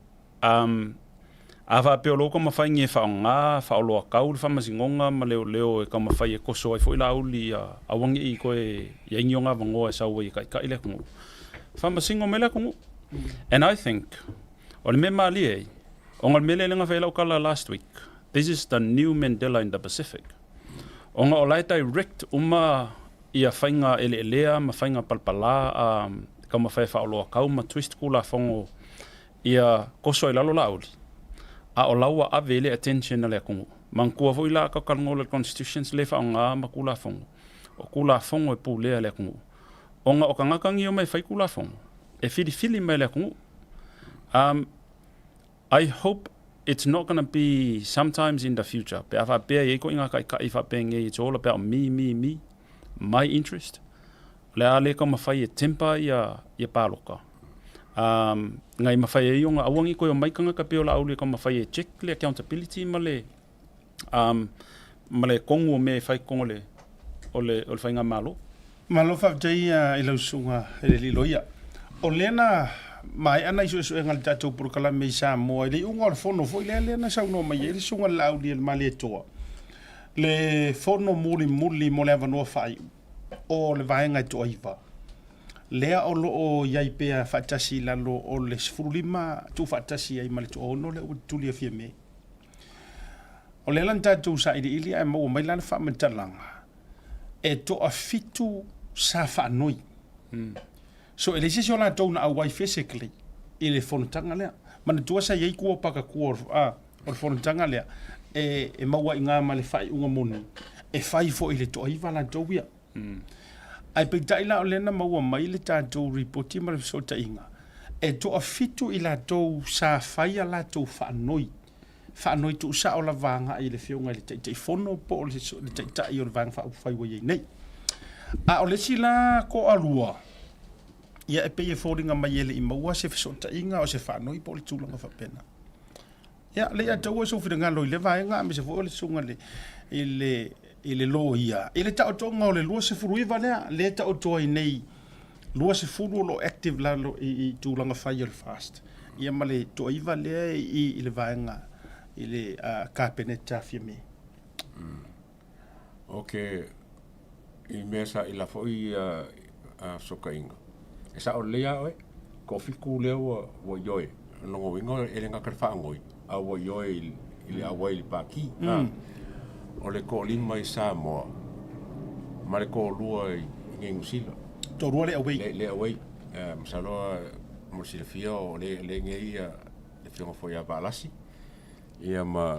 Ava pe lo ko mafai nge fa nga fa lo ka u fa masingonga ma leo e ka mafai ko so foi la uli a wangi I ko e yengonga vango e sa we ka ile ko fa masingo mela ko and I think o le me mali e o ngal mele nga fa kala last week this is the new Mandela in the Pacific o nga olai direct uma ia fainga elea ma fainga palpala ka mafai fa lo ka ma twist kula fongo ia ko so la lo lauli a o laua avele attention na le kongo mankua foi la ka kalngo le constitutions le fa nga makula fongo o kula fongo e pule le kongo onga o kanga kangi o mai fai kula fongo e fili mai le kongo I hope it's not going to be sometimes in the future pe afa pe e ko inga ka ifa penge it's all about me my interest le ale ko mafai e tempa ia paloka ngai mawhai e ionga awangi koe o maikanga ka peo la aule ka mawhai e check le accountability ma le kongu o me whai kongo o le whainga malo. Malo whawjai I lau sunga e le liloia. O lena mai ana iso e ngal tatou purukala me sa moa I le unga o le fono fo I le na sauno mai e le sunga lauli e le mali e toa. Le fono muli mo le avanua whai o le vaenga e toa iwa. Lea o loo iai pea whaatasi lalo o le sifurulima tu whaatasi ai male tu ono le utulia fia me. O le lan tātou sa ili ai mau mai lana whaamantalanga e to a fitu sa whaanoi. So e le sisi o la tau na awai physically I le whanutanga lea. Mana tua sa iei kua paka kua o le whanutanga lea e maua I ngā male whai unga monu e whai fo I le toa iwa la tau ia. Ai pe taila o lena maua mai le tātou reporti ma le sota inga. E to a fitu I la tau sa whaia la tau whaanoi. Whaanoi tu sa o la vanga I le whiunga le tei whono po o le tei o le vanga whai wai nei. A o le sila ko alua. Ia e pe e whoringa mai ele I maua se sota inga o se whaanoi po le tūlanga whapena. Ia le a tau e sofi ngā loi le vaenga me se fo le sunga le I le lo ia. I le tau tonga o le lua se furu iwa lea, le tau toa I nei lua se furu lo active la lo I tūlanga whai o le fast. Ia ma le toa iwa lea I le vaenga, I le kāpeneta fia me. Ok, I mea sa I la foi soka inga. E sa o lea oe, ko fiku leo wa yoe, nongo wingo e le ngakar whaangoi, a wa yoe I le awai li paki. O le ko lima I Samoa ma le ko lua I Ngusila to rua le away le away masaloa mo sila fia o le ngei le fionga foi a balasi ia ma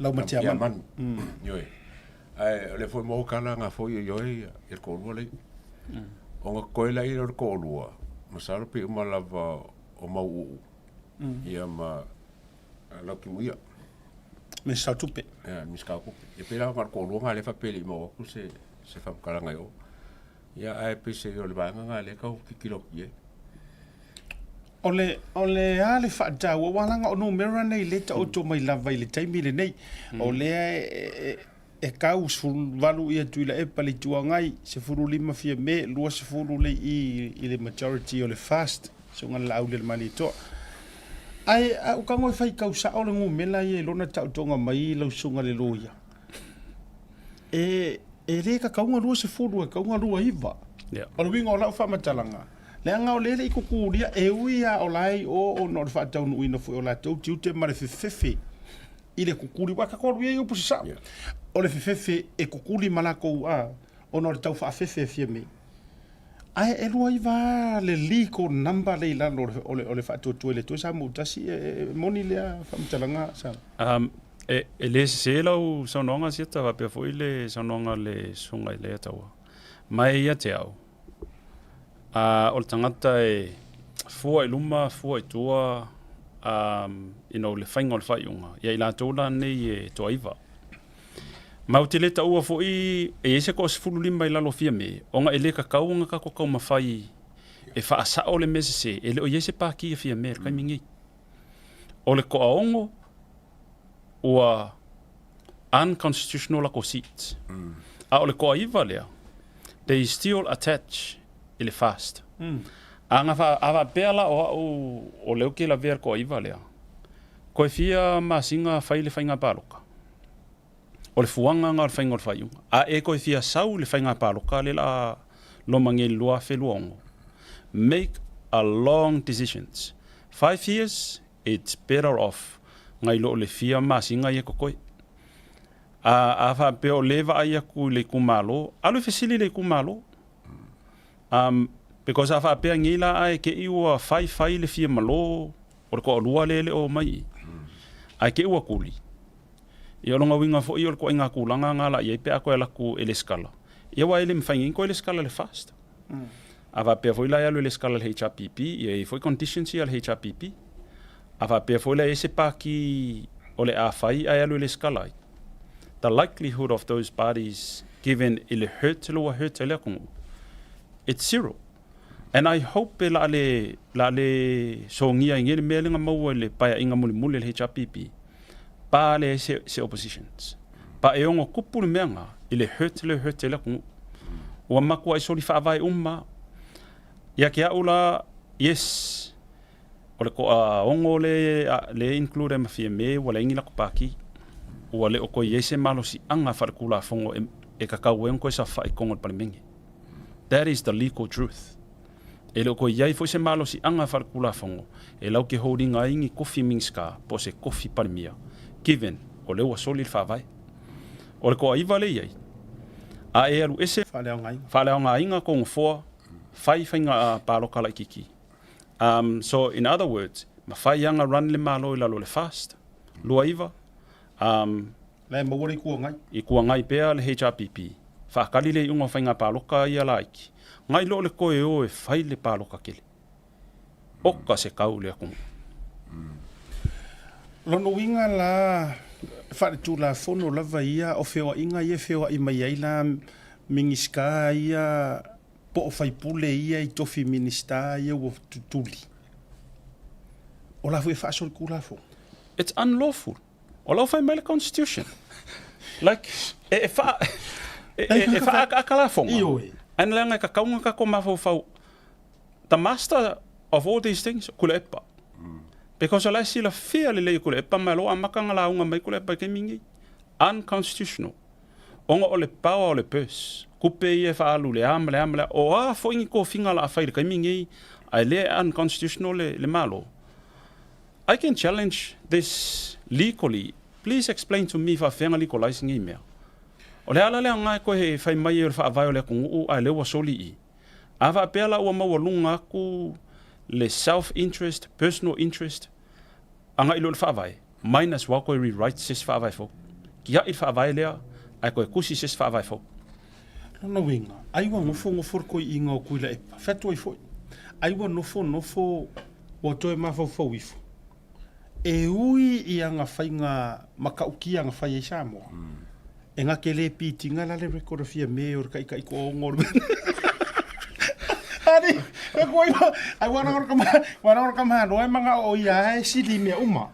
lau matiaman yoi ai le foi mo kala nga foi yoi e ko lua le o nga koila I le ko lua masalo pe uma lava o mau ia ma la kimuia me sa tupe me ska ko e pela mar ko longa le fa peli mo ku se fa kala nga yo ya ai pe se yo le banga nga le ka ki kilo ye ole ale fa da wa wala o numero nei le ta auto mai lava I le taimi le nei ole e ka usul valu ia tuila e pali tuangai se furu lima fia me lua se furu le I le majority o le fast so nga la le mali to ai o ka ngoi fai kausa o le ngumela I lona tau tonga mai lau sunga le loia. E re ka kaunga lua se furu e kaunga lua iwa. O le winga o lau whamatalanga. Le anga o lele I kukuria e uia o lai o no le whaatau nu ina fui o la tau tiute ma le fefefe. I le kukuri waka koru e upu sa. O le fefefe e kukuri malako o no le tau whaafefe fia me. Ai e lua iwa le liko namba le ila o le whaatotua le tue sa mutasi moni lea whamtalanga sa. E le se lau saunonga siata wapea fui le saunonga le sunga I le ataua. Mai ia te au. O le tangata e fua I luma, fua I tua, ino le whainga o le whaiunga. Ia I la tōla nei e toa iwa. Mau te leta ua fo I e ese ko sifuru lima I lalo fia me. Onga e le kakau nga kako kau mawhai e whaasa o le mese se. E le o ese pāki e fia me, kai mingi. O le ko aongo ua unconstitutional ako seats. A o le ko aiva lea, they still attach I le fast. A nga awa pēla o leo ke la vera ko aiva lea. Koe fia masinga fai le whainga pāloka. O le fuanga ngā le whainga o le whaiunga. A e koe fia sau le whainga pāloka le la lomange lua wheluongo. Make a long decisions. 5 years, it's better off. Ngai lo le fia masinga ia koe. A wha peo lewa ai aku le kumalo. Alu fesili le kumalo. Because a wha pea ngila ai ke iwa whai le fia malo. O le ko alua le o mai. Ai ke ua kuli. Ia longa winga fo i o le ko inga kulanga ngā la i pe ako e laku ele skala. Ia wa ele mwhaingi ko ele skala le fast. Ava pia foi la ia le skala le HRPP, ia i foi conditions ia le HRPP. Ava pia foi la ese paki o le afai ia le skala. The likelihood of those parties given ele hurt ele kungu. It's zero. And I hope la le songia ngere melinga mau le pa inga muli le HRPP. Pa le se oppositions. Pa e ongo kupu le meanga ile hurt le kungu. Wa makua isoli fa vai umma. Ya kia ula yes. O le ko ongo le include ma fie me wala ingi la kupaki. O le o ko yese malo si anga farkula fongo e kakau en ko sa fa kongo palmengi. That is the legal truth. E leo ko iai foi se malo si anga farkula fongo. E lau ke holding a ingi kofi mingska po se kofi palmia. Given o leo a soli fa vai. O le ko aiva le iai. A e alu ese whaleo ngā inga ko ngfoa fai whainga palo kala kiki. So in other words, ma fai anga run le malo i lalo le fast. Lua iva. Le mawari kua ngai. I kua ngai pea le HRPP. Whakali le unga whainga paloka i alaiki. Ngai lo le koe o e whai le paloka kele. Oka se kau le akungu. Lono winga la whare tū la whono lava ia o whewa inga ia whewa i mai aila mingiska ia po o whaipule ia i tofi minista ia o tutuli. O la whe whaasori kū la who? It's unlawful. O la whai mai le constitution. Like, e wha akala whonga. And lenga ka kaunga ka ko mawhau. The master of all these things, kule epa. Because I see la fear le kule epa mai lo amakanga la unga mai kule epa ke mingi. Unconstitutional. Onga o le power o le purse. Kupe ia whaalu le amale. O a fo ingi ko finga la awhai le kai mingi. Ai le unconstitutional le malo. I can challenge this legally. Please explain to me if I whenga legalizing email. O le ala lea ngai koe he whai mai e wha avai o lea kungu a lewa soli i. A wha pēla ua maua lunga aku le self-interest, personal interest, anga ilo le wha avai. Minus wa koe rewrite ses wha avai fo. Ki ha i wha avai lea, ai koe kusi ses wha avai fo. Lona winga, aiwa ngofo koe inga o kuila epa. Whetua i fo. Aiwa nofo wa toe mawhau ifo. E ui i anga whainga makauki anga whai e Samoa. E ngā ke le piti ngā la le rekorofia me o kai ko ngor. Ari, e ko ai wana kama no e manga o ia e sili me uma.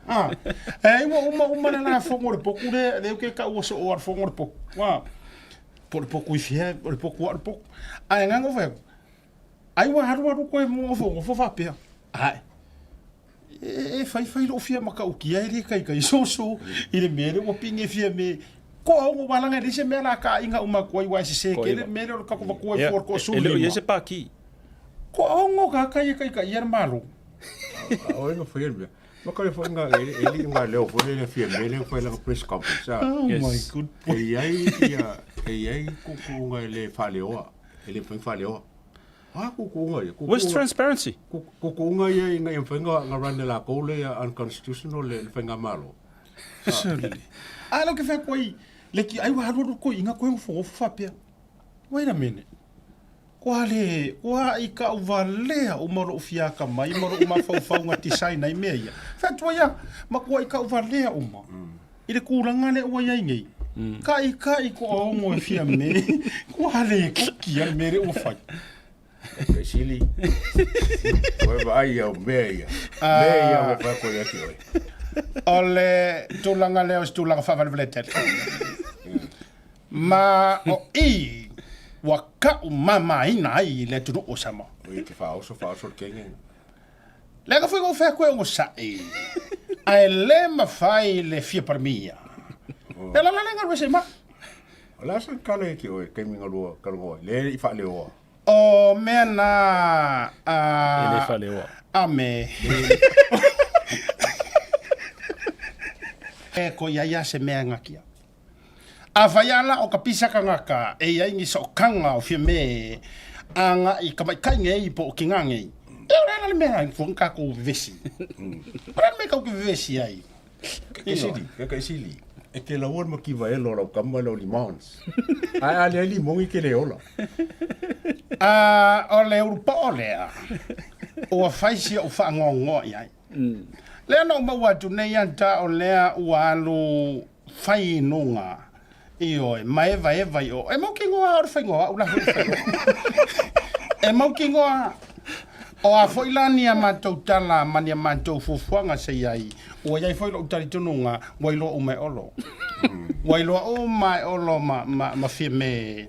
E uma na fongo le poku le ke ka o so o fongo le poku. Wa. Por poku i fia, por poku ar poku. Ai nganga fa. Ai wa haru ko e mo fongo fo fa pea. Ai. E fai lo fia maka o ki ai kai so i le mere o pinge fia me. Ko o walanga dise mela ka inga uma koi wa se ke le mere o ka ko for ko su le ye se pa ki ko o ka kai ia malo o no foi ele ma ka le foi ele nga le o foi le fie mele foi la press conference oh my good e ai ku nga le faleo ele foi faleo ku nga what's transparency ku nga ia nga foi nga run la ko le unconstitutional le foi nga malo lo que foi koi le ki ai wa haru ko inga ko fo fa pea wait a minute kwa i ka uvalea o maro fia ka mai maro ma fa nga design ai meia fa to ya ma kwa i ka uvalea uma ile kuranga le o ya ngai ka i ko o mo fia me kwa le ko ki al mere o fa Sili. Oi vai o meia o fa ko ya ki oi. Ole tulanga leo tulanga fa valvletel. Ma o i wa ka mama ina ai le tu o sama. Oi te fa o so kengen. Le ka foi go fa ko o sa e. Ai le mafai le fia parmia. E la lenga rese ma. La sa kale ki o ke minga lua kalgo le I fa le o. O mena Ele fa le o. Ame. E ko ia se mea ngakia. A vaiala o ka pisa ka ngaka e ia ingi so kanga o fia me anga I ka mai kainga I po o ki ngange. E ora le mea I fonka ko vesi. Ora me ka ko vesi ai. Ke sili. E ke la ma ki vai lo ka ma lo limons. Ai ali limon I ke le ola. O le urupa o lea. O a faisi o fa ngongo ai. Lea no maua tu nei anta o lea ua alu fai nunga. Io, ma eva io. E mau ki ngoa ora fai ngoa, ula fai ngoa. E mau ki ngoa. O a foi lani a mātou tala, mani a mātou fufuanga se iai. Ua iai foi lo utari tununga, wailo o mai olo. Wailo o mai olo ma fia me.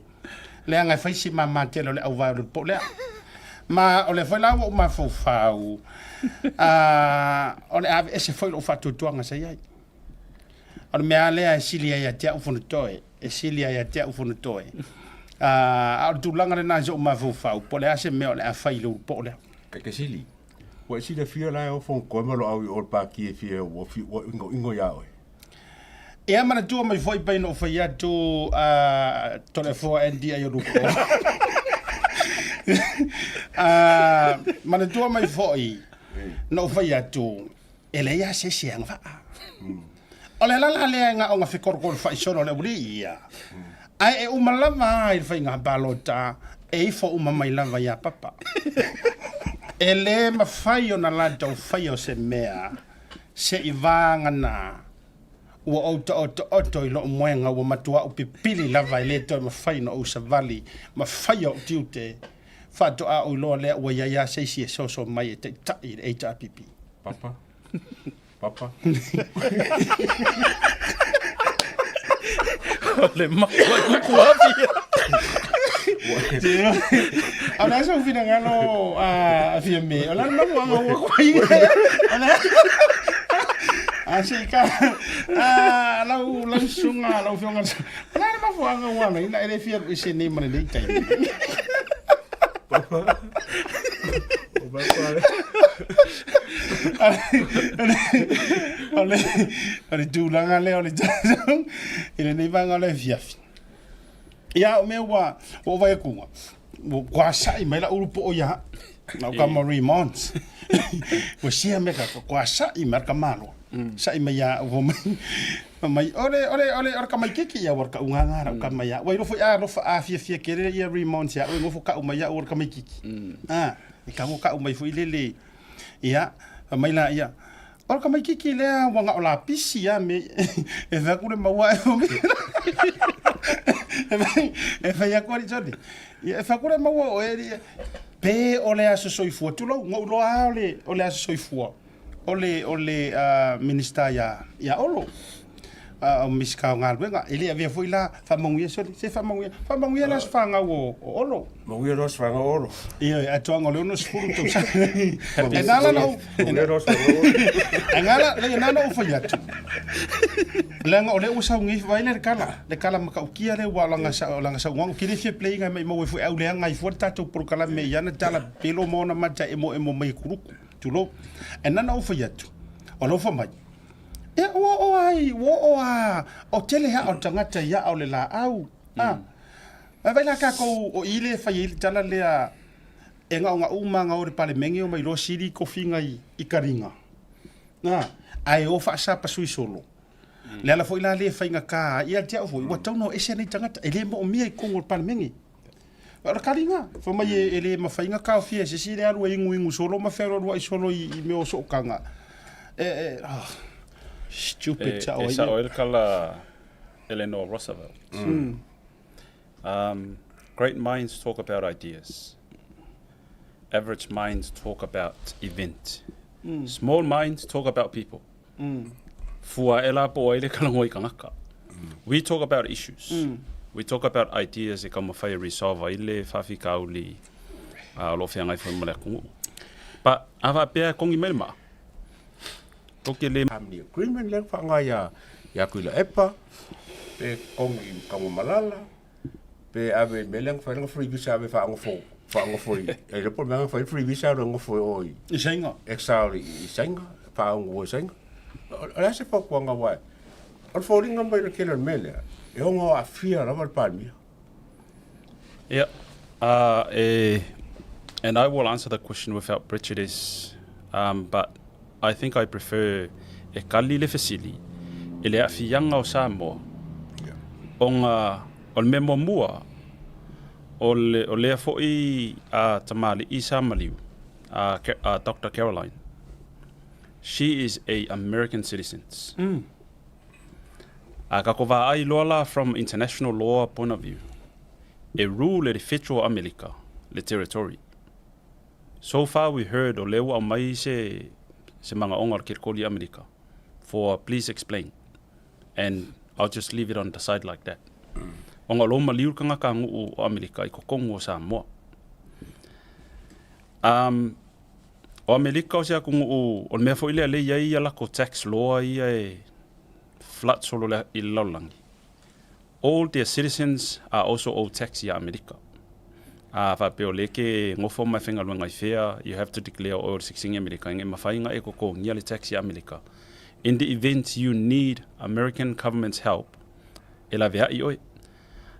Lea ngai faisi ma mātelo le au vai o po lea. Ma o le foi lawa o ma fufau. O le ave ese foi lo fatutuanga se iai. O le mea lea e sili ai a tea ufunu toe. E sili ai a tea ufunu toe. O le tūlanga le nāse o ma fufau. Po le ase mea o le a fai lo po lea. Ke sili. Wa sili fia la o fon ko malo au o pa ki fia o ingo ya o. E amana tua mai foi pai no fai atu tole fo endi ai ruko. Mana tua mai foi no fai atu ele ia se siang fa. Ole la le nga o nga fikor ko fai sono le buria. Ai e umalava il fai nga balota e fo umamai lava ya papa. Ele ma fai ona la do fai o se mea se ivanga na ua oto I lo moenga ua matua o pipili lava I le toi ma fai no o savali ma fai o tiute fato a o loa lea ua iaia seisi e soso mai e te tai e ta pipi. Papa. Ole makua kuku api. Ana so fina ngalo fia me. Ola no mo kwai. Asika lau sunga lau fionga. Ana ma fuanga wana ina ele fia ise ni mane dei tai. Ole tūlanga le ole tāsong ele nei vanga le fiafi. Ia o mea o vai kunga. Kwa sai mai la urupo o ia. Na ka Marie Mons. Wa sia me ka kwa sai mar ka malo. Sai mai ya o mai ole ka mai kiki ya war ka unga ngara ka mai ya. Wa ro fa a fia kere ia Remons ya. O ngofo ka o mai ya war ka mai kiki. Ka mo ka o mai fu ilele. Ia mai la ia. Or ka mai kiki le wanga o la pisi ya me e va ku le maua e me. E fa ya kwari jodi. E fa ku le maua o e pe ole aso soifua tu lo ngo lo ole aso soifua. Ole minister ya olo. O miska ngalwenga ele avia foi la fa mongia so se fa mongia las fanga o olo. Mongia los fanga olo. Ia atuanga le no skulu to. Enala no. Engala le nana o foi atu. Lenga ole usa ngi vai le kala maka ukia le langa sa wang kile fie playing mai mo foi au le ngai for tatu por kala me yana tala pelo mona mata emo mai kuruku tulo. Enana o foi atu. Ono fo mai. E o tele ha o tangata ia o le la au. Vai la ka ko o ile fa ile tala lea e nga uma o le pale mengi o mai lo siri ko finga I karinga. Ai o fa sa pa sui solo. Le ala foi la le fa inga ka ia tia foi wa tauno ese nei tangata ele mo mi ko o pale mengi. Ora karinga fa mai ele ma fa inga ka fie se si le alu ingu solo ma fero lo I solo I me o so kanga. Stupid Esa oil kala Eleanor Roosevelt. Great minds talk about ideas. Average minds talk about event. Small minds talk about people. Fua ela po ele kala ngoi kangaka. We talk about issues. We talk about ideas e kama fai resolve ile fafi kauli lo fianga I foi mole kungu. Pa ava pe kongi melma. Toki le family agreement le whanga ya kuila epa, pe kongi kamu malala, pe ave meleng whainga free visa ave whaanga fo e lepo meanga whainga free visa rongo fo oi. I sainga? Exauri i sainga, whaanga o sainga. Ala se whakuanga wai. Al whaoringa mai na kela mele, e onga a fia rama palmia. Yeah, and I will answer the question without prejudice, but I think I prefer e kali le fesili, e le afianga o Samoa, onga o le memo mua, o le foi a tamali I Samaliu, Dr. Caroline. She is a American citizen. Kakova ai lola from international law point of view. A rule le federal America, le territory. So far we heard o lewa o mai se manga onga kirkoli America. For please explain. And I'll just leave it on the side like that. Onga loma liur kanga kangu o America I kokongo o Samoa. O America o sea kungu o mea fo ile le yai ala ko tax law I flat solo le I laulangi. All their citizens are also owed tax in America. Leke ngofo mai whenga luenga I whea, you have to declare oil 16 America. Nge mawhainga e koko ngiale tax in America. In the event you need American government's help, e la vea I oi.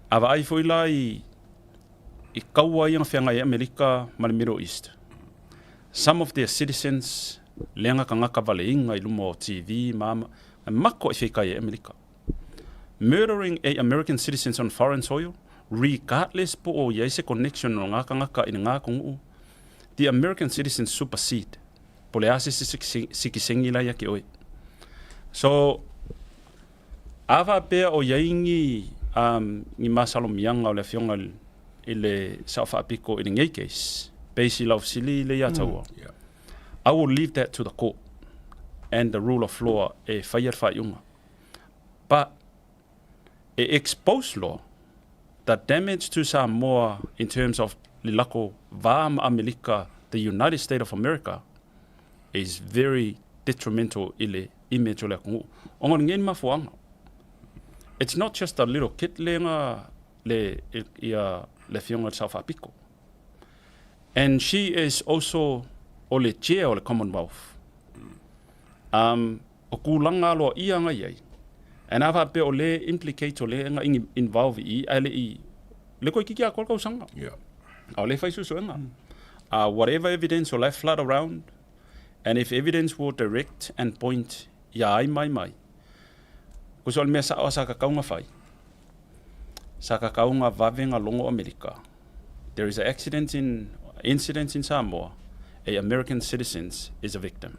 Awa ai fo ila I kaua iang whenga I America ma le Middle East. Some of their citizens leanga ka ngaka vale inga I lumo TV, mama, mako I wheka I America. Murdering a American citizens on foreign soil, regardless po o yaise connection no ngaka in nga kungu, the American citizens supersede. Po le ase sikisengi la yake oi. So, ava pea o yaingi ni masalo mianga o le fionga ile South Africa in ngay case, basi lau sili le yatawa. I will leave that to the court and the rule of law e fire yunga. But expose law, the damage to Samoa in terms of Lilako Vam America, the United States of America, is very detrimental ile image ole kungu. Ongon ngin mafuanga. It's not just a little kid lenga le fionga South Africa. And she is also ole chair ole Commonwealth. Okulanga lo ianga yai. And ava pe o le implicate o le nga involve I ale I le ko kiki a kolka usanga. Yeah. O le fai susu nga. Whatever evidence o le flood around, and if evidence will direct and point ya ai mai. Kuso le mea sa o sa kakaunga fai. Sa kakaunga vavenga longo America. There is an incident in Samoa. A American citizen is a victim.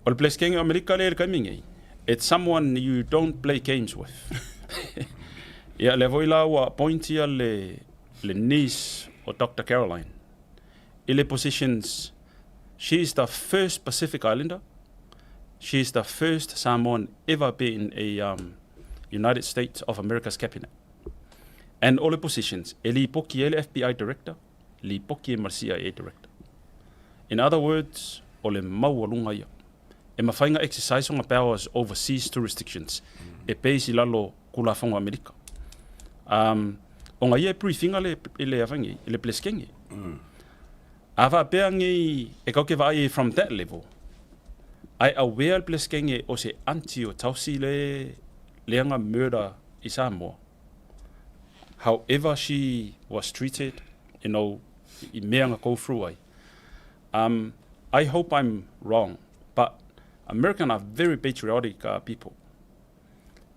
O le pleskenge America le kamingi. It's someone you don't play games with. Yeah, le voila wa pointia le niece of Dr. Caroline. Ile positions, she is the first Pacific Islander. She is the first Samoan ever been a United States of America's cabinet. And all the positions, li poki ele FBI director, li poki e CIA director. In other words, ole mawalunga ia. E mawhainga exercise on powers overseas jurisdictions. E peisi lalo kulafonga Amerika. Onga ia briefinga le avangi, le pleskengi. Ava peangi e kauke vai from that level. I aware pleskengi o se anti o tausi leanga murder I Samoa. However she was treated, I meanga go through I hope I'm wrong, but Americans are very patriotic people.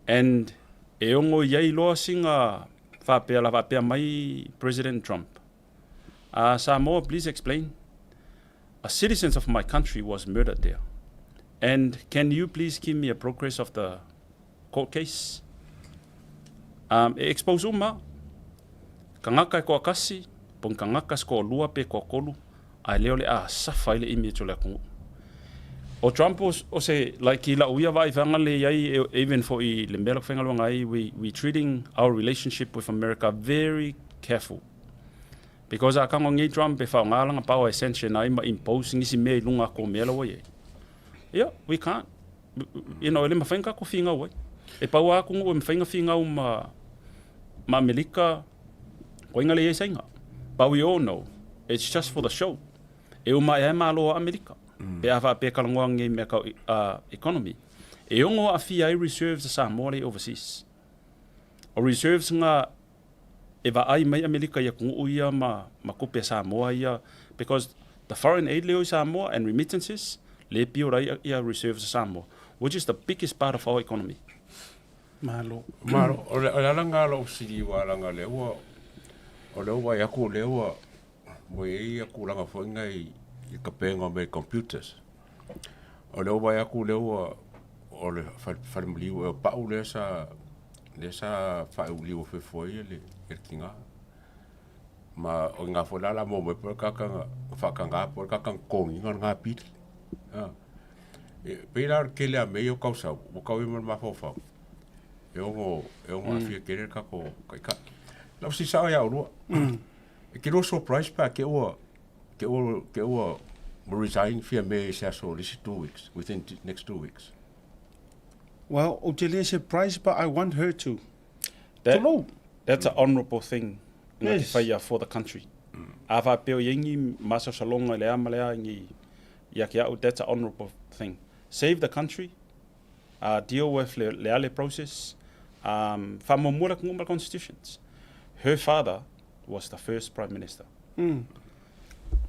And e ongo yei loa singa whapea mai President Trump. Samoa, please explain. A citizen of my country was murdered there. And can you please give me a progress of the court case? Expose uma. Kangaka ko akasi, pon kangaka ko lua pe ko kolu, ai leo le safa ile imi to le kungu. O Trump o se like ila uia vai vanga le yai even for I le mbelo fenga lo ngai we treating our relationship with America very careful. Because a kango ngi Trump e fa ngala nga power ascension ai ma imposing isi me lunga ko melo ye. Yeah, we can't. You know, ele mawhainga ko whinga wai. E pau a kungu e mawhainga whinga ma Amerika, ko inga le e sainga. But we all know, it's just for the show. E uma e malo Amerika. Pe awa pe kalangoa nge mea kau economy. E ongo a fi ai reserves sa more overseas. O reserves nga e va ai mai Amerika ia kungu ia ma kope sa moa ia, because the foreign aid leo sa moa and remittances le pio rai ia reserves sa moa, which is the biggest part of our economy. Malo. O le alanga lo siri wa alanga le wa o le wa yaku le wa mo ia ku langa fo ngai I kapenga me computers. O le wa yaku le wa o le family o pa u le sa fa u li o fe foi le kinga. Ma o nga fo la mo me por ka fa kanga por ka kan kongi nga pit. E pera ke le me yo causa o ka ma fo fa. E o afia querer ka ko ka la si sa ya o e que no surprise pa que o resign for me so this 2 weeks within next 2 weeks. Well, Otelia surprise, but I want her to know. That's an honourable thing Yes. for the country. Ava peo yengi maso salonga le amalea ngi yakia, that's an honourable thing. Save the country, deal with le ale process, famomura ngumba constitutions. Her father was the first prime minister.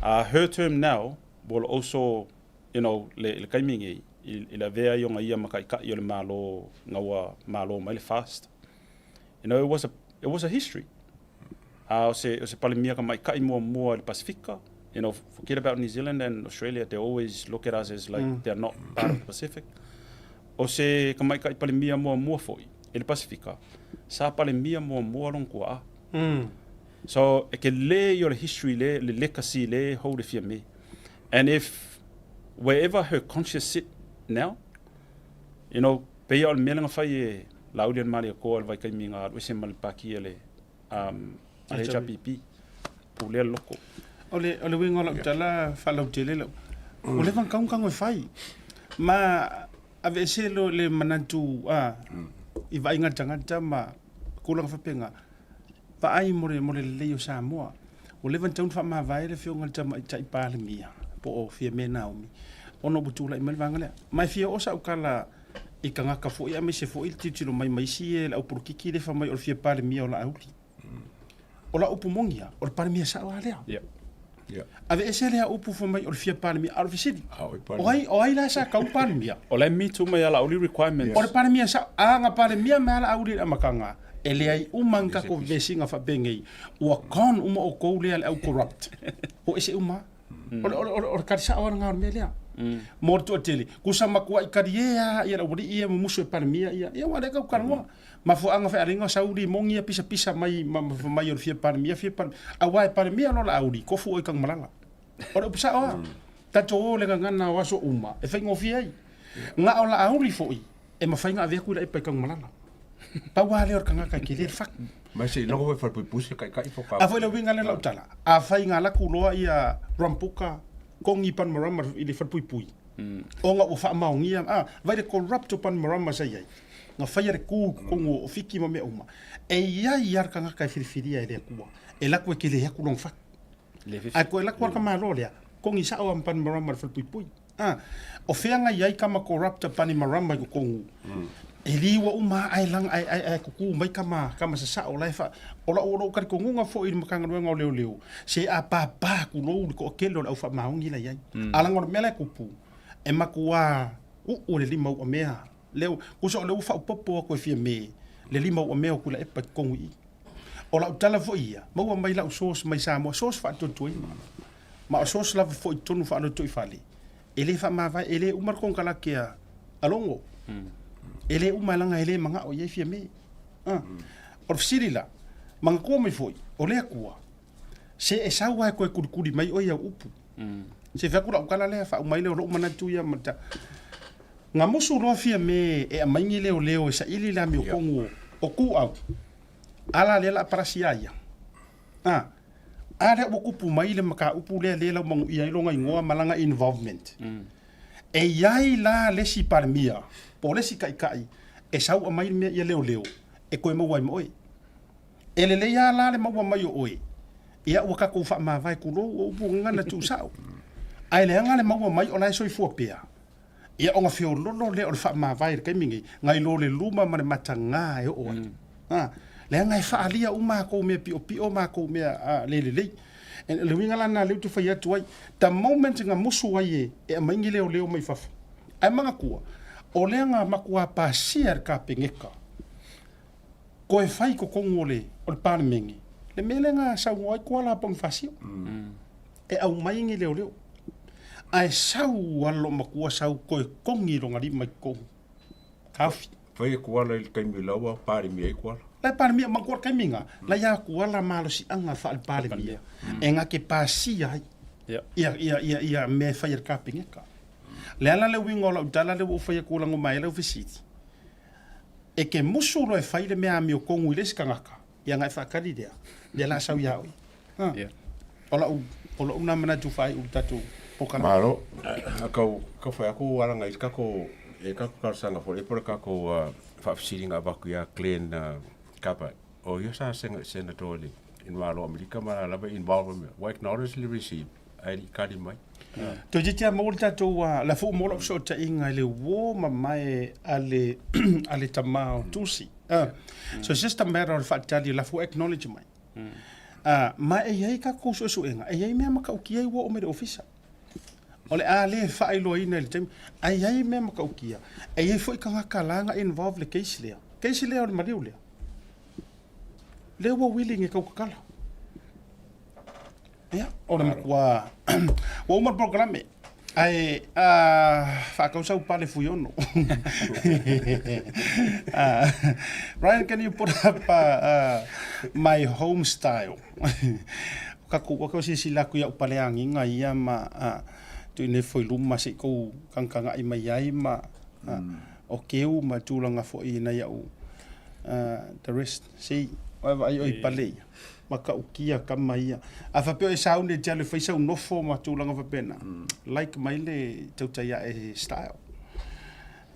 Her term now will also, le kaimingi ila vea yonga ia makai ka yo le malo ngawa malo mai le fast. It was a history. O se palimia ka mai kai mo le Pacifica. Forget about New Zealand and Australia. They always look at us as like they're not part of the Pacific. O se ka mai kai palimia mo foi le Pacifica. Sa palimia mo long kua. So it can lay your history, le legacy, le hold if you me. And if wherever her conscience sit now, pe yo melang fai laudian mali ko al vai kai minga we se mal paki le HPP pule loko. Ole wingo la tala falau tele lo. Ole van kang fai. Ma ave se lo le manatu I vai nga tanga ma kulang fa penga. Pa ai more le yo Samoa. O le van tau fa ma vai le fio ngal tama tai pa le mia. Po o fia me naomi. Ono butula I malvanga le. Mai fia o sa ukala I kanga ka fo ia me se fo il titilo mai si e au porkiki le fa mai o fia pa le mia o la auli. O la upu mongia o pa le mia sa wa le. Yeah. Ave ese le upu fo mai o fia pa le mia au visidi. O ai la sa ka pa le mia. O le mi tu mai ala auli requirements. O pa le mia sa nga pa le mia ma ala auli amakanga. Ele ai umanga ko vesinga fa bengei o kon uma o ko le au corrupt o ese uma o karisa o nga melia morto tele kusama ko I karia ia o ia muso parmia ia wa ka kanwa ma fo anga fa ringa saudi mongia pisa mai mai o fia parmia awai parmia no la audi ko fu o kang malanga o pisa o ta to le ngana waso uma e fa ngofia nga o la audi fo e ma fa nga ave ku la e pa kang malanga pa wale or kanga ka kilir fak ma se no go fa pusi kai foka a foi le winga le lautala a fai nga la kuloa ia rampuka kongi pan marama I le fa pui o nga o fa maungia vai le corrupt pan marama sai ai nga fai re ku kongo fiki ma me uma e ia iar kanga ka firfiria ele kuwa e la ko ke le ku long fak a ko la ko ka malo le kongi sa o pan marama fa pui o fea nga ia kama corrupt pan marama ko kongo Eli wa uma ai lang ai kuku mai kama sa o lai fa ola o ka ko ngunga fo I makanga ngo leo se a papa ku lo ko kelo au fa maungi la yai alang or mele kupu e makua o le lima o mea leo ku so le fa popo ko fie me le lima o mea ku la e pa kongi ola tala fo ia mo mai la sos mai sa mo sos fa to ma sos la fo tonu fa no to fali ele fa ma va ele umar kon kala kia alongo ele umalanga ele manga o ye fia me or sirila manga ko me foi o le akua se e sawa ko kurikuri mai o ia upu se fa kula kala le fa mai le ro mana tu ia mata nga musu ro fia me e maingi leo sa ili la mi kongo o ku au ala le la parasia ia ale o kupu mai le maka upu le la mangu ia longa ngoa malanga involvement E iai la lesi palemia, po lesi kai, e sau a mai mea ia leo, e koe maua i moe. E le ia la le maua mai o oe. Ia ua kako wha mawai kulo o upu ngana tu sao. Ai le anga le maua mai o lai soi fuapea. Ia onga fio lolo le o le wha mawai re kaimingi, ngai lo le luma ma le matanga e o oe. Le anga e wha alia uma ko mea pio ma ko mea le. Le winga lana leo tu whai atu ai, ta moment nga musu ai e maingi leo mai fafa. Ai manga kua, o leanga makua pasia ka pengeka. Ko e whai ko kongo le, o le pānemengi. Le mele nga sau ngoi kua la pang fasio. E au maingi leo. Ai sau alo makua sau koe kongi ronga li mai kongo. Kafi. Whai e kua le kaimi laua, pāri mi e kua. La palemia mangkor kaiminga, la ya kua la malo si anga fa palemia. Enga ke pasia ai. Ia me fa ir kapingeka. Le ala le wingo la dala le fa ia kula ngomai le visiti. E ke musu lo e fa ile me ami o kongu ile skangaka. Ia ngai fa kalidea. Le la sau ya oi. Ola una mana tu fa u tatu pokana. Malo. Ka fa aku ala ngai ka ko e ka ka sanga fo e por ka ko fa fisiringa bakuya clean kapa o yo sa senga tole in malo Amerika mara lava involvement wa acknowledge receive ai kali mai to jitia molta to la fu mola so ta inga le wo mai ale tamao tusi so it's just a matter of fact tell you la fu acknowledge mai ma e ai ka ko so enga e ai me maka ukia wo o me officer ole ale fa ilo ina le tem ai me maka ukia e ai foi ka kalanga involve le case le o mariu le wa willing e kaukakala. Ia, ora makua. Wa umar programe. Ai, whakausau pale fuiono. Ryan, can you put up my home style? Kako si laku ia upale anginga ia ma tu ne foi luma se ko kangkanga i mai ai ma o keu ma tulanga fo i na iau. The rest, see, ai oi pale maka ukia kama ia afa pe sau ne jale fa sau no fo ma tu langa fa pena like mai le tauta ia e style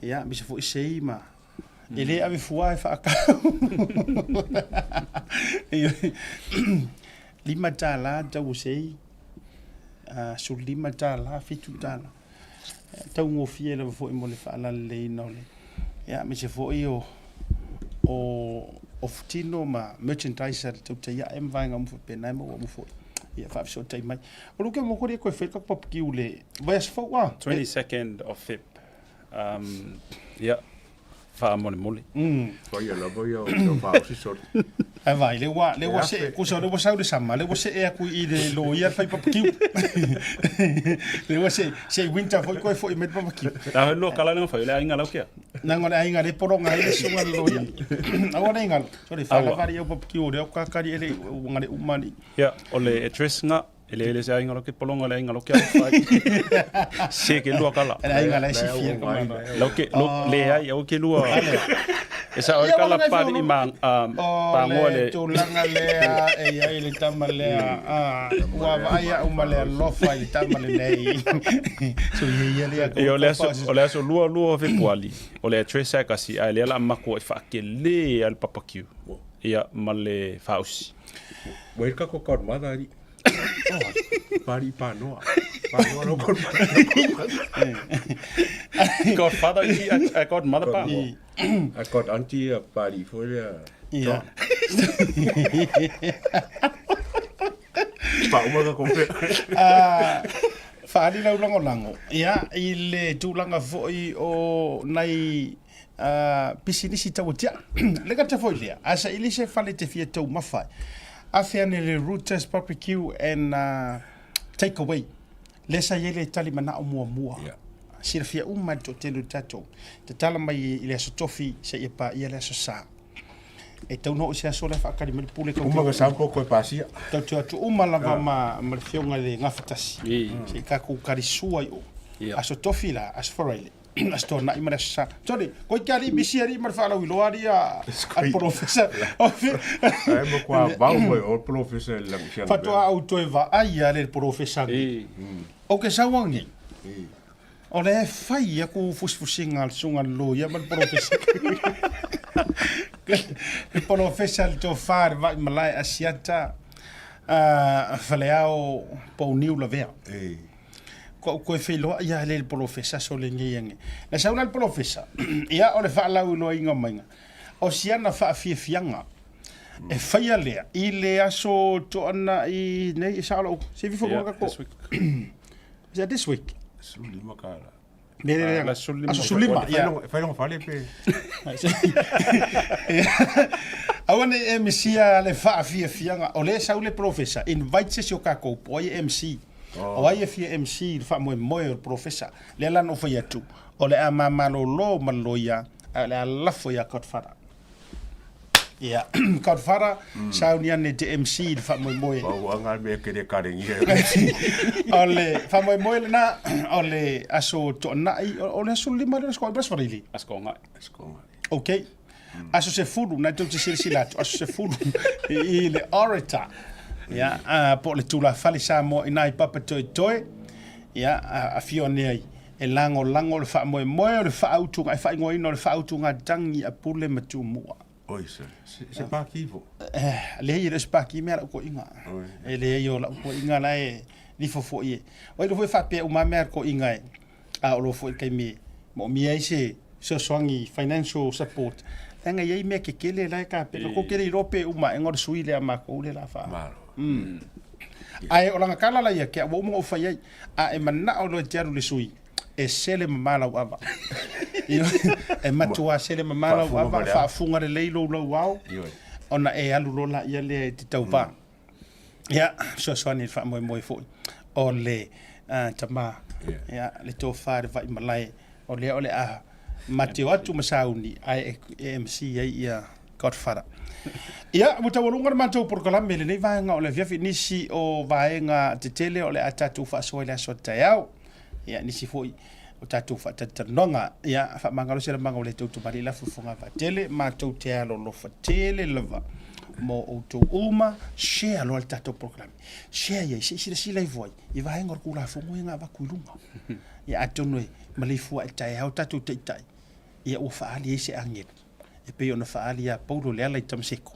ia mi se fo sei ma ele ave fuai fa ka lima tala tau sei sur lima tala fitu tala tau ngo fiela fo mo le fa la le no le ia mi se fo io o futino ma merchandise te te ia em vanga mo pena mo mo fo ia fa so tai mai o lu ke mo ko ko fe ka pop ki ule vai fo wa 22nd of Feb ia fa mo mole fo ia la voy a fa si so vai le wa se ku so le wa sa de sama le wa se e ku i de lo ia fa pop ki le wa se winter fo i met pop ki ta lo kala no fa le ainga lo kia nangona ainga le poronga ile sunga lo ia agora inga sorry fa la vari pop ki o ka kari ele ngale umani ya ole address nga ele se ainga lo ke polonga le ainga lo kia fa se ke lo kala ainga la si fia lo ke lo le ai o ke lo esa o kala pa ni mang pa ngole tu langa le e ia ile tamale wa vai umale lo fa ile tamale nei so ia le e ole so luo fe poali ole tresa kasi ale la mako fa ke le al papakiu ia male fausi wei ka ko kor madari pari panoa no kor godfather I got mother pa I got auntie pari for ia pa uma ko Fali la lango ia ile tulanga foi o nai pisinisi tawatia lega te foi lea asa ile se fale te fia tau mafai afia ne le rooters barbecue and take away lesa yele tali mana o mua sira fia uma to telu tato te tala mai ile so tofi se e pa ile so sa e tau no se so le fa kali me pule ko uma sa ko pasia tau tu uma lava ma fionga le ngafatasi se ka ku kari sua yo aso tofi la as foraile asto na imara sa sorry ko kari bisiari mar fa la wiloari al professor ai mo qua balbo o professor la fatwa auto eva ai ale professor o que sa wangi O le fai a ku fusfusinga al sunga lo ia mal professor. E professor to far vai malai asiata faleao po niu la vea. Ko fe lo ia le professor so le ngienge. Na sauna al professor. Ia o le fa la uno inga mainga. O siana fa fianga. E fai lea I le aso to ana I nei salo se vi fogo ko. Is that this week? Sulima kala. La sulima. Fai non fale pe. Awane MC le fa fianga o le saule professor invite se o kako po MC. O ai fi MC fa mo o professor. Le la no foi atu. O le ama lo maloya le la foi a kotfara. Ja, Godfather zou nie net de MC van mooi. Wou ngal me ke de karing hier. Ole van mooi na ole aso to na ole aso lima de skool best varili. Askonga. Okay. Aso se fulu na to se silat aso se fulu ile orator. Ja, po le tula falisa mo inai papa toi. Ja, a fione e lango le fa mooi le fa auto ai fa ngoi no le fa auto nga dangi a pule matu mo. Oui, c'est pas qui vous. Les il est pas qui mère ko inga. Et les yo la ko inga na e li fo fo ye. Oi do foi fa pe o ma mère ko inga e. A o lo fo ke mi mo mi ai se swangi financial support. Tanga ye me ke kele la ka pe ko kele rope o ma ngor suile a ma ko le la fa. Ai o langa kala la ye ke o mo fa ye a e manna o lo teru le sui. E sele mamala wava. E matua sele mamala wava fa funga de leilo lo wau. Ona e alu lola ia le te taupa. Ya, so ni fa mo fo. O le tama. Ya, le to fa de vai malai. O le a mateo atu masauni ai MC ia Godfather. Ia, mo tawalunga matou por kalambe le nei vaenga o le via finisi o vaenga te tele o le atatu fa so le so tayau. Ya nisi foi o tatu fa tatanonga ya fa mangalo sera mangalo le tu bari la fufunga va tele ma tu te alo lo fa tele lava mo o tu uma share lo tatu program share ye si lai voi I va ngor kula fungo nga va kulunga ya atonoi malifu ai tai au tatu tai ya o fa ali se angel e pe ona fa ali ya paulo le ala tamseko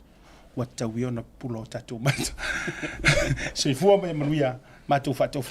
wata wiona pulo tatu mata se fu ma manuia ma tu fatu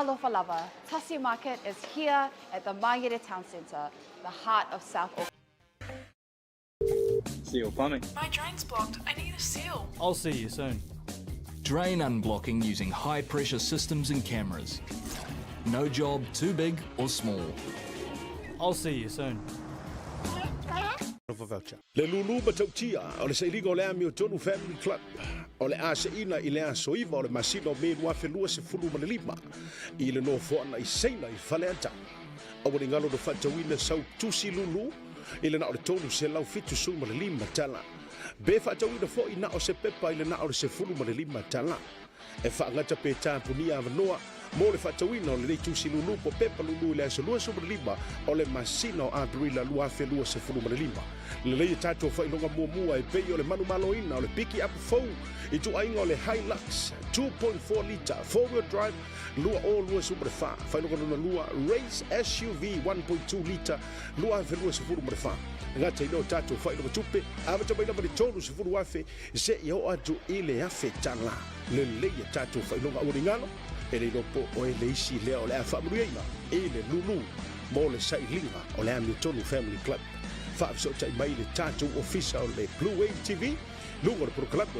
Talofa Lava. Tasi Market is here at the Mangere Town Centre, the heart of South Auckland. Seal plumbing. My drain's blocked. I need a seal. I'll see you soon. Drain unblocking using high pressure systems and cameras. No job too big or small. I'll see you soon. Le lulu matautia o le sailiga o le ami o tonu family club o le aseina I le asoiva o le masino me lua felua se fulu malelima I le no foana I seina I faleanta o le ngalo do fatawina sau tusi lulu I le na o le tonu se lau fitu su malelima tala be fatawina fo I na o se pepa I le na o le se fulu malelima tala e whaangata pe tāpunia avanoa mo le fatawina o le tusi lulu po pepa lulu le aso lua su malelima o le masino a grila lua felua se fulu malelima le lei tato fa ilonga mua e pei o le manu maloina o le piki up fou I tu ainga o le Hilux 2.4 liter 4-wheel drive lua o lua super fa ilonga luna lua race SUV 1.2 liter lua fe lua sifuru mrefa ngata ino tato fa ilonga tupe ava tama ina mani tonu sifuru wafe se yo atu ile afe tala le lei tato fa ilonga uringano e le lopo o e leisi lea o le afa mrueina e le lulu mo le sailinga o le Hamiltonu Family Club fa so tai mai le tato official le Blue Wave TV lungo le proclamo